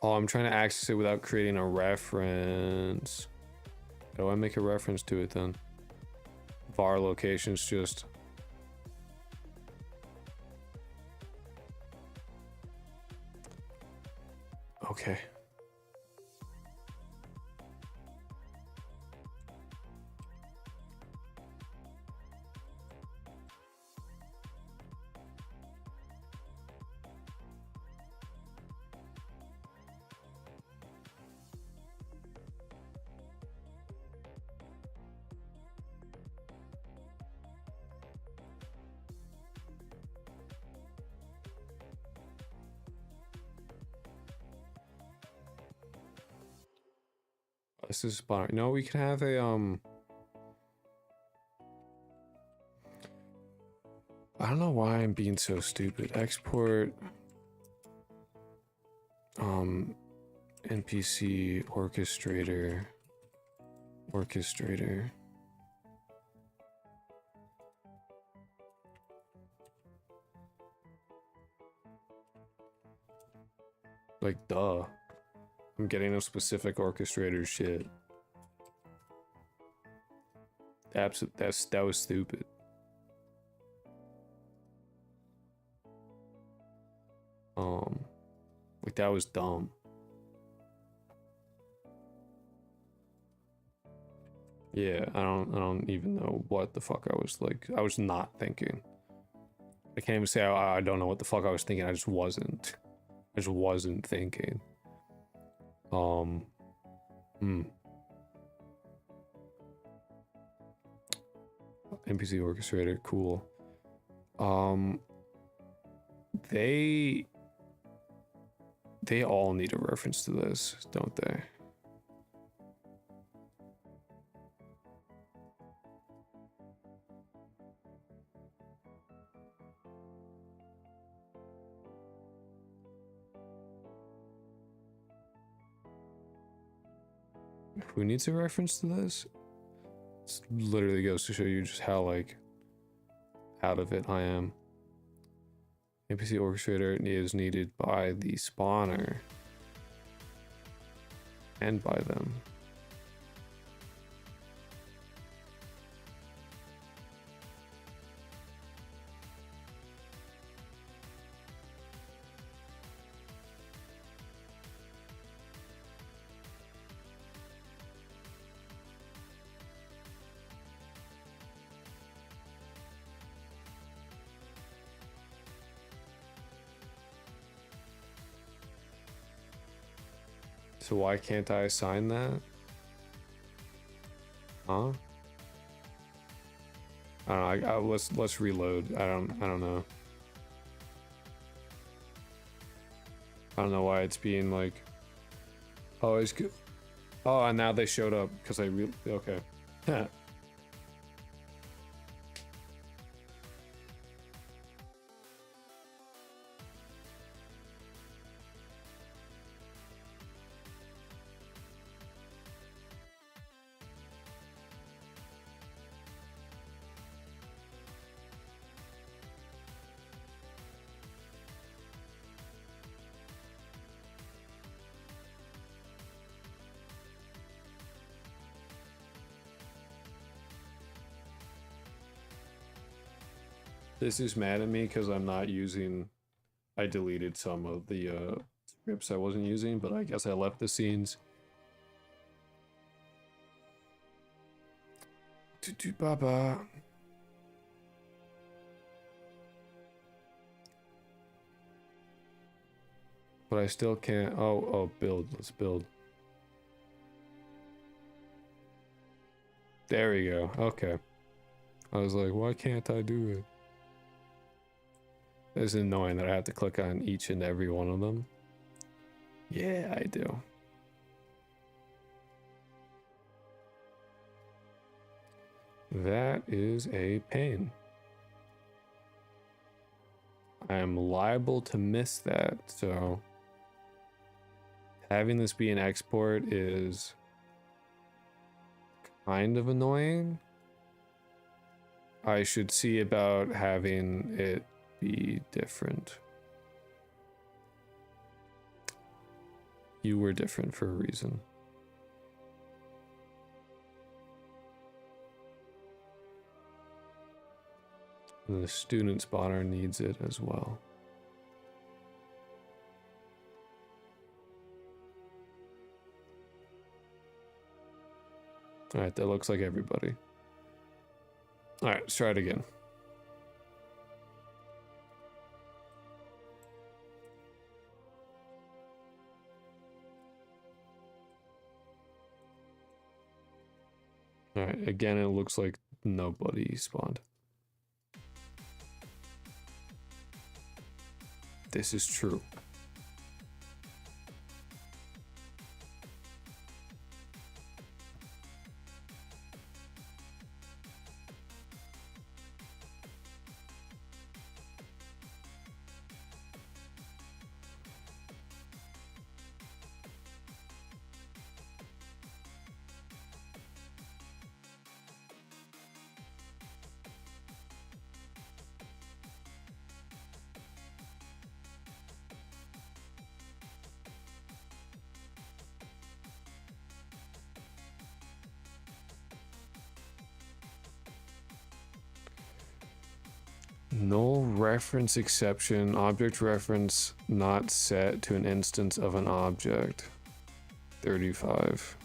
Oh, I'm trying to access it without creating a reference. How do I make a reference to it then? var locations just... Okay. This is spawner. You know, we could have a I don't know why I'm being so stupid. Export NPC orchestrator. Like, duh. I'm getting a specific orchestrator shit. That was stupid. Like that was dumb. Yeah, I don't even know what the fuck I was like. I was not thinking. I can't even say I don't know what the fuck I was thinking. I just wasn't thinking. NPC orchestrator, cool. They all need a reference to this, don't they? Who needs a reference to this? It literally goes to show you just how like out of it I am. NPC orchestrator is needed by the spawner and by them. So why can't I assign that? Huh? I don't know. Let's reload. I don't know. I don't know why it's being like. Oh, it's good. Oh, and now they showed up because okay. This is mad at me because I'm not using. I deleted some of the scripts I wasn't using, but I guess I left the scenes. Baba. But I still can't. Oh, build. Let's build. There we go. Okay. I was like, why can't I do it? It's annoying that I have to click on each and every one of them. Yeah, I do. That is a pain. I am liable to miss that, so having this be an export is kind of annoying. I should see about having it be different. You were different for a reason. And the student spotter needs it as well. Alright, that looks like everybody. Alright, let's try it again. Alright, again, it looks like nobody spawned. This is true. Null reference exception, object reference not set to an instance of an object. 35.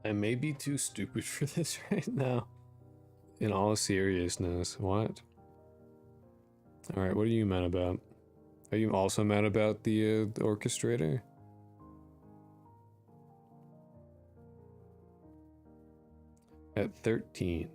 I may be too stupid for this right now. In all seriousness, what? Alright, what are you mad about? Are you also mad about the orchestrator? At 13.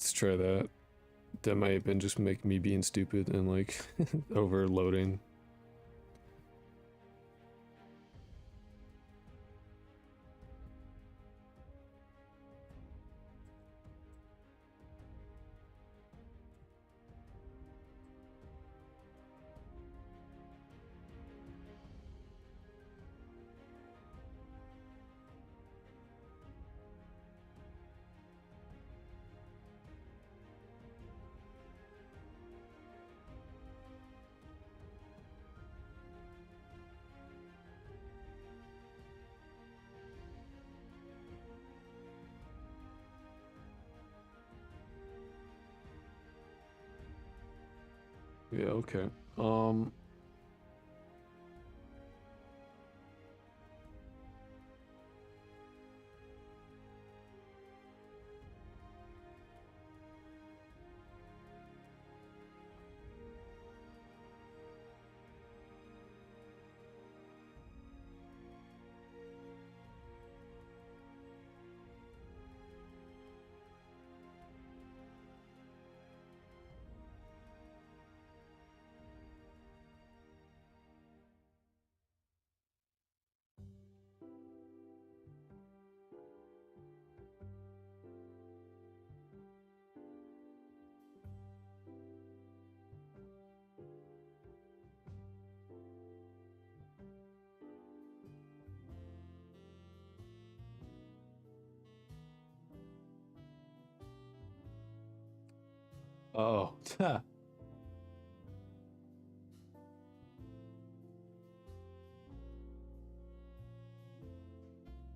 Let's try that. That might have been just me being stupid and like overloading. Yeah, okay. Oh.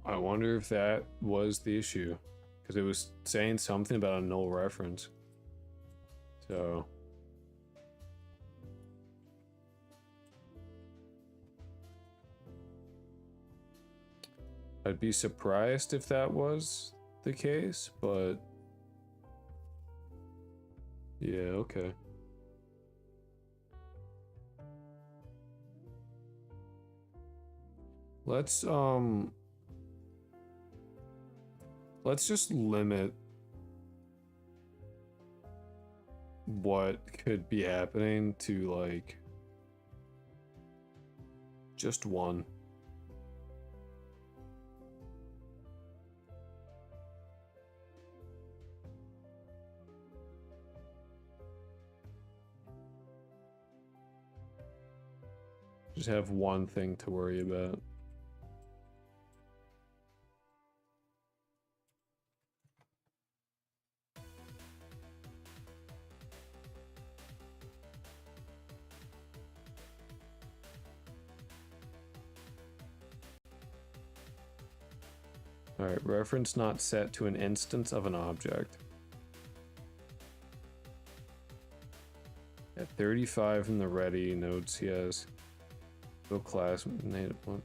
I wonder if that was the issue. Because it was saying something about a null reference. So... I'd be surprised if that was the case, but... Yeah, okay. Let's just limit what could be happening to, like, just one. Just have one thing to worry about. Alright, reference not set to an instance of an object. At 35 in the ready, nodes he has. Go class, native one.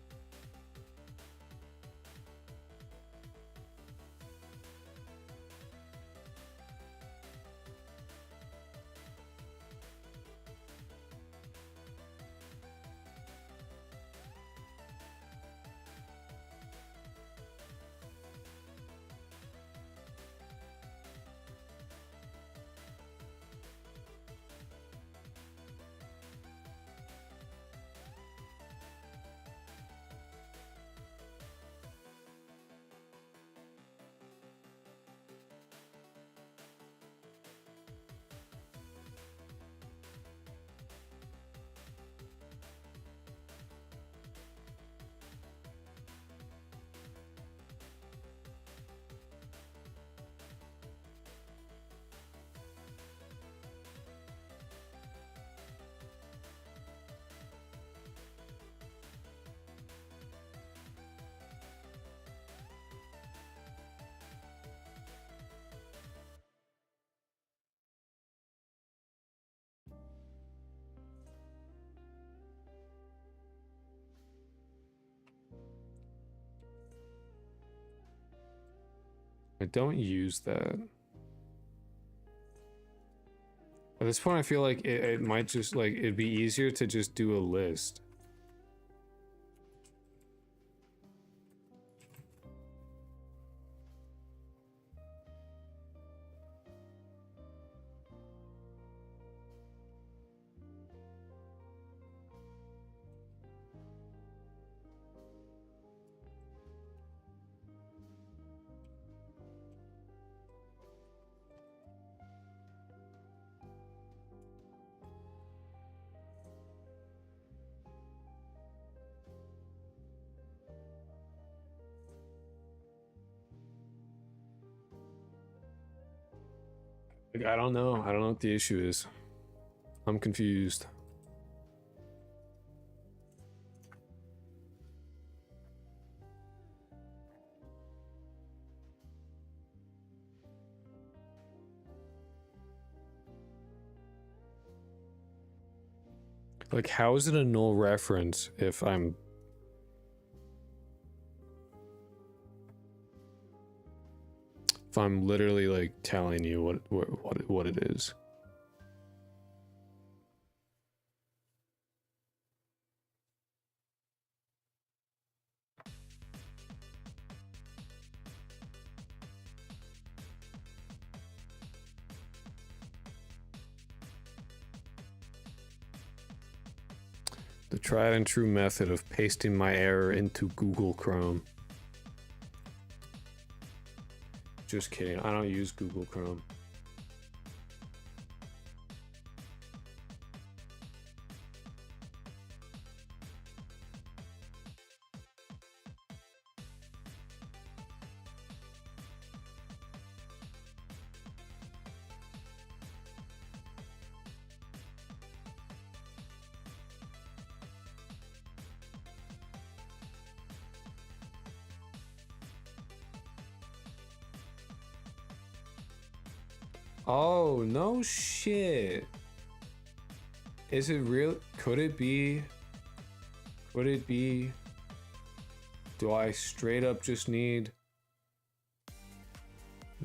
I don't use that. At this point, I feel like it might just, like, it'd be easier to just do a list. Like, I don't know. I don't know what the issue is. I'm confused. Like, how is it a null reference if I'm... If I'm literally, like, telling you what it is? The tried and true method of pasting my error into Google Chrome. Just kidding, I don't use Google Chrome. Oh, no shit. Is it real? Could it be? Could it be? Do I straight up just need...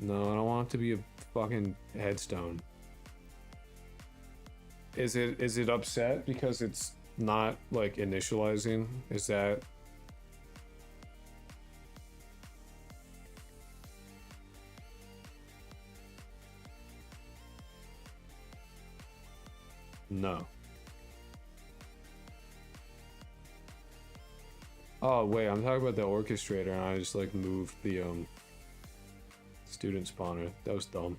No, I don't want it to be a fucking headstone. Is it upset because it's not, like, initializing? Is that... No. Oh, wait, I'm talking about the orchestrator and I just, like, moved the, student spawner. That was dumb.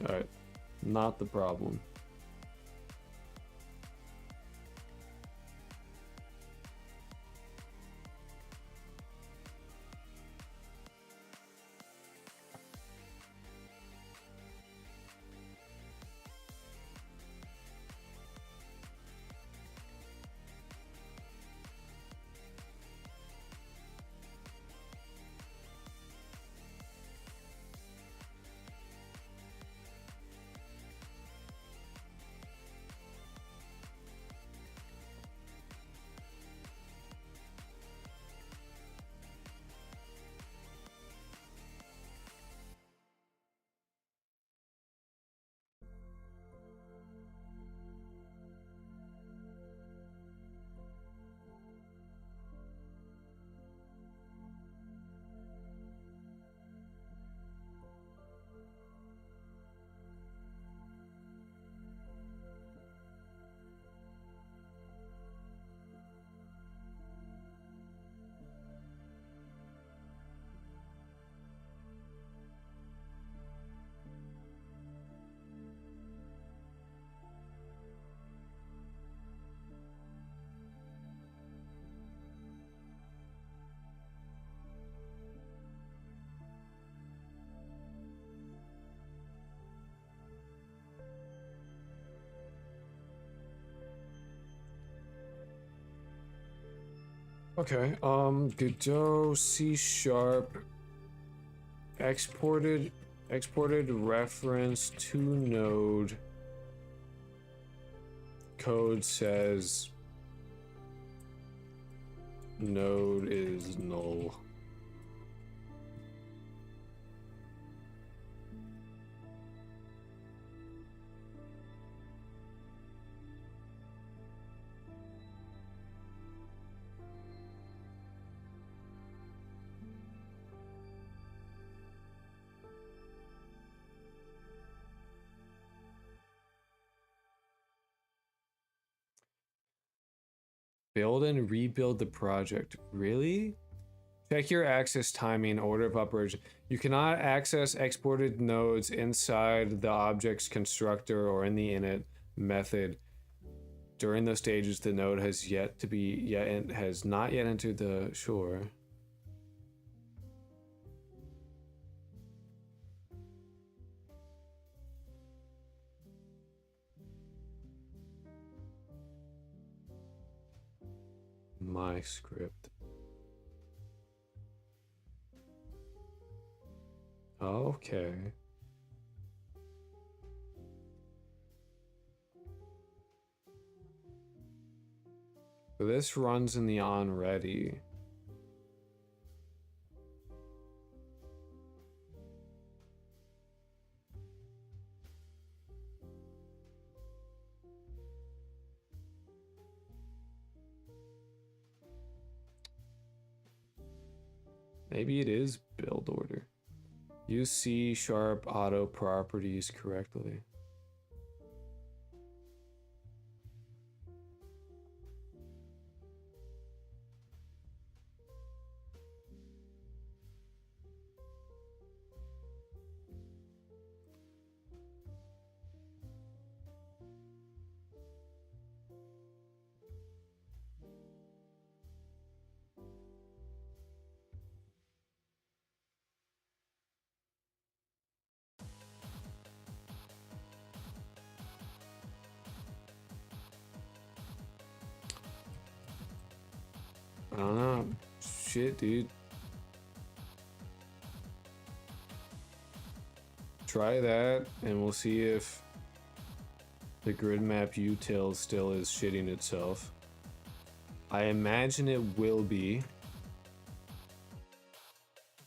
Alright. Not the problem. Okay, Godot C# exported reference to node. Code says node is null. Build and rebuild the project. Really? Check your access timing, order of operation. You cannot access exported nodes inside the object's constructor or in the init method. During those stages, the node has not yet entered the shore. My script. Okay. So this runs in the on ready. Maybe it is build order. Use C# auto properties correctly. I don't know. Shit, dude. Try that, and we'll see if the grid map util still is shitting itself. I imagine it will be.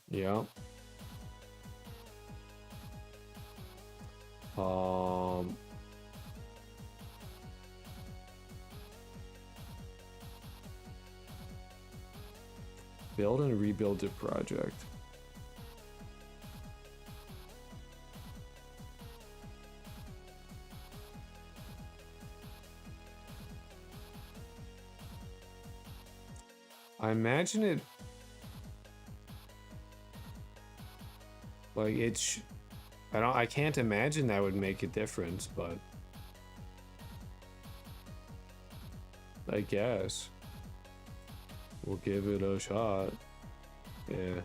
Yep. Build and rebuild the project. I imagine it like it's I can't imagine that would make a difference, but I guess we'll give it a shot. Yeah.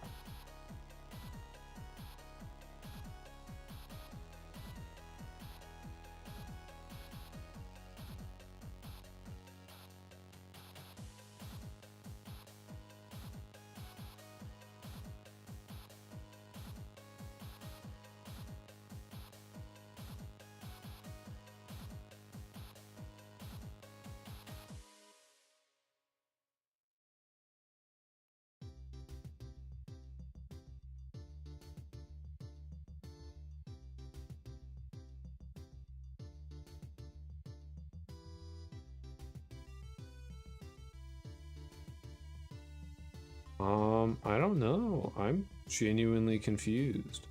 I don't know. I'm genuinely confused.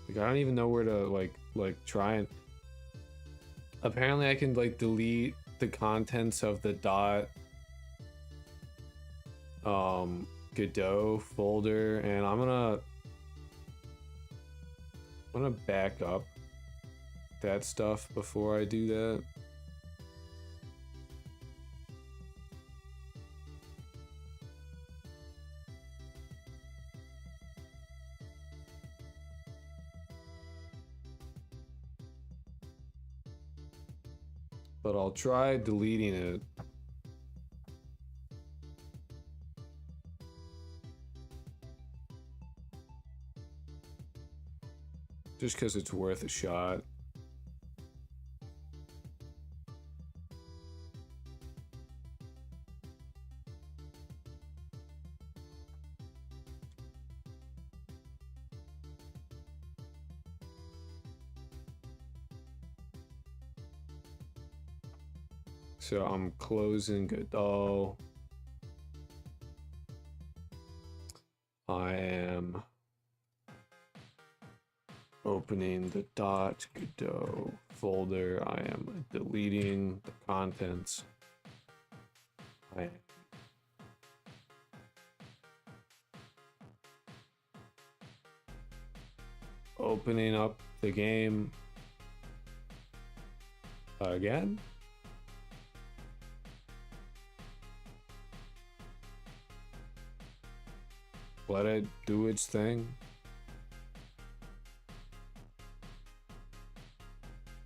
Like, I don't even know where to like try and. Apparently, I can like delete the contents of the Godot folder, and I'm gonna back up that stuff before I do that. But I'll try deleting it. Just because it's worth a shot. So I'm closing Godot. I am opening the .godot folder. I am deleting the contents. opening up the game again. Let it do its thing.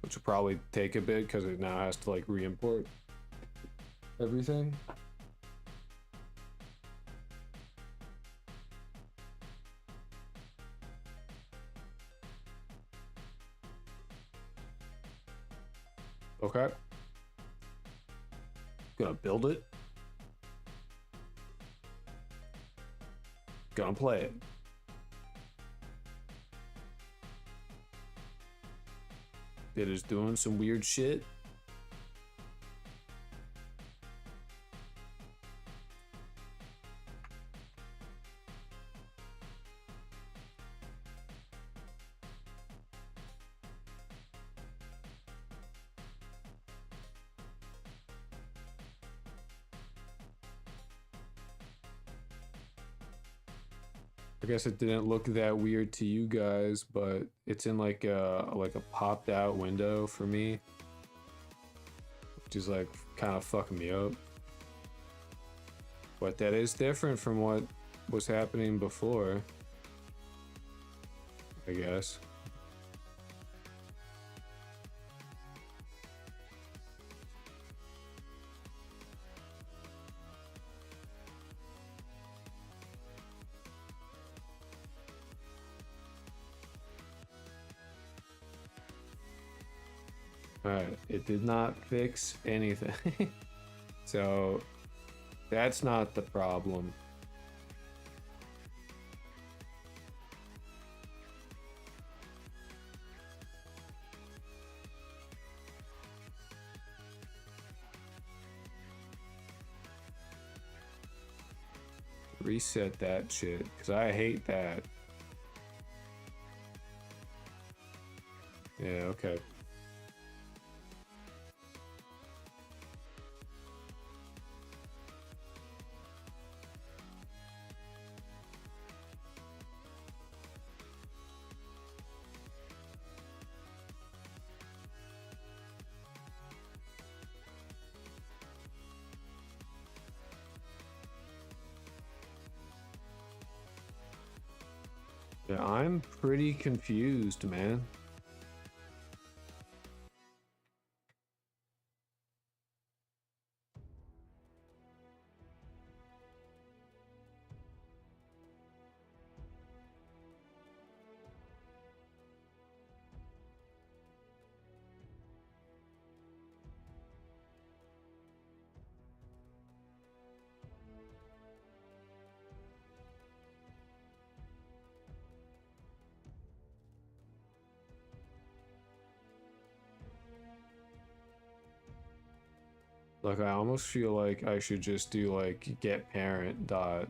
Which will probably take a bit because it now has to like re-import everything. Okay. Gonna build it. Gonna play it. It is doing some weird shit. I guess it didn't look that weird to you guys, but it's in like a popped out window for me, which is like kind of fucking me up. But that is different from what was happening before, I guess. Alright, it did not fix anything. So that's not the problem. Reset that shit, because I hate that. Yeah, okay. Yeah, I'm pretty confused, man. Like, I almost feel like I should just do like get parent dot.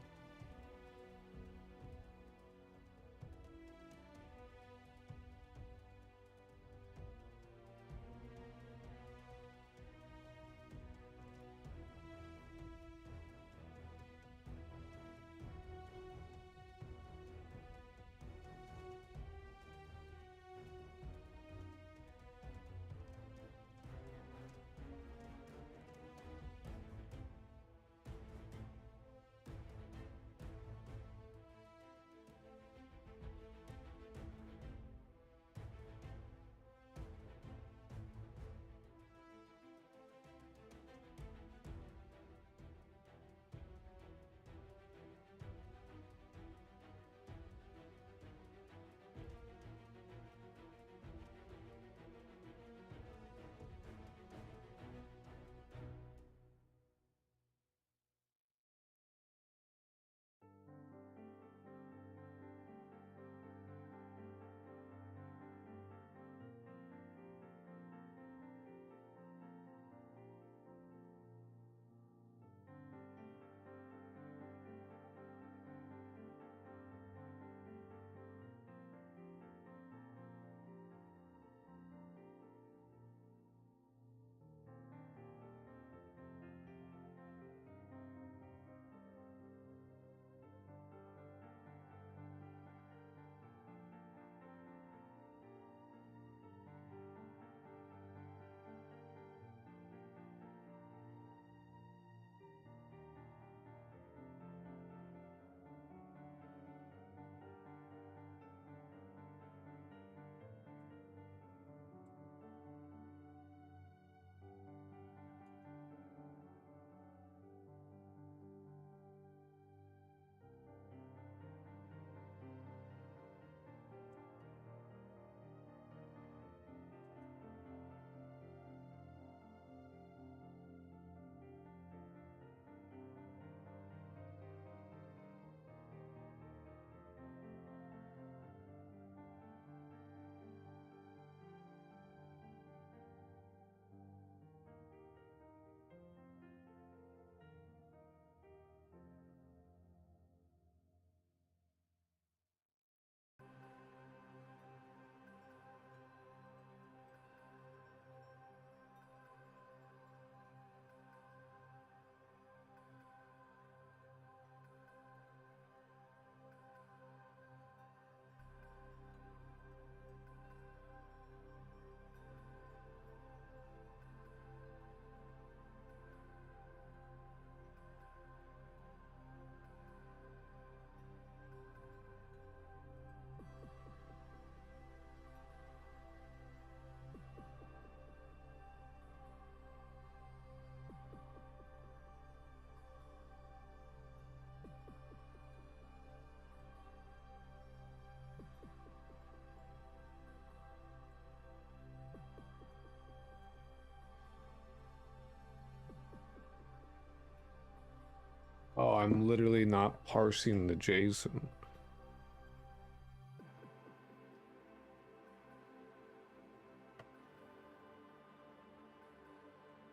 Oh, I'm literally not parsing the JSON.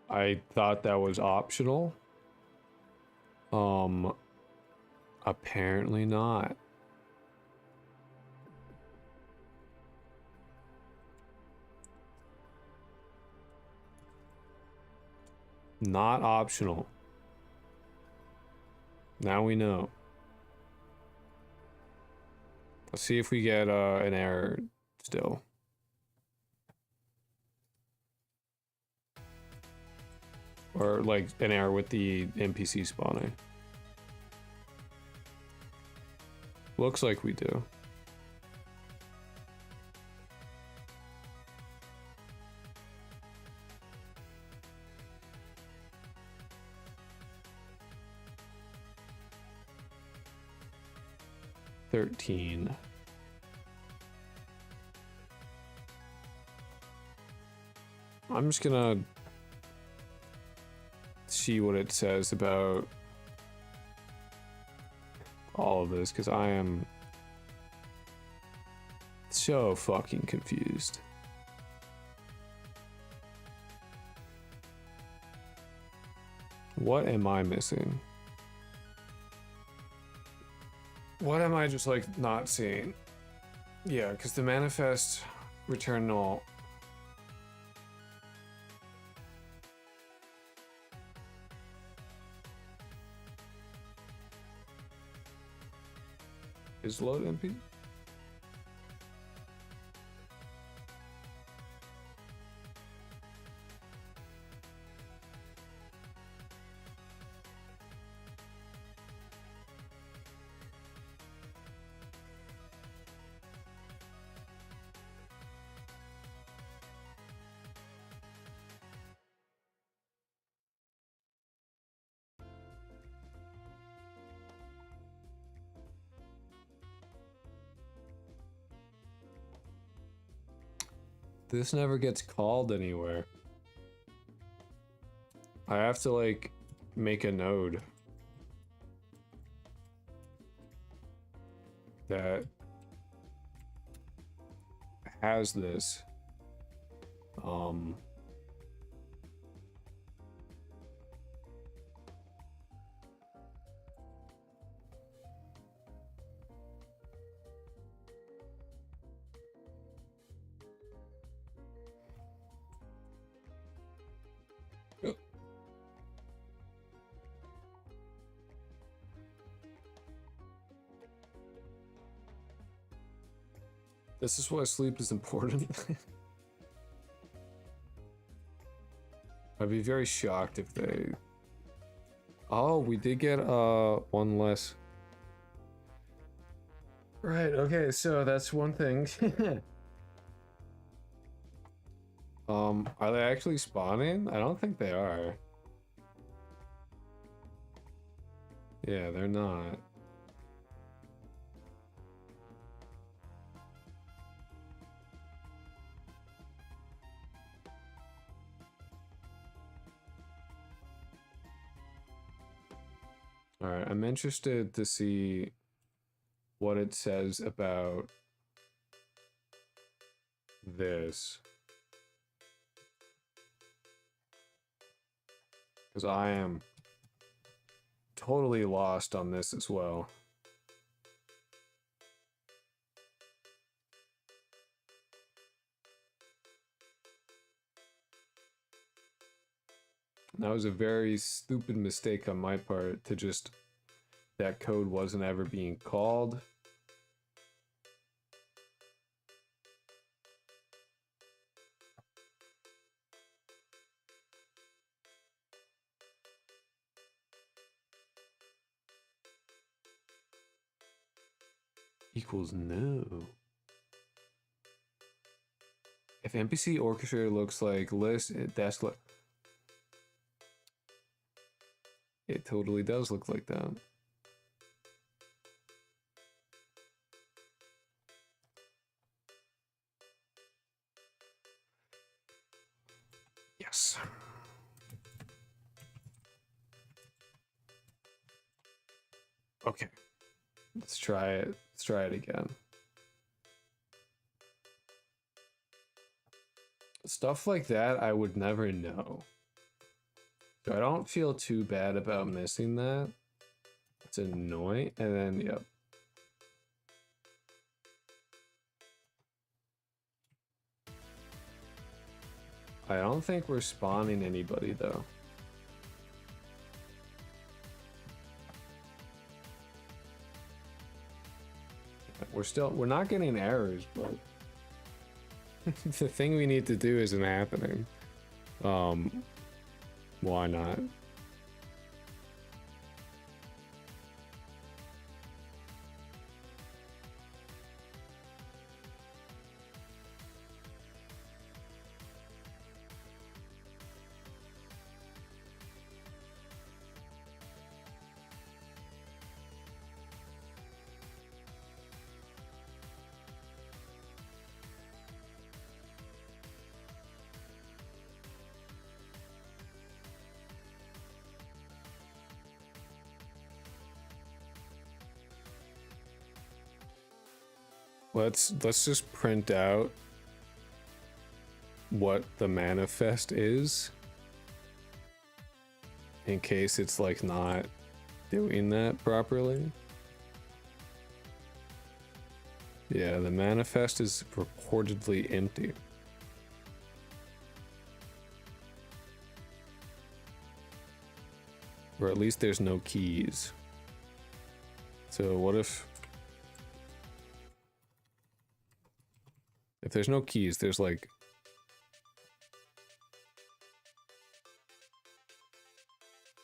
I thought that was optional. Apparently not. Not optional. Now we know. Let's see if we get an error still. Or like an error with the NPC spawning. Looks like we do. $13. I'm just gonna see what it says about all of this, because I am so fucking confused. What am I missing? What am I just like not seeing? Yeah, because the manifest return null. Is load MP? This never gets called anywhere. I have to like make a node that has this. This is why sleep is important. I'd be very shocked if they... Oh, we did get one less. Right, okay, so that's one thing. Are they actually spawning? I don't think they are. Yeah, they're not. Alright, I'm interested to see what it says about this. Because I am totally lost on this as well. That was a very stupid mistake on my part to just... That code wasn't ever being called. Equals no. If NPC orchestrator looks like list, that's what... It totally does look like that. Yes. Okay, let's try it. Let's try it again. Stuff like that I would never know. So I don't feel too bad about missing that. It's annoying. And then, yep. I don't think we're spawning anybody though. We're not getting errors, but the thing we need to do isn't happening. Why not? Let's just print out what the manifest is in case it's like not doing that properly. Yeah, the manifest is reportedly empty. Or at least there's no keys. So what if there's no keys, there's like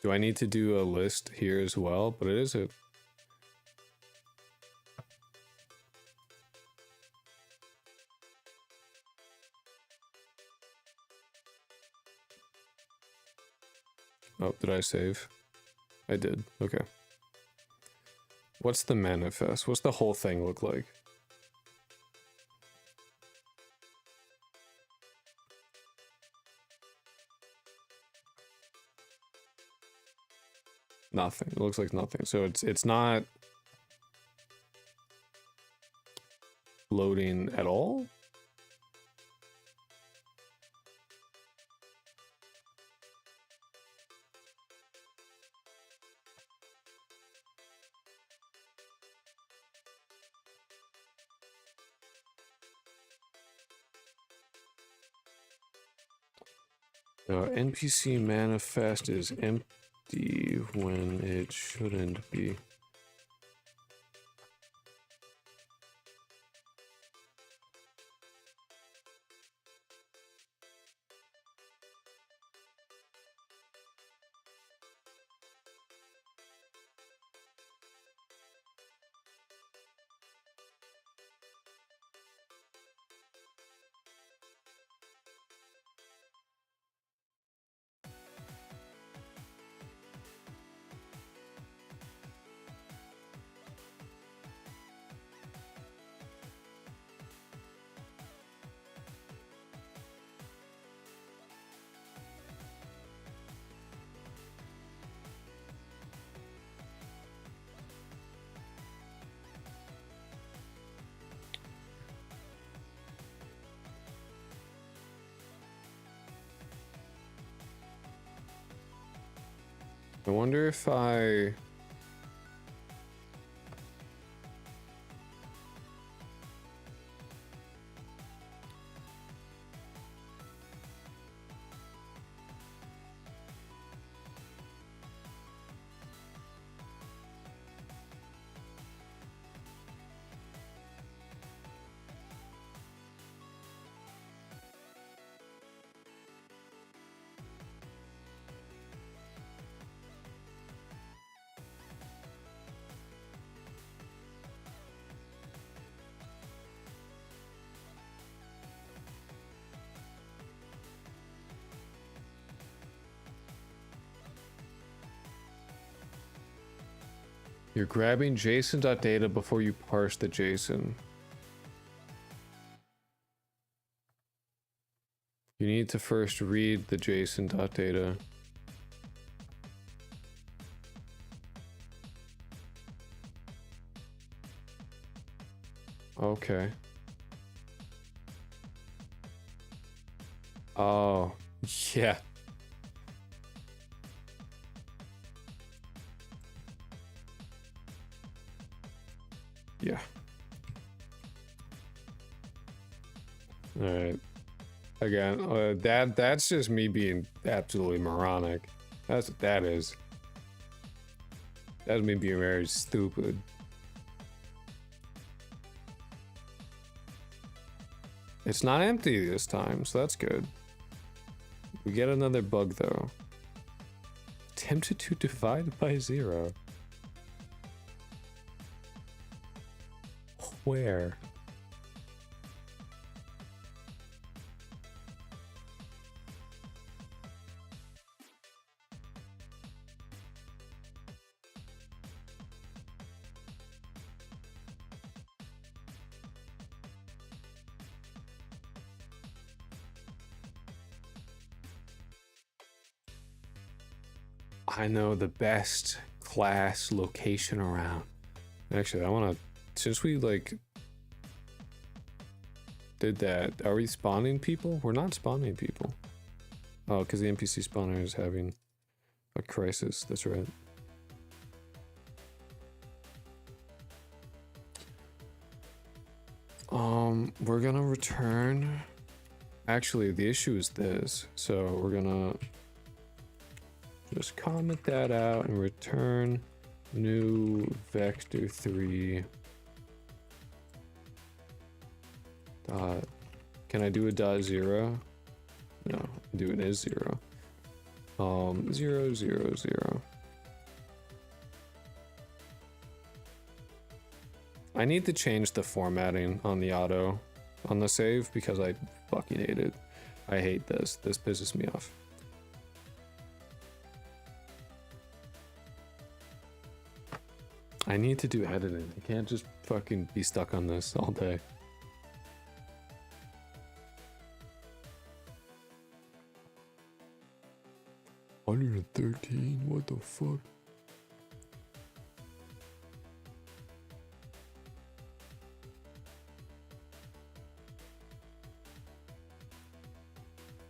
do I need to do a list here as well? But it is a oh, did I save? I did. Okay. What's the manifest? What's the whole thing look like? Nothing. It looks like nothing. So it's not loading at all? NPC manifest is empty when it shouldn't be. I wonder if I You're grabbing JSON.data before you parse the JSON. You need to first read the JSON.data. Okay. Oh, yeah. Yeah. All right. Again, that's just me being absolutely moronic. That's what that is. That's me being very stupid. It's not empty this time, so that's good. We get another bug though. Attempted to divide by 0. Where? I know the best class location around. Actually, I want to, since we like did that, are we spawning people? We're not spawning people. Oh, because the NPC spawner is having a crisis. That's right. We're gonna return. Actually, the issue is this. So we're gonna just comment that out and return new vector 3. Can I do a dot 0? No, do it as 0. 0, 0, 0. I need to change the formatting on the auto on the save because I fucking hate it. I hate this. This pisses me off. I need to do editing. I can't just fucking be stuck on this all day. $113? What the fuck?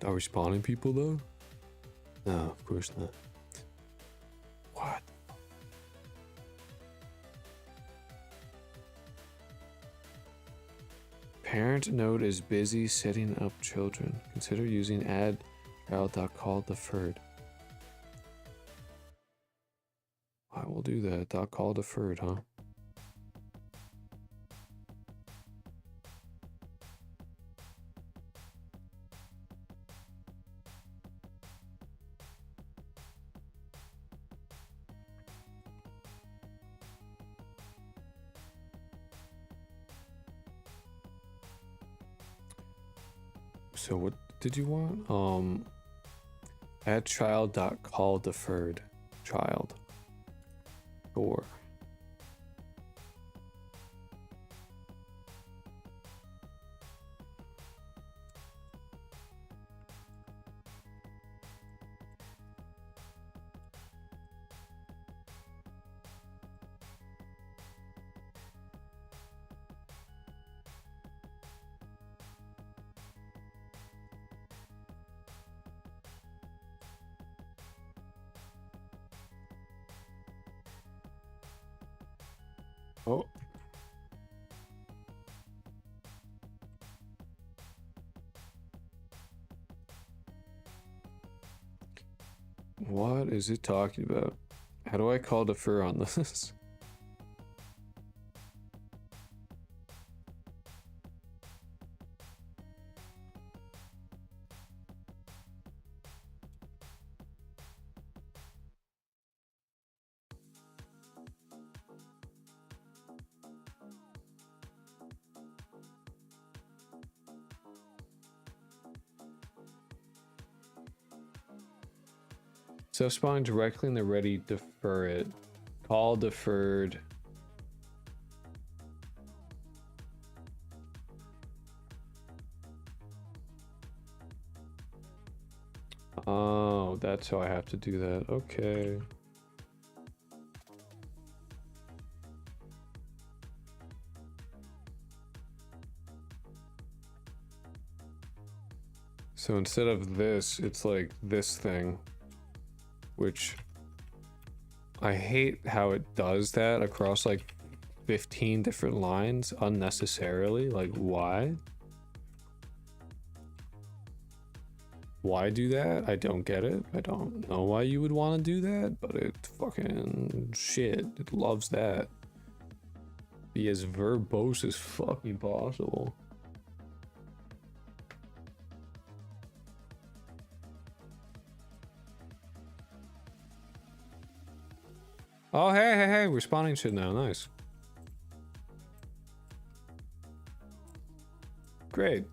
Are we spawning people though? No, of course not. What? Parent node is busy setting up children. Consider using add child.call deferred. I will do that. .call deferred, huh? So what did you want? Add child.call deferred. Child. Or oh. What is it talking about? How do I call defer on this? So spawn directly in the ready, defer it. Call deferred. Oh, that's how I have to do that. Okay. So instead of this, it's like this thing, which I hate how it does that across like 15 different lines unnecessarily. Like, why? Why do that? I don't get it. I don't know why you would want to do that, but it fucking shit. It loves that. Be as verbose as fucking possible. Oh, hey, we're spawning shit now. Nice. Great.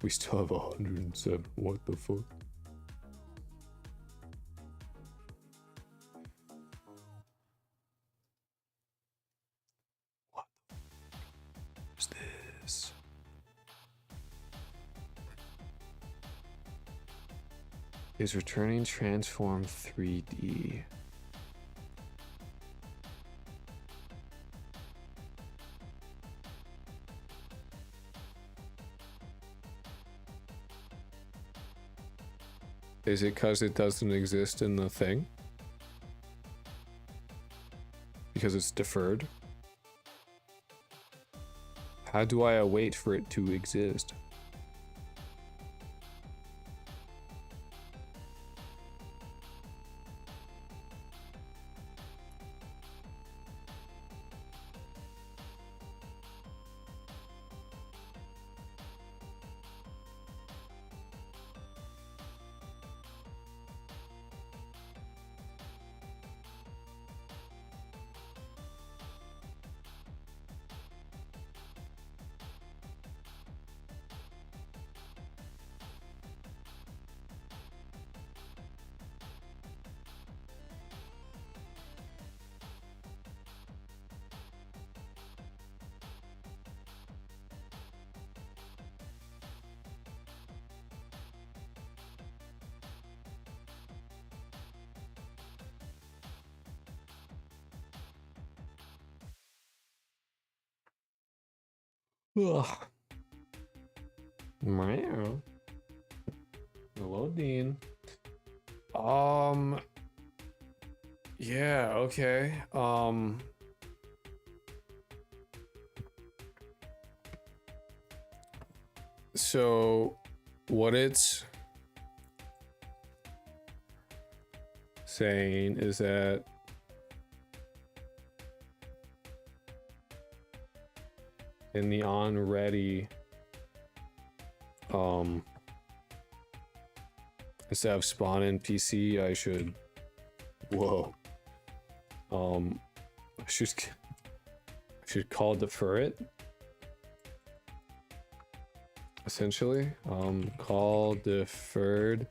We still have 107. What the fuck? What is this? Is returning transform 3D. Is it because it doesn't exist in the thing? Because it's deferred? How do I await for it to exist? Ugh. Meow. Hello, Dean. Yeah, okay. So what it's saying is that in the on ready, instead of spawn in PC, I should, whoa, I should call defer it, essentially. Call deferred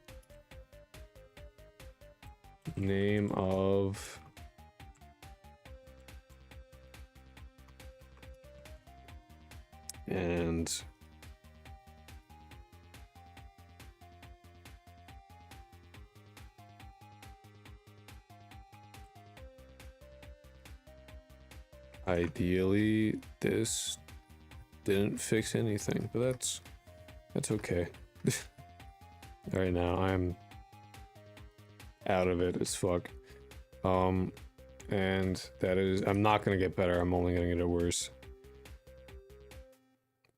name of and ideally this didn't fix anything, but that's okay. Right now I'm out of it as fuck. And that is, I'm not gonna get better, I'm only gonna get it worse.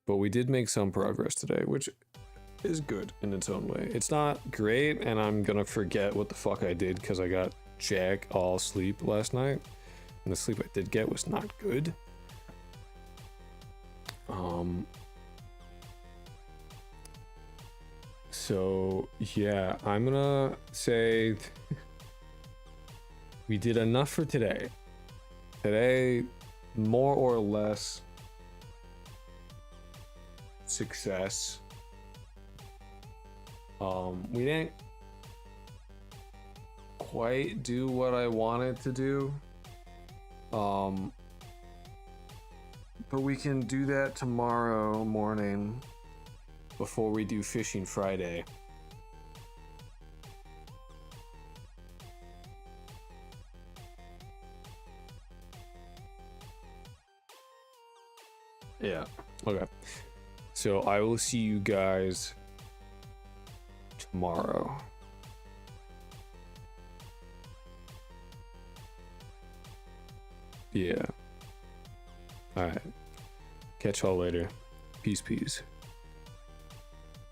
But we did make some progress today, which is good in its own way. It's not great, and I'm gonna forget what the fuck I did because I got jack all sleep last night, and the sleep I did get was not good. So yeah, I'm gonna say we did enough for today. Today, more or less success. We didn't quite do what I wanted to do. But we can do that tomorrow morning before we do Fishing Friday. Yeah, okay. So I will see you guys tomorrow. Yeah. All right. Catch y'all later. Peace, peace.